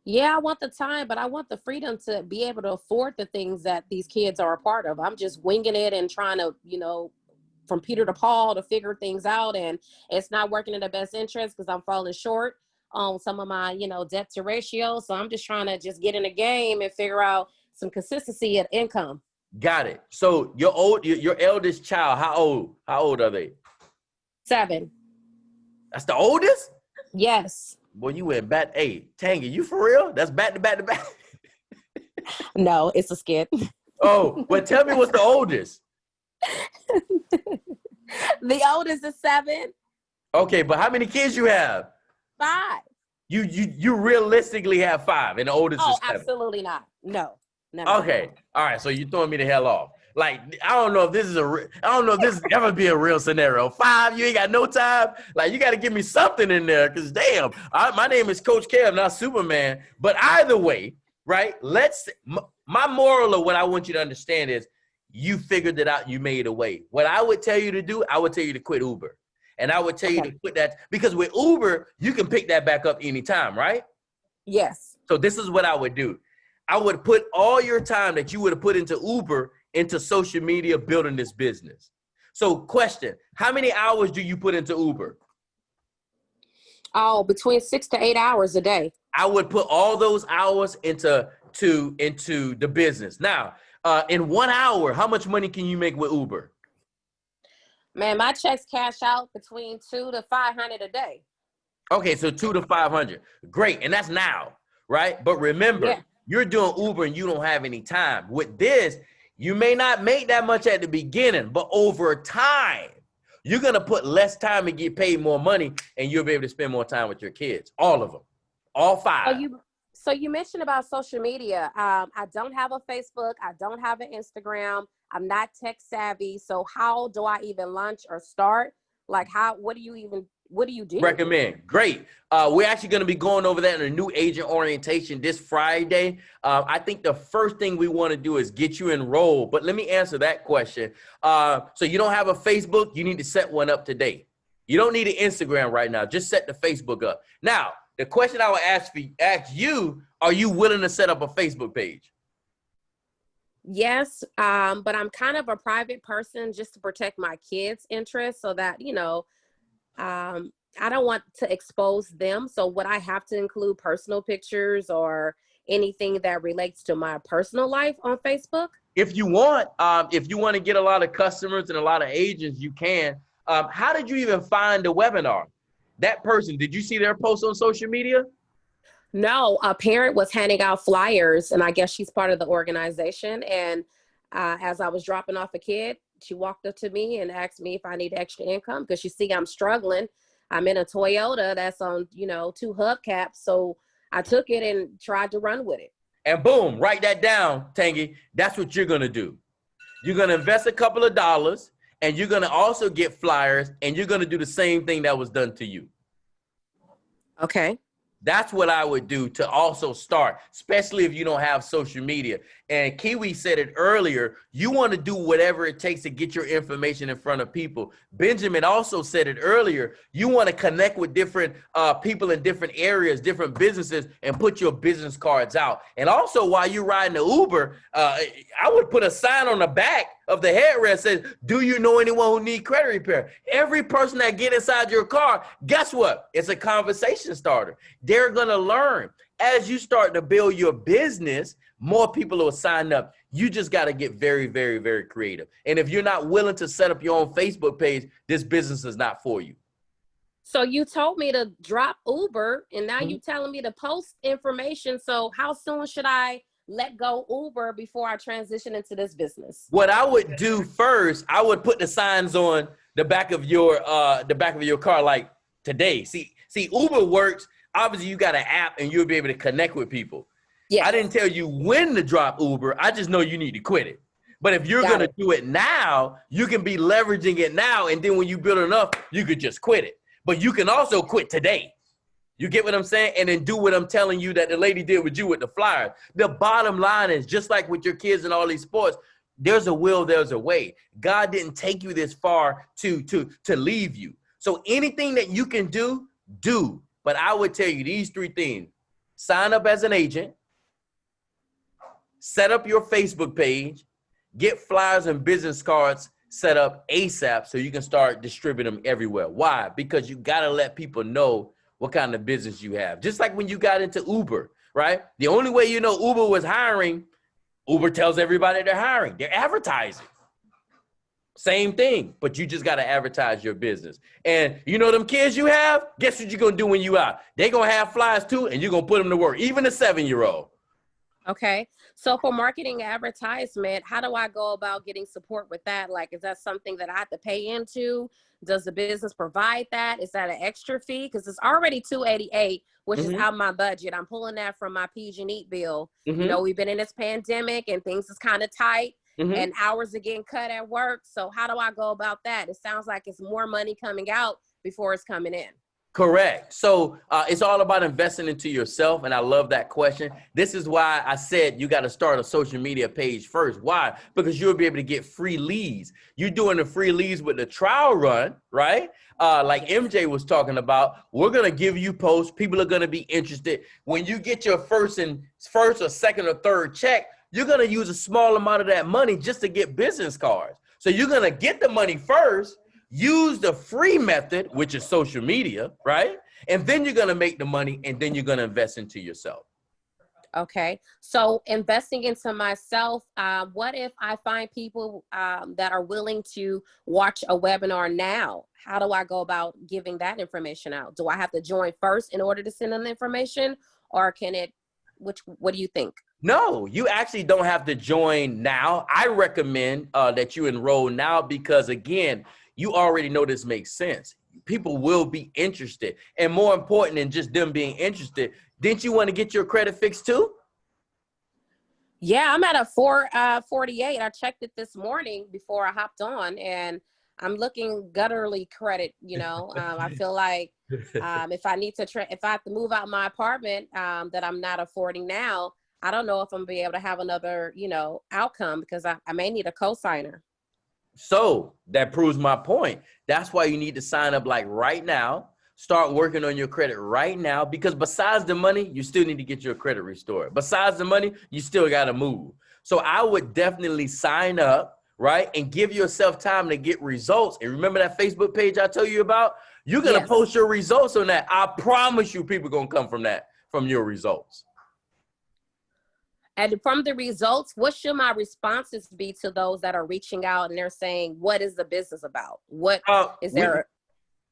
Yeah, I want the time, but I want the freedom to be able to afford the things that these kids are a part of. I'm just winging it and trying to, from Peter to Paul to figure things out. And it's not working in the best interest because I'm falling short on some of my, debt to ratio. So I'm just trying to just get in the game and figure out some consistency at income. Got it. So your eldest child, how old are they? 7. That's the oldest? Yes. Boy, you went back. Hey, Tangy, you for real? That's back to back to back. No, it's a skit. Oh, well, tell me what's the oldest. The oldest is 7. Okay, but how many kids you have? 5. You realistically have 5, and the oldest is 7. Absolutely not. No. Okay. All right. So you're throwing me the hell off. Like, I don't know if this is ever be a real scenario. 5, you ain't got no time. Like, you got to give me something in there. Cause damn, my name is Coach Kev, not Superman. But either way, right? My moral of what I want you to understand is you figured it out. You made a way. What I would tell you to do, I would tell you to quit Uber. And I would tell you to quit that because with Uber, you can pick that back up anytime, right? Yes. So this is what I would do. I would put all your time that you would have put into Uber into social media building this business. So question, how many hours do you put into Uber? Oh, between 6 to 8 hours a day. I would put all those hours into the business. Now, in 1 hour, how much money can you make with Uber? Man, my checks cash out between $200 to $500 a day. Okay, so $200 to $500. Great, and that's now, right? But remember, you're doing Uber and you don't have any time. With this, you may not make that much at the beginning, but over time, you're going to put less time and get paid more money, and you'll be able to spend more time with your kids. All of them. All 5. So you mentioned about social media. I don't have a Facebook. I don't have an Instagram. I'm not tech savvy. So how do I even launch or start? Like what do you do? Recommend. Great. We're actually going to be going over that in a new agent orientation this Friday. I think the first thing we want to do is get you enrolled. But let me answer that question. So you don't have a Facebook, you need to set one up today. You don't need an Instagram right now. Just set the Facebook up. Now, the question I would ask you, are you willing to set up a Facebook page? Yes, but I'm kind of a private person just to protect my kids' interests so that, I don't want to expose them. So would I have to include personal pictures or anything that relates to my personal life on Facebook? If you want to get a lot of customers and a lot of agents, you can. How did you even find the webinar? That person, did you see their post on social media? No, a parent was handing out flyers, and I guess she's part of the organization. And as I was dropping off a kid, she walked up to me and asked me if I need extra income because you see I'm struggling. I'm in a Toyota that's on, 2 hubcaps. So I took it and tried to run with it. And boom, write that down, Tangi. That's what you're going to do. You're going to invest a couple of dollars, and you're going to also get flyers, and you're going to do the same thing that was done to you. Okay. That's what I would do to also start, especially if you don't have social media. And Kiwi said it earlier, you want to do whatever it takes to get your information in front of people. Benjamin also said it earlier, you want to connect with different people in different areas, different businesses, and put your business cards out. And also while you're riding the Uber, I would put a sign on the back of the headrest that says, do you know anyone who needs credit repair? Every person that get inside your car, guess what? It's a conversation starter. They're going to learn. As you start to build your business, more people will sign up. You just got to get very, very, very creative. And if you're not willing to set up your own Facebook page, this business is not for you. So you told me to drop Uber, and now you're telling me to post information. So how soon should I let go Uber before I transition into this business? What I would do first, I would put the signs on the back of your car like today. See, Uber works. Obviously, you got an app and you'll be able to connect with people. Yeah. I didn't tell you when to drop Uber. I just know you need to quit it. But if you're going to do it now, you can be leveraging it now. And then when you build enough, you could just quit it. But you can also quit today. You get what I'm saying? And then do what I'm telling you that the lady did with you with the flyers. The bottom line is just like with your kids and all these sports, there's a will, there's a way. God didn't take you this far to leave you. So anything that you can do, do. But I would tell you these 3 things. Sign up as an agent. Set up your Facebook page. Get flyers and business cards set up ASAP so you can start distributing them everywhere. Why? Because you got to let people know what kind of business you have. Just like when you got into Uber, right? The only way you know Uber was hiring, Uber tells everybody they're hiring. They're advertising. Same thing, but you just got to advertise your business. And you know them kids you have, guess what you're going to do when you out? They're going to have flyers too, and you're going to put them to work, even a 7-year-old. Okay. So for marketing advertisement, how do I go about getting support with that? Like, is that something that I have to pay into? Does the business provide that? Is that an extra fee? Because it's already $288, which is out of my budget. I'm pulling that from my PG&E bill. You know, we've been in this pandemic and things is kind of tight. And hours are getting cut at work. So how do I go about that? It sounds like it's more money coming out before it's coming in. Correct. So it's all about investing into yourself. And I love that question. This is why I said you got to start a social media page first. Why? Because you'll be able to get free leads. You're doing the free leads with the trial run, right? Like MJ was talking about, we're going to give you posts. People are going to be interested. When you get your first or second or third check, you're going to use a small amount of that money just to get business cards. So you're going to get the money first, use the free method, which is social media, right? And then you're going to make the money, and then you're going to invest into yourself. Okay. So investing into myself, what if I find people that are willing to watch a webinar now? How do I go about giving that information out? Do I have to join first in order to send them the information, or can it, what do you think? No, you actually don't have to join now. I recommend that you enroll now because, again, you already know this makes sense. People will be interested. And more important than just them being interested, didn't you want to get your credit fixed too? Yeah, I'm at a 448. I checked it this morning before I hopped on, and I'm looking gutturally credit, you know. I feel like if I need to, if I have to move out my apartment that I'm not affording now, I don't know if I'm gonna be able to have another, you know, outcome because I may need a cosigner. So that proves my point. That's why you need to sign up like right now start working on your credit right now, because besides the money, you still need to get your credit restored. Besides the money, you still got to move. So I would definitely sign up, right? And give yourself time to get results. And remember that Facebook page I told you about? You're going to post your results on that. I promise you people going to come from that, from your results. And from the results, what should my responses be to those that are reaching out and they're saying, what is the business about? What is there?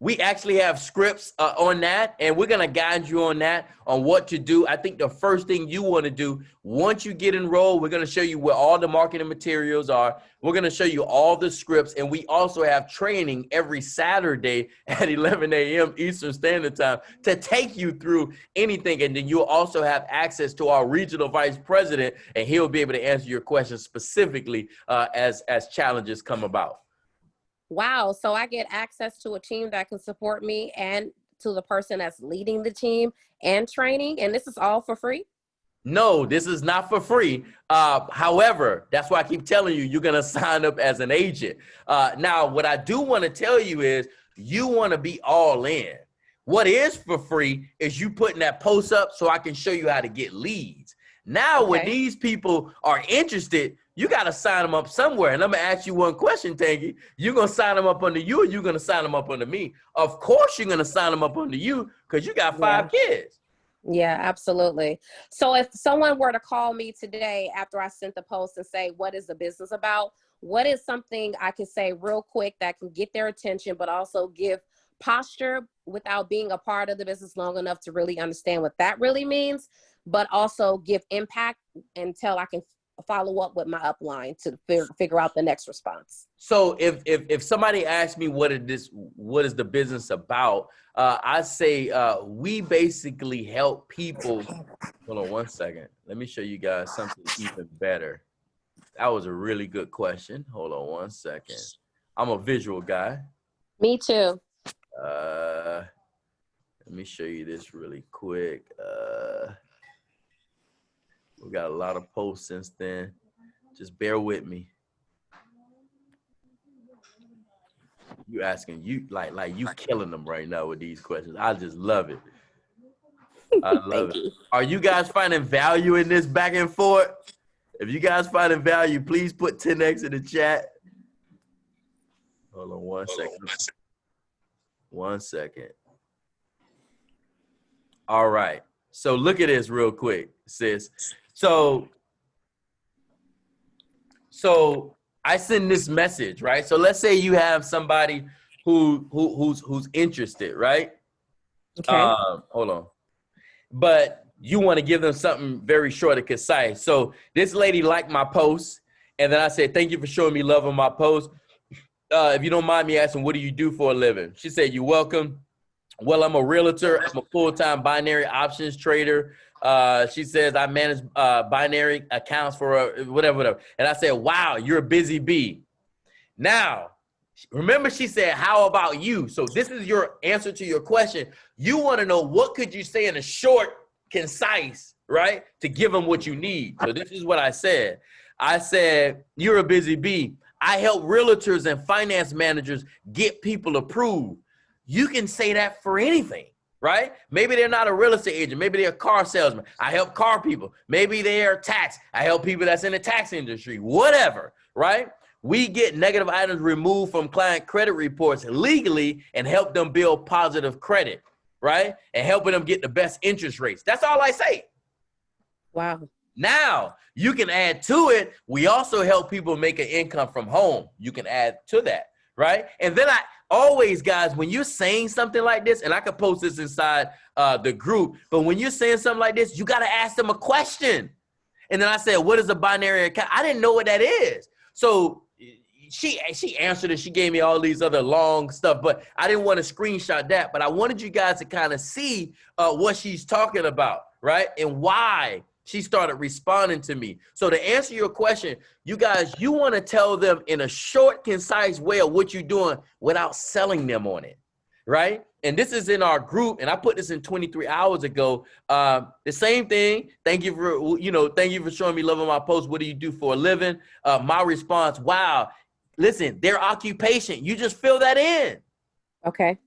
We actually have scripts on that, and we're going to guide you on that, on what to do. I think the first thing you want to do, once you get enrolled, we're going to show you where all the marketing materials are. We're going to show you all the scripts, and we also have training every Saturday at 11 a.m. Eastern Standard Time to take you through anything. And then you'll also have access to our regional vice president, and he'll be able to answer your questions specifically as challenges come about. Wow. So I get access to a team that can support me and to the person that's leading the team and training. And this is all for free? No, this is not for free. However, that's why I keep telling you, you're going to sign up as an agent. Now, what I do want to tell you is you want to be all in. What is for free is you putting that post up so I can show you how to get leads. Now, when these people are interested, you got to sign them up somewhere. And I'm going to ask you one question, Tangi. You're going to sign them up under you, or you're going to sign them up under me? Of course, you're going to sign them up under you because you got 5 kids. Yeah, absolutely. So if someone were to call me today after I sent the post and say, what is the business about? What is something I can say real quick that can get their attention, but also give posture without being a part of the business long enough to really understand what that really means, but also give impact until I can follow up with my upline to figure out the next response? So if somebody asks me what is the business about, I say we basically help people. Hold on one second. Let me show you guys something even better. That was a really good question. Hold on one second. I'm a visual guy. Me too. Let me show you this really quick. We got a lot of posts since then. Just bear with me. You asking, you like you killing them right now with these questions. I just love it. I love it. Are you guys finding value in this back and forth? If you guys finding value, please put 10X in the chat. Hold on one second. 1 second. All right. So look at this real quick, sis. So I send this message, right? So let's say you have somebody who's interested, right? Okay. Hold on. But you want to give them something very short and concise. So this lady liked my post, and then I said, thank you for showing me love on my post. If you don't mind me asking, what do you do for a living? She said, you're welcome. Well, I'm a realtor. I'm a full-time binary options trader. She says I manage binary accounts for whatever. And I said, wow, you're a busy bee. Now, remember she said, how about you? So this is your answer to your question. You want to know what could you say in a short, concise, right? To give them what you need. So this is what I said. I said, you're a busy bee. I help realtors and finance managers get people approved. You can say that for anything, right? Maybe they're not a real estate agent. Maybe they're a car salesman. I help car people. Maybe they're tax. I help people that's in the tax industry, whatever, right? We get negative items removed from client credit reports legally and help them build positive credit, right? And helping them get the best interest rates. That's all I say. Wow. Now, you can add to it. We also help people make an income from home. You can add to that, right? And then I always, guys, when you're saying something like this, and I could post this inside the group, but when you're saying something like this, you got to ask them a question. And then I said, what is a binary account? I didn't know what that is. So she answered it. She gave me all these other long stuff, but I didn't want to screenshot that. But I wanted you guys to kind of see what she's talking about, right? And why she started responding to me. So to answer your question, you guys, you want to tell them in a short, concise way of what you're doing without selling them on it, right? And this is in our group, and I put this in 23 hours ago. The same thing. Thank you for showing me love on my post. What do you do for a living? My response, wow. Listen, their occupation. You just fill that in. Okay.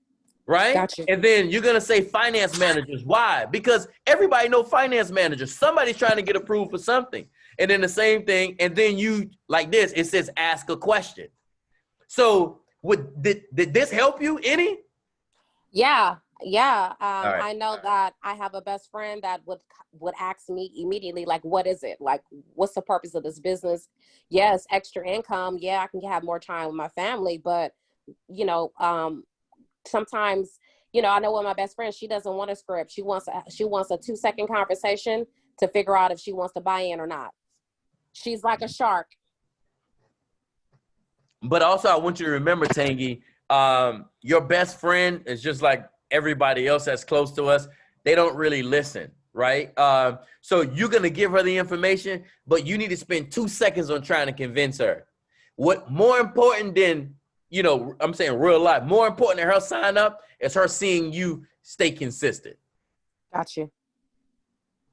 right? Gotcha. And then you're gonna say finance managers. Why? Because everybody know finance managers. Somebody's trying to get approved for something. And then the same thing, and then you like this, it says ask a question. So did this help you any? Yeah, yeah. All right. I know that I have a best friend that would ask me immediately, like, what is it? Like, what's the purpose of this business? Yes, extra income. Yeah, I can have more time with my family, but you know, sometimes, you know, I know with my best friend, she doesn't want a script. She wants a 2-second conversation to figure out if she wants to buy in or not. She's like a shark. But also, I want you to remember, Tangi, your best friend is just like everybody else that's close to us. They don't really listen, right? So you're going to give her the information, but you need to spend 2 seconds on trying to convince her. What more important than, you know, I'm saying real life, more important than her sign up is her seeing you stay consistent. Got you.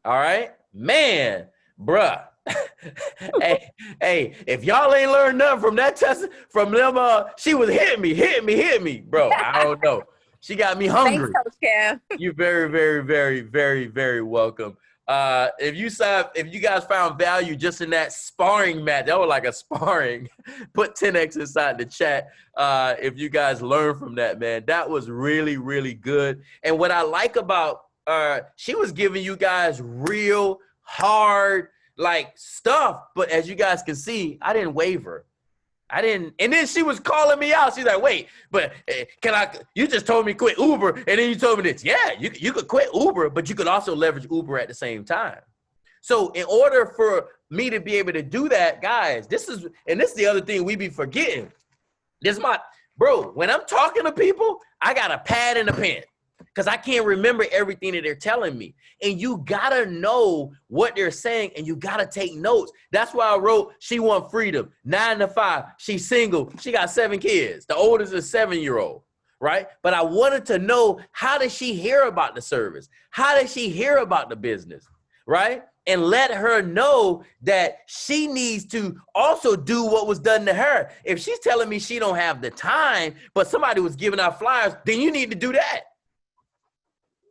All right, man, bruh. hey, if y'all ain't learned nothing from that test, from them, she was hit me, bro. I don't know. She got me hungry. Thanks, Coach Kev. You're very, very, very, very, very welcome. If you guys found value just in that sparring match, that was like a sparring, put 10X inside the chat. If you guys learn from that, man, that was really, really good. And what I like about she was giving you guys real hard like stuff, but as you guys can see, I didn't waver. I didn't, and then she was calling me out. She's like, wait, but you just told me quit Uber, and then you told me this. Yeah, you could quit Uber, but you could also leverage Uber at the same time. So in order for me to be able to do that, guys, this is the other thing we be forgetting. Bro, when I'm talking to people, I got a pad and a pen. Because I can't remember everything that they're telling me. And you got to know what they're saying, and you got to take notes. That's why I wrote, she want freedom, 9 to 5. She's single. She got 7 kids. The oldest is a 7-year-old, right? But I wanted to know, how did she hear about the service? How did she hear about the business, right? And let her know that she needs to also do what was done to her. If she's telling me she don't have the time, but somebody was giving out flyers, then you need to do that.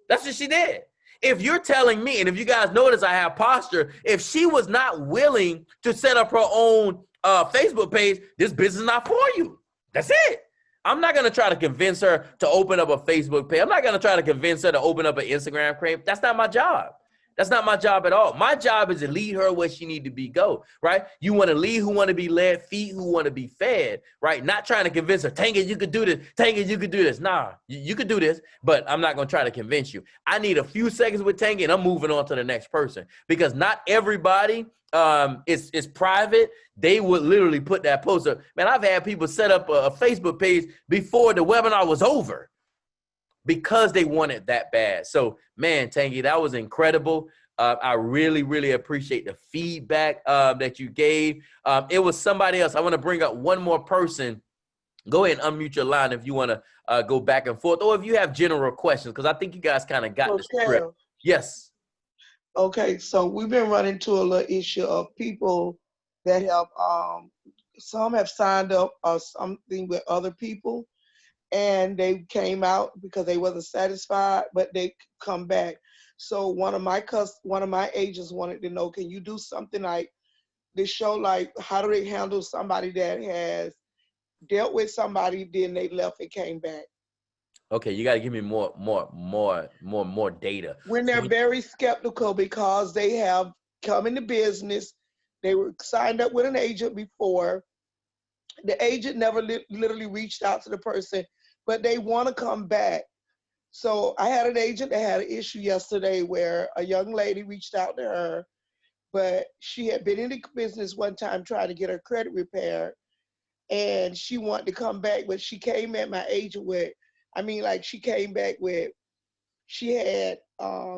That's what she did. If you're telling me, and if you guys notice I have posture, if she was not willing to set up her own Facebook page, this business is not for you. That's it. I'm not going to try to convince her to open up a Facebook page. I'm not going to try to convince her to open up an Instagram page. That's not my job. That's not my job at all. My job is to lead her where she need to be go, right? You want to lead who want to be led, feed who want to be fed, right? Not trying to convince her, Tangi, you could do this. Tangi, you could do this. Nah, you could do this, but I'm not going to try to convince you. I need a few seconds with Tangi, and I'm moving on to the next person, because not everybody is private. They would literally put that post up. Man, I've had people set up a Facebook page before the webinar was over, because they want it that bad. So, man, Tangi, that was incredible. I really, really appreciate the feedback that you gave. It was somebody else. I want to bring up one more person. Go ahead and unmute your line if you want to go back and forth, or if you have general questions, because I think you guys kind of got the script. Yes. Okay, so we've been running into a little issue of people that have, some have signed up or something with other people, and they came out because they wasn't satisfied, but they come back. So one of my agents wanted to know, can you do something like this, show like how do they handle somebody that has dealt with somebody, then they left and came back? Okay, you got to give me more data. When they're very skeptical because they have come into business, they were signed up with an agent before. The agent never literally reached out to the person, but they want to come back. So I had an agent that had an issue yesterday where a young lady reached out to her, but she had been in the business one time trying to get her credit repaired, and she wanted to come back, but she came at my agent with, she came back with, she had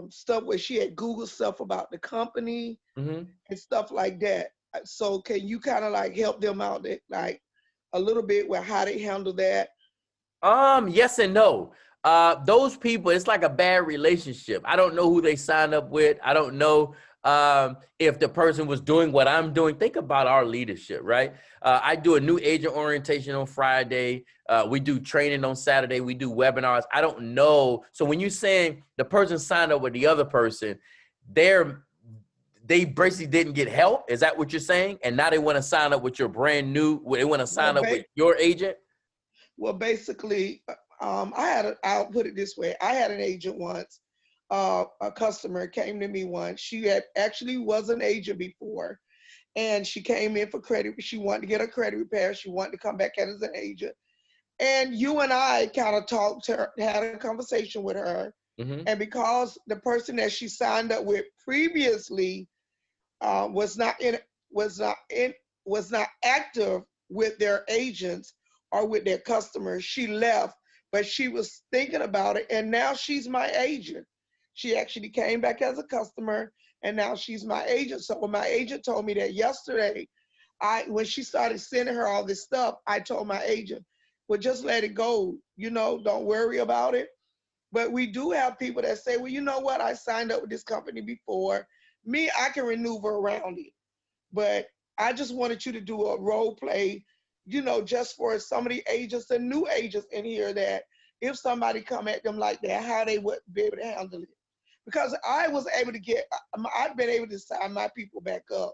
stuff where she had Googled stuff about the company and stuff like that. So can you kind of like help them out like a little bit with how they handle that? Yes and no. Those people, it's like a bad relationship. I don't know who they signed up with. I don't know if the person was doing what I'm doing. Think about our leadership, right? I do a new agent orientation on Friday. We do training on Saturday. We do webinars. I don't know. So when you're saying the person signed up with the other person, they basically didn't get help. Is that what you're saying? And now they want to sign up with your brand new, they want to sign up with your agent? Well, basically, I'll put it this way. I had an agent once. A customer came to me once. She had actually was an agent before, and she came in for credit. She wanted to get her credit repair. She wanted to come back as an agent. And you and I kind of talked to her, had a conversation with her. Mm-hmm. And because the person that she signed up with previously was not active with their agents or with their customers, she left. But she was thinking about it, and now she's my agent. She actually came back as a customer, and now she's my agent. So when my agent told me that yesterday, when she started sending her all this stuff, I told my agent, well, just let it go. You know, don't worry about it. But we do have people that say, well, you know what? I signed up with this company before. Me, I can maneuver around it. But I just wanted you to do a role play, you know, just for some of the agents and new agents in here, that if somebody come at them like that, how they would be able to handle it. Because I was able to I've been able to sign my people back up.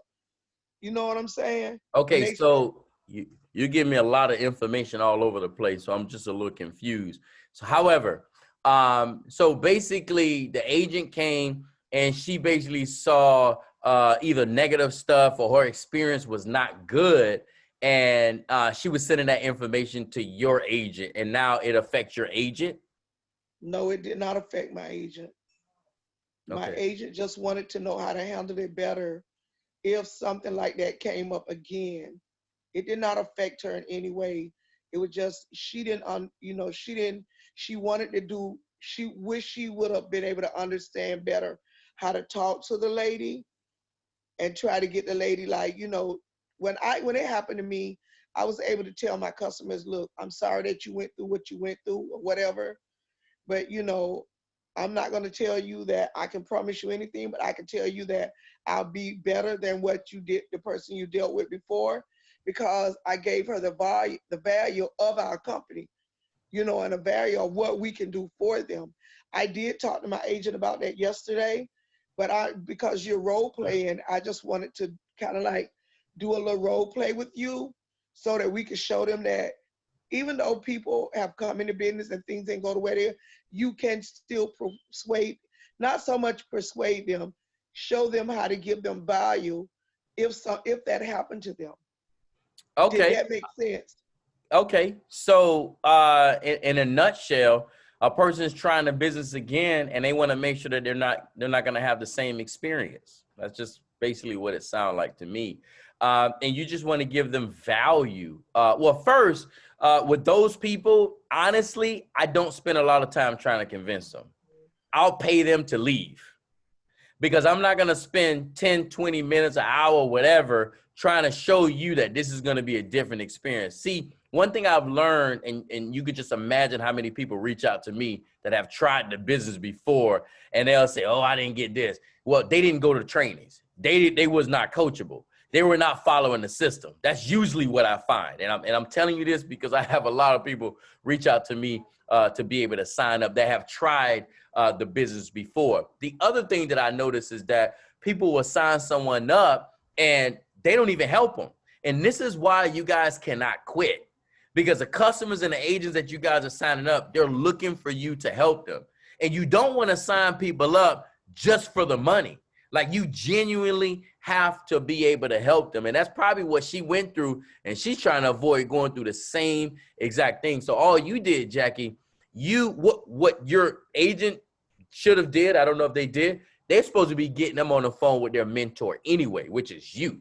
You know what I'm saying? Okay, so you give me a lot of information all over the place, so I'm just a little confused. So, however, so basically the agent came and she basically saw either negative stuff or her experience was not good. And she was sending that information to your agent, and now it affects your agent? No, it did not affect my agent. Okay. My agent just wanted to know how to handle it better if something like that came up again. It did not affect her in any way. It was just, she wanted to do, she wished she would have been able to understand better how to talk to the lady and try to get the lady, like, you know, when it happened to me, I was able to tell my customers, look, I'm sorry that you went through what you went through or whatever, but you know, I'm not going to tell you that I can promise you anything, but I can tell you that I'll be better than what you did, the person you dealt with before, because I gave her the value of our company, you know, and the value of what we can do for them. I did talk to my agent about that yesterday, but because you're role playing, I just wanted to kind of like do a little role play with you so that we could show them that even though people have come into business and things didn't go the way they, you can still persuade, not so much persuade them, show them how to give them value if that happened to them. Okay. Did that make sense? Okay. So in a nutshell, a person's trying to business again and they want to make sure that they're not going to have the same experience. That's just basically what it sounds like to me. And you just want to give them value. Well, first, with those people, honestly, I don't spend a lot of time trying to convince them. I'll pay them to leave because I'm not going to spend 10, 20 minutes, an hour, whatever, trying to show you that this is going to be a different experience. See, one thing I've learned, and you could just imagine how many people reach out to me that have tried the business before, and they'll say, oh, I didn't get this. Well, they didn't go to trainings. They was not coachable. They were not following the system. That's usually what I find. And I'm telling you this because I have a lot of people reach out to me to be able to sign up that have tried the business before. The other thing that I notice is that people will sign someone up and they don't even help them. And this is why you guys cannot quit, because the customers and the agents that you guys are signing up, they're looking for you to help them. And you don't want to sign people up just for the money. Like, you genuinely have to be able to help them. And that's probably what she went through. And she's trying to avoid going through the same exact thing. So all you did, Jackie, what your agent should have did, I don't know if they did, they're supposed to be getting them on the phone with their mentor anyway, which is you,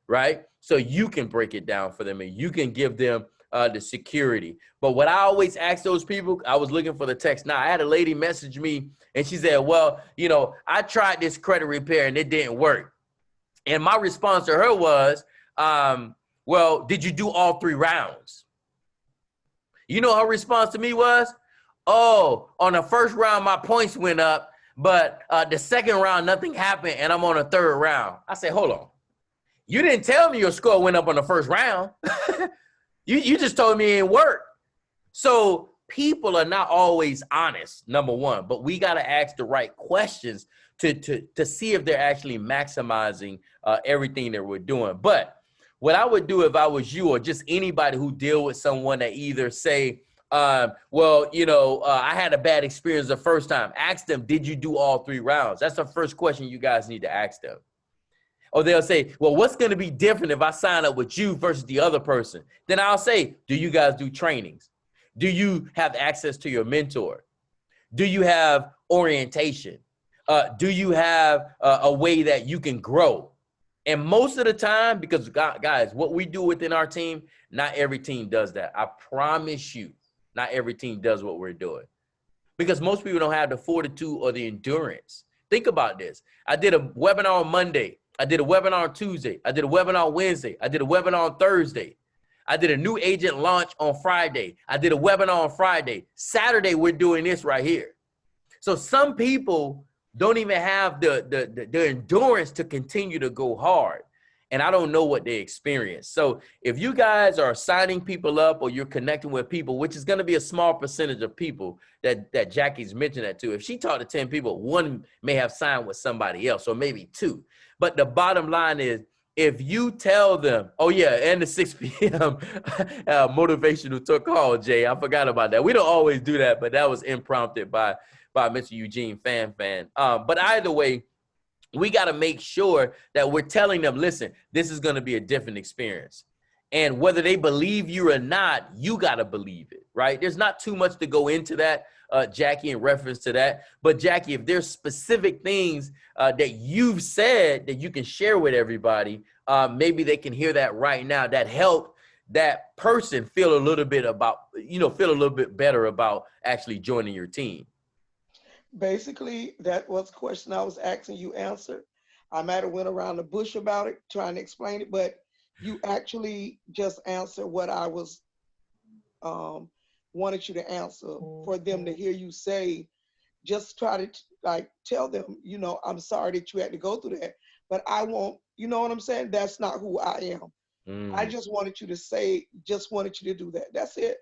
right? So you can break it down for them and you can give them the security. But what I always ask those people, I was looking for the text. Now, I had a lady message me and she said, well, you know, I tried this credit repair and it didn't work. And my response to her was, well, did you do all 3 rounds? You know, her response to me was, oh, on the first round, my points went up. but the second round, nothing happened, and I'm on the third round. I say, hold on. You didn't tell me your score went up on the first round. you just told me it didn't work. So people are not always honest, number one, but we got to ask the right questions to see if they're actually maximizing everything that we're doing. But what I would do if I was you or just anybody who deal with someone that either say, well, you know, I had a bad experience the first time. Ask them, did you do all 3 rounds? That's the first question you guys need to ask them. Or they'll say, well, what's going to be different if I sign up with you versus the other person? Then I'll say, do you guys do trainings? Do you have access to your mentor? Do you have orientation? Do you have a way that you can grow? And most of the time, because guys, what we do within our team, not every team does that. I promise you, not every team does what we're doing. Because most people don't have the fortitude or the endurance. Think about this. I did a webinar on Monday. I did a webinar on Tuesday. I did a webinar on Wednesday. I did a webinar on Thursday. I did a new agent launch on Friday. I did a webinar on Friday. Saturday, we're doing this right here. So some people don't even have the endurance to continue to go hard. And I don't know what they experience. So if you guys are signing people up or you're connecting with people, which is going to be a small percentage of people that Jackie's mentioned that to, if she talked to 10 people, 1 may have signed with somebody else, or maybe 2. But the bottom line is, if you tell them, oh yeah, and the 6 p.m. motivational talk call, Jay, I forgot about that. We don't always do that, but that was impromptu by Mr. Eugene Fan. But either way, we got to make sure that we're telling them, listen, this is going to be a different experience. And whether they believe you or not, you got to believe it, right? There's not too much to go into that, Jackie, in reference to that. But Jackie, if there's specific things that you've said that you can share with everybody, maybe they can hear that right now, that help that person feel a little bit better about actually joining your team. Basically, that was the question I was asking, you answered. I might have went around the bush about it, trying to explain it, but you actually just answered what I was wanted you to answer. For them to hear you say, just try to tell them, you know, I'm sorry that you had to go through that, but I won't, you know what I'm saying? That's not who I am. I just wanted you to say, just wanted you to do that. That's it.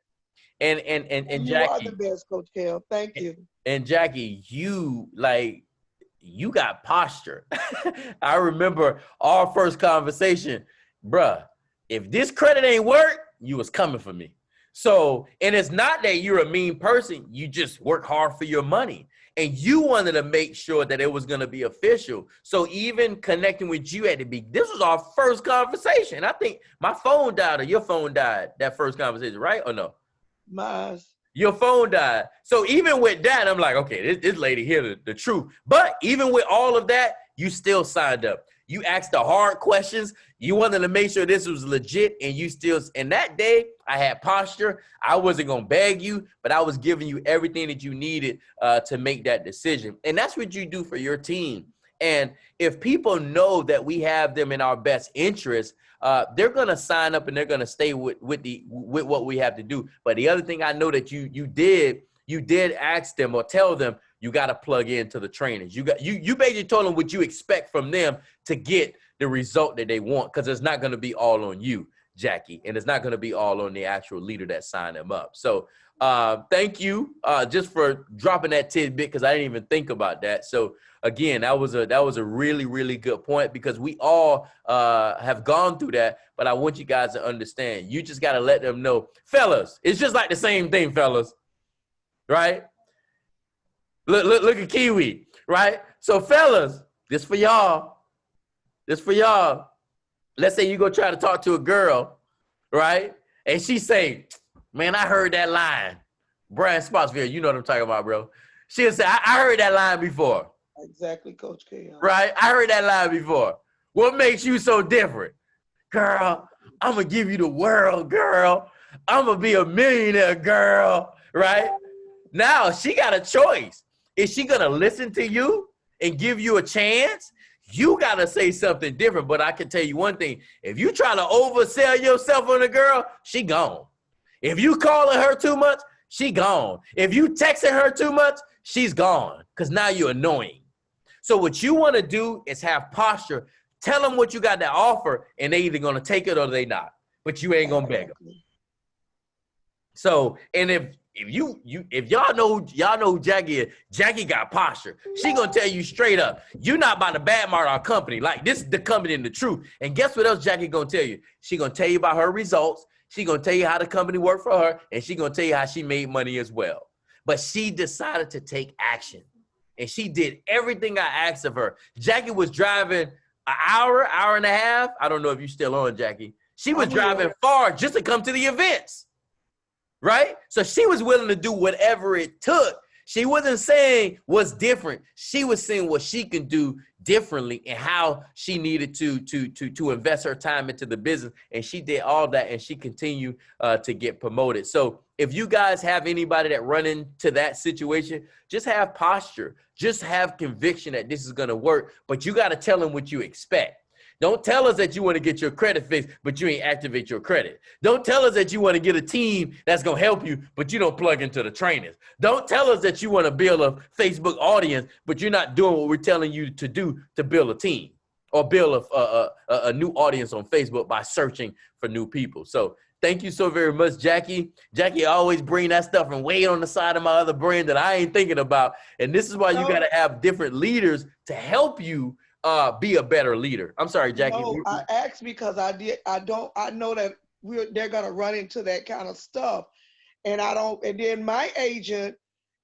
And you Jackie, are the best, Coach Kel. Thank you. And Jackie, you got posture. I remember our first conversation, bruh, if this credit ain't work, you was coming for me. So, and it's not that you're a mean person. You just work hard for your money. And you wanted to make sure that it was going to be official. So even connecting with you at the beginning, this was our first conversation. I think my phone died or your phone died that first conversation, right? Or no? Mine. Your phone died. So even with that, I'm like, okay, this lady hear the truth. But even with all of that, you still signed up. You asked the hard questions. You wanted to make sure this was legit, and you still, and that day I had posture. I wasn't going to beg you, but I was giving you everything that you needed to make that decision. And that's what you do for your team. And if people know that we have them in our best interest, they're going to sign up and they're going to stay with what we have to do. But the other thing I know that you did ask them or tell them, you got to plug into the trainers. You basically told them what you expect from them to get the result that they want, because it's not going to be all on you, Jackie, and it's not going to be all on the actual leader that signed them up. So thank you just for dropping that tidbit, because I didn't even think about that. So again, that was a really, really good point, because we all have gone through that. But I want you guys to understand, you just got to let them know, fellas, it's just like the same thing, fellas, right? Look at Kiwi, right? So fellas, this for y'all. This for y'all. Let's say you go try to talk to a girl, right? And she say, man, I heard that line. Brian Spotsville, you know what I'm talking about, bro. She'll say, I heard that line before. Exactly, Coach K. Right? I heard that line before. What makes you so different? Girl, I'm going to give you the world, girl. I'm going to be a millionaire, girl. Right? Now, she got a choice. Is she going to listen to you and give you a chance? You got to say something different. But I can tell you one thing. If you try to oversell yourself on a girl, she gone. If you calling her too much, she gone. If you texting her too much, she's gone because now you're annoying. So what you want to do is have posture. Tell them what you got to offer, and they either going to take it or they not. But you ain't going to beg them. So, and if y'all know who Jackie is, Jackie got posture. She gonna tell you straight up, you're not about to badmouth our company. Like, this is the company and the truth. And guess what else Jackie gonna tell you? She gonna tell you about her results. She gonna tell you how the company worked for her, and she gonna tell you how she made money as well. But she decided to take action, and she did everything I asked of her. Jackie was driving an hour and a half. I don't know if you're still on, Jackie. She was driving far just to come to the events. Right? So she was willing to do whatever it took. She wasn't saying what's different. She was saying what she can do differently and how she needed to invest her time into the business. And she did all that, and she continued to get promoted. So if you guys have anybody that run into that situation, just have posture. Just have conviction that this is going to work. But you got to tell them what you expect. Don't tell us that you want to get your credit fixed, but you ain't activate your credit. Don't tell us that you want to get a team that's going to help you, but you don't plug into the trainers. Don't tell us that you want to build a Facebook audience, but you're not doing what we're telling you to do to build a team or build a new audience on Facebook by searching for new people. So thank you so very much, Jackie. Jackie always bring that stuff and weigh it on the side of my other brain that I ain't thinking about. And this is why you got to have different leaders to help you be a better leader. I'm sorry, Jackie. No, I asked because I know that they're gonna run into that kind of stuff. And and then my agent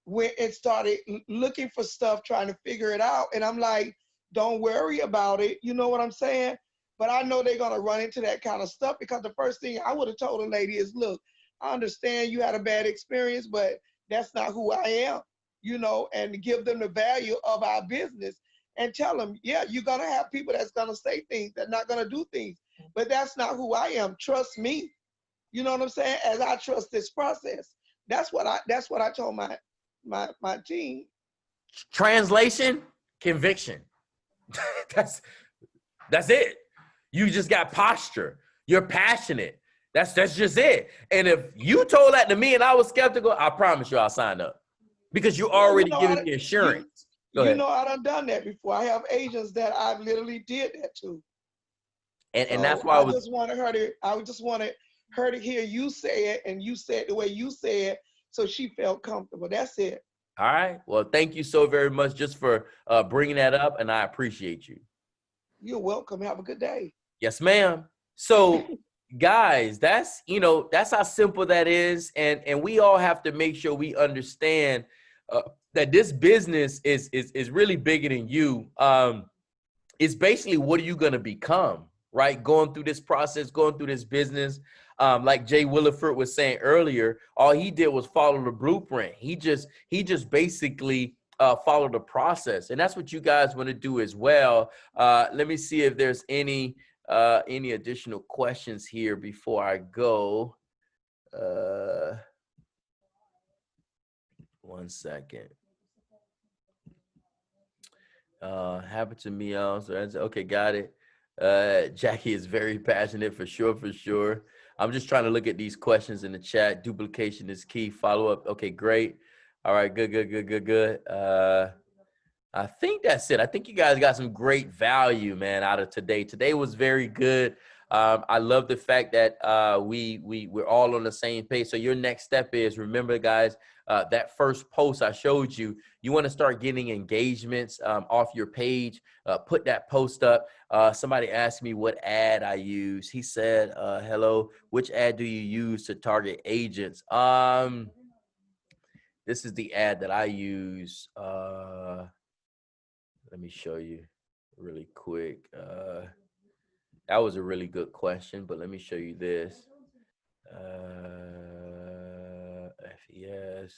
went and started looking for stuff, trying to figure it out. And I'm like, don't worry about it. You know what I'm saying? But I know they're gonna run into that kind of stuff, because the first thing I would have told a lady is, look, I understand you had a bad experience, but that's not who I am, and give them the value of our business. And tell them, yeah, you're going to have people that's going to say things, that's not going to do things. But that's not who I am. Trust me. You know what I'm saying? As I trust this process. That's what I told my team. Translation, conviction. That's it. You just got posture. You're passionate. That's just it. And if you told that to me and I was skeptical, I promise you I'll sign up. Because you already giving me assurance. I done that before. I have agents that I've literally did that to. And that's why I just wanted her to hear you say it, and you say it the way you say it, so she felt comfortable. That's it. All right. Well, thank you so very much just for bringing that up, and I appreciate you. You're welcome. Have a good day. Yes, ma'am. So, guys, that's how simple that is, and we all have to make sure we understand that this business is really bigger than you. It's basically, what are you going to become, right? Going through this process, going through this business. Like Jay Williford was saying earlier, all he did was follow the blueprint. He just basically followed the process. And that's what you guys want to do as well. Let me see if there's any additional questions here before I go. One second. Happened to me also. Okay, got it. Jackie is very passionate for sure. I'm just trying to look at these questions in the chat. Duplication is key. Follow up. Okay, great. All right, good. I think that's it. I think you guys got some great value, man, out of today. Today was very good. I love the fact that we're all on the same page. So your next step is, remember, guys, that first post I showed you, you want to start getting engagements off your page. Put that post up. Somebody asked me what ad I use. He said, hello, which ad do you use to target agents? This is the ad that I use. Let me show you really quick. That was a really good question, but let me show you this. FES.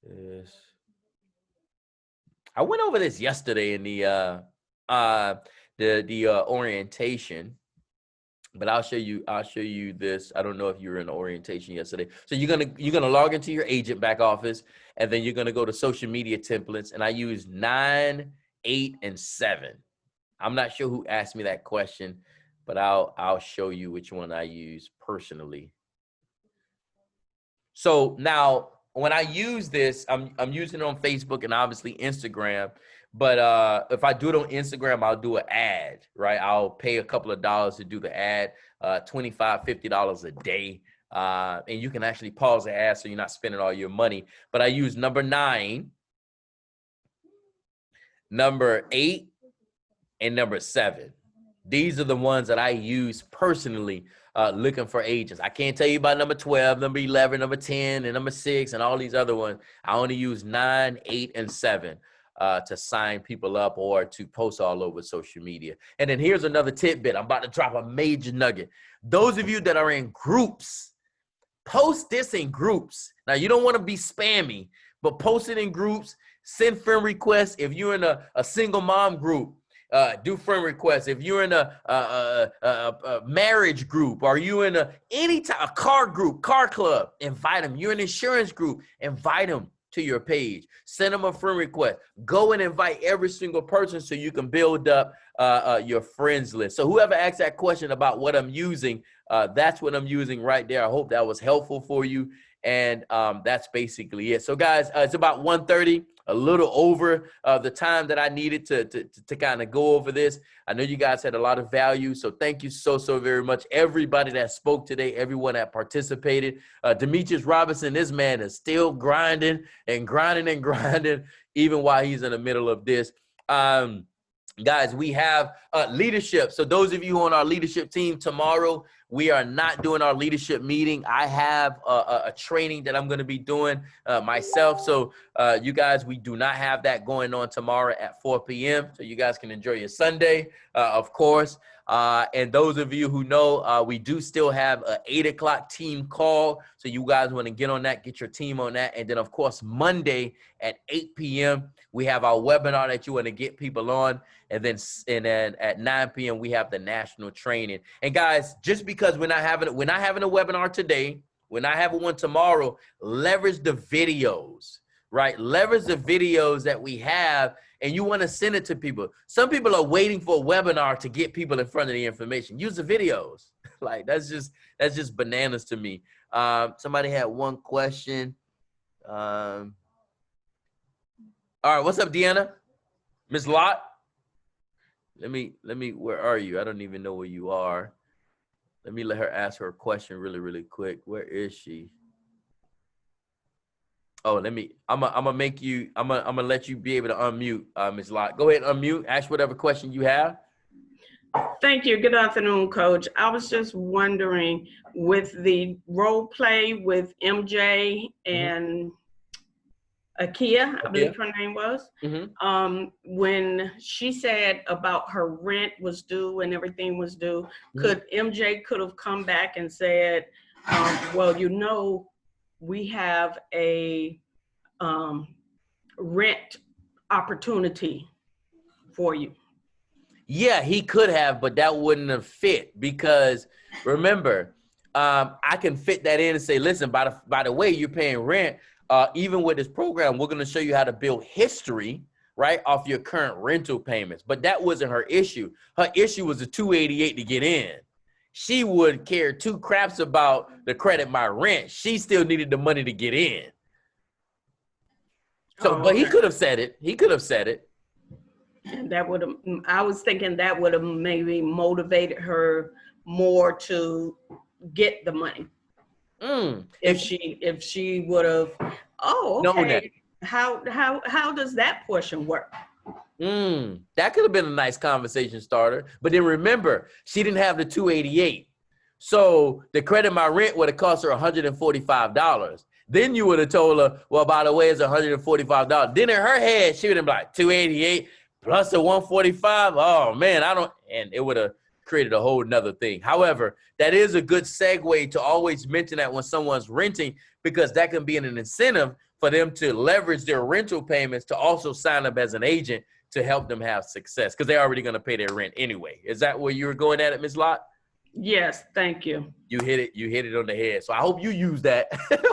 This. I went over this yesterday in the orientation, but I'll show you this. I don't know if you were in the orientation yesterday. So you're gonna log into your agent back office, and then you're gonna go to social media templates, and I use 9, 8, and 7. I'm not sure who asked me that question, but I'll show you which one I use personally. So now when I use this, I'm using it on Facebook and obviously Instagram. But if I do it on Instagram, I'll do an ad, right? I'll pay a couple of dollars to do the ad, $25, $50 a day. And you can actually pause the ad so you're not spending all your money. But I use number 9, number 8, and number 7. These are the ones that I use personally looking for agents. I can't tell you about number 12, number 11, number 10, and number 6, and all these other ones. I only use 9, 8, and 7 to sign people up or to post all over social media. And then here's another tidbit. I'm about to drop a major nugget. Those of you that are in groups, post this in groups. Now, you don't want to be spammy, but post it in groups. Send friend requests. If you're in a single mom group, do friend requests. If you're in a marriage group, or you in a car group, car club, invite them. You're in an insurance group, invite them to your page. Send them a friend request. Go and invite every single person so you can build up your friends list. So whoever asked that question about what I'm using, that's what I'm using right there. I hope that was helpful for you. And that's basically it. So guys, it's about 1:30. A little over the time that I needed to kind of go over this. I know you guys had a lot of value, so thank you so very much. Everybody that spoke today, everyone that participated. Demetrius Robinson, this man is still grinding and grinding and grinding, even while he's in the middle of this. Guys, we have leadership. So those of you on our leadership team, tomorrow, we are not doing our leadership meeting. I have a training that I'm going to be doing myself. So you guys, we do not have that going on tomorrow at 4 p.m. So you guys can enjoy your Sunday, of course. And those of you who know, we do still have an 8 o'clock team call. So you guys want to get on that, get your team on that. And then, of course, Monday at 8 p.m., we have our webinar that you want to get people on. And then at 9 p.m., we have the national training. And guys, just because we're not having a webinar today, we're not having one tomorrow, leverage the videos, right? Leverage the videos that we have, and you want to send it to people. Some people are waiting for a webinar to get people in front of the information. Use the videos. Like, that's just bananas to me. Somebody had one question. All right, what's up, Deanna? Ms. Lott? Let me, where are you? I don't even know where you are. Let me let her ask her a question really quick. Where is she? Oh, I'm gonna let you be able to unmute, Ms. Lott. Go ahead and unmute, ask whatever question you have. Thank you. Good afternoon, Coach. I was just wondering, with the role play with MJ and Akia, I believe her name was, when she said about her rent was due and everything was due, could MJ could have come back and said, well, you know, we have a rent opportunity for you. Yeah, he could have, but that wouldn't have fit, because remember, I can fit that in and say, listen, by the way, you're paying rent. Even with this program, we're going to show you how to build history, right, off your current rental payments. But that wasn't her issue. Her issue was the $288 to get in. She would care two craps about the credit my rent. She still needed the money to get in. So, but he could have said it. He could have said it. And that would have, I was thinking that would have maybe motivated her more to get the money. If she would have, okay. How does that portion work? That could have been a nice conversation starter. But then remember, she didn't have the $288. So the credit my rent would have cost her $145. Then you would have told her, well, by the way, it's $145. Then in her head, she would have been like, $288 plus the $145. Oh man, and it would have created a whole nother thing. However, that is a good segue to always mention that when someone's renting, because that can be an incentive for them to leverage their rental payments to also sign up as an agent to help them have success, because they're already going to pay their rent anyway. Is that where you were going at it, Ms. Lott? Yes, thank you. You hit it on the head. So I hope you use that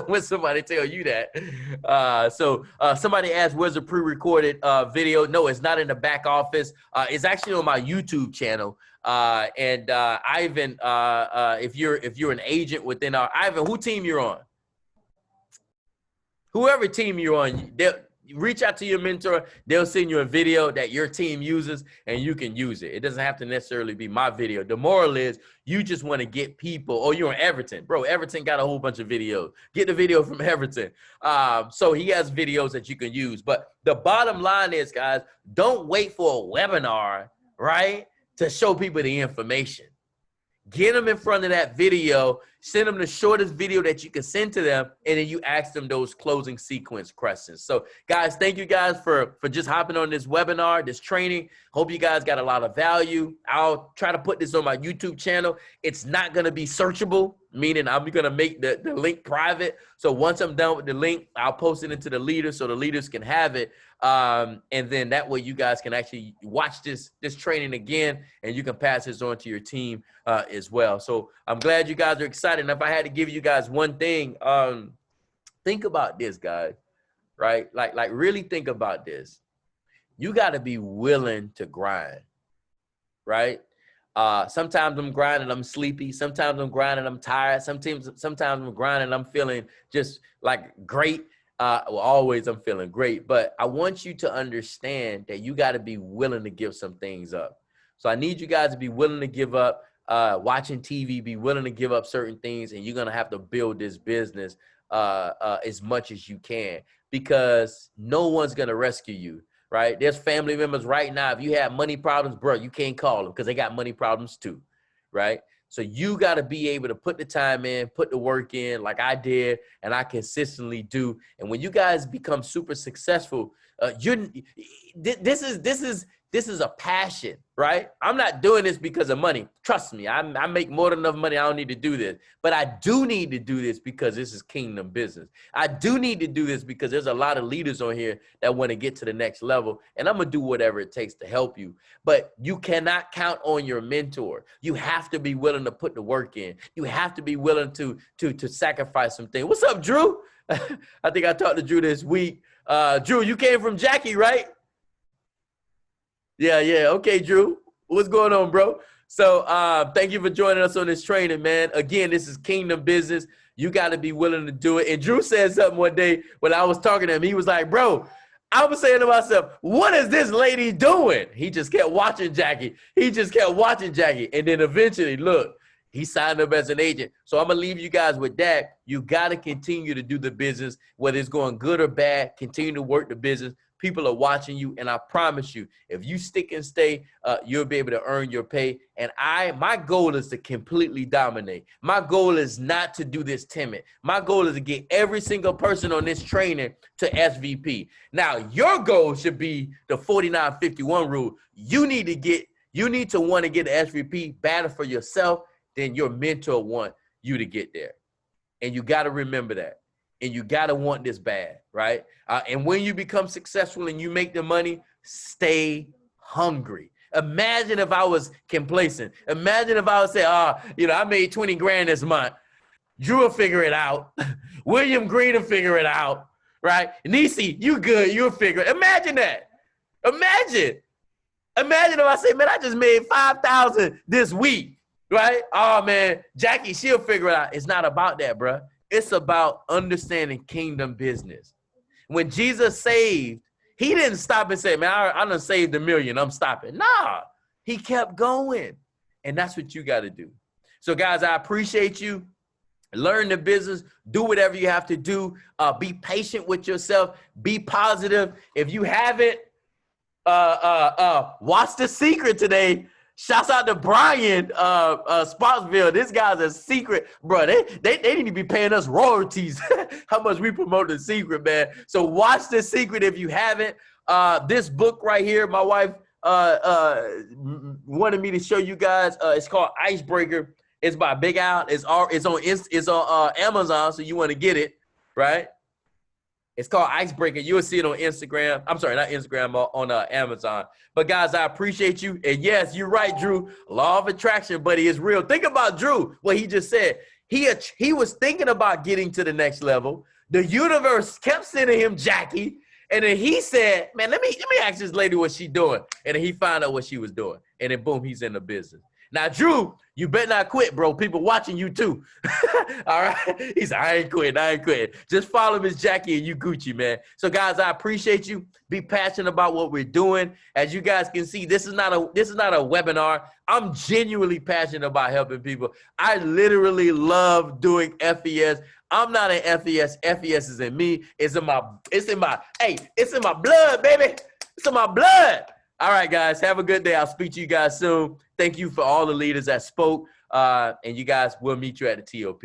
when somebody tell you that. So somebody asked, where's the pre-recorded video? No, it's not in the back office. It's actually on my YouTube channel. And Ivan, if you're an agent within our, Ivan, who team you're on? whoever team you're on, they'll reach out to your mentor. They'll send you a video that your team uses and you can use it. It doesn't have to necessarily be my video. The moral is you just want to get people, or you're on Everton. Bro, Everton got a whole bunch of videos. Get the video from Everton. So he has videos that you can use. But the bottom line is, guys, don't wait for a webinar, right, to show people the information. Get them in front of that video, send them the shortest video that you can send to them, and then you ask them those closing sequence questions. So, guys, thank you guys for just hopping on this webinar, this training. Hope you guys got a lot of value. I'll try to put this on my YouTube channel. It's not going to be searchable, meaning I'm going to make the link private. So once I'm done with the link, I'll post it into the leaders so the leaders can have it. And then that way you guys can actually watch this training again, and you can pass this on to your team as well. So I'm glad you guys are excited. And if I had to give you guys one thing, think about this, guys, right? Like really think about this. You got to be willing to grind, right? Sometimes I'm grinding, I'm sleepy. Sometimes I'm grinding, I'm tired. Sometimes I'm grinding, I'm feeling just like great. Well, always I'm feeling great, but I want you to understand that you got to be willing to give some things up. So I need you guys to be willing to give up watching TV, be willing to give up certain things, and you're going to have to build this business as much as you can, because no one's going to rescue you, right? There's family members right now. If you have money problems, bro, you can't call them because they got money problems too, right? So you got to be able to put the time in, put the work in like I did and I consistently do. And when you guys become super successful, this is a passion, right? I'm not doing this because of money. Trust me, I make more than enough money. I don't need to do this. But I do need to do this because this is kingdom business. I do need to do this because there's a lot of leaders on here that want to get to the next level. And I'm going to do whatever it takes to help you. But you cannot count on your mentor. You have to be willing to put the work in. You have to be willing to sacrifice some things. What's up, Drew? I think I talked to Drew this week. Drew, you came from Jackie, right? Yeah. Okay, Drew. What's going on, bro? So thank you for joining us on this training, man. Again, this is kingdom business. You got to be willing to do it. And Drew said something one day when I was talking to him. He was like, bro, I was saying to myself, what is this lady doing? He just kept watching Jackie. And then eventually, look, he signed up as an agent. So I'm going to leave you guys with that. You got to continue to do the business, whether it's going good or bad. Continue to work the business. People are watching you, and I promise you, if you stick and stay, you'll be able to earn your pay. And my goal is to completely dominate. My goal is not to do this timid. My goal is to get every single person on this training to SVP. Now, your goal should be the 49-51 rule. You need to want to get the SVP better for yourself than your mentor want you to get there. And you got to remember that. And you got to want this bad, right? And when you become successful and you make the money, stay hungry. Imagine if I was complacent. Imagine if I would say, I made 20 grand this month. Drew will figure it out. William Green will figure it out, right? Nisi, you good, you'll figure it. Imagine that. Imagine if I say, man, I just made 5,000 this week, right? Oh, man, Jackie, she'll figure it out. It's not about that, bro. It's about understanding kingdom business. When Jesus saved, he didn't stop and say, man, I done saved $1 million, I'm stopping. Nah, he kept going. And that's what you got to do. So, guys, I appreciate you. Learn the business. Do whatever you have to do. Be patient with yourself. Be positive. If you haven't, watch The Secret today. Shouts out to Brian Sparksville. This guy's a secret, bro. They need to be paying us royalties. How much we promote The Secret, man. So watch The Secret if you haven't. This book right here, my wife wanted me to show you guys. It's called Icebreaker. It's by Big Al. It's on Amazon, so you want to get it, right? It's called Icebreaker. You'll see it on Instagram. I'm sorry, not Instagram, on Amazon. But, guys, I appreciate you. And, yes, you're right, Drew. Law of attraction, buddy, is real. Think about Drew, what he just said. He was thinking about getting to the next level. The universe kept sending him Jackie. And then he said, man, let me ask this lady what she's doing. And then he found out what she was doing. And then, boom, he's in the business. Now, Drew, you better not quit, bro. People watching you too. All right. He said, I ain't quitting. Just follow Miss Jackie and you Gucci, man. So guys, I appreciate you. Be passionate about what we're doing. As you guys can see, this is not a webinar. I'm genuinely passionate about helping people. I literally love doing FES. I'm not an FES. FES is in me. It's in my blood, baby. It's in my blood. All right, guys, have a good day. I'll speak to you guys soon. Thank you for all the leaders that spoke, and you guys will meet you at the TOP.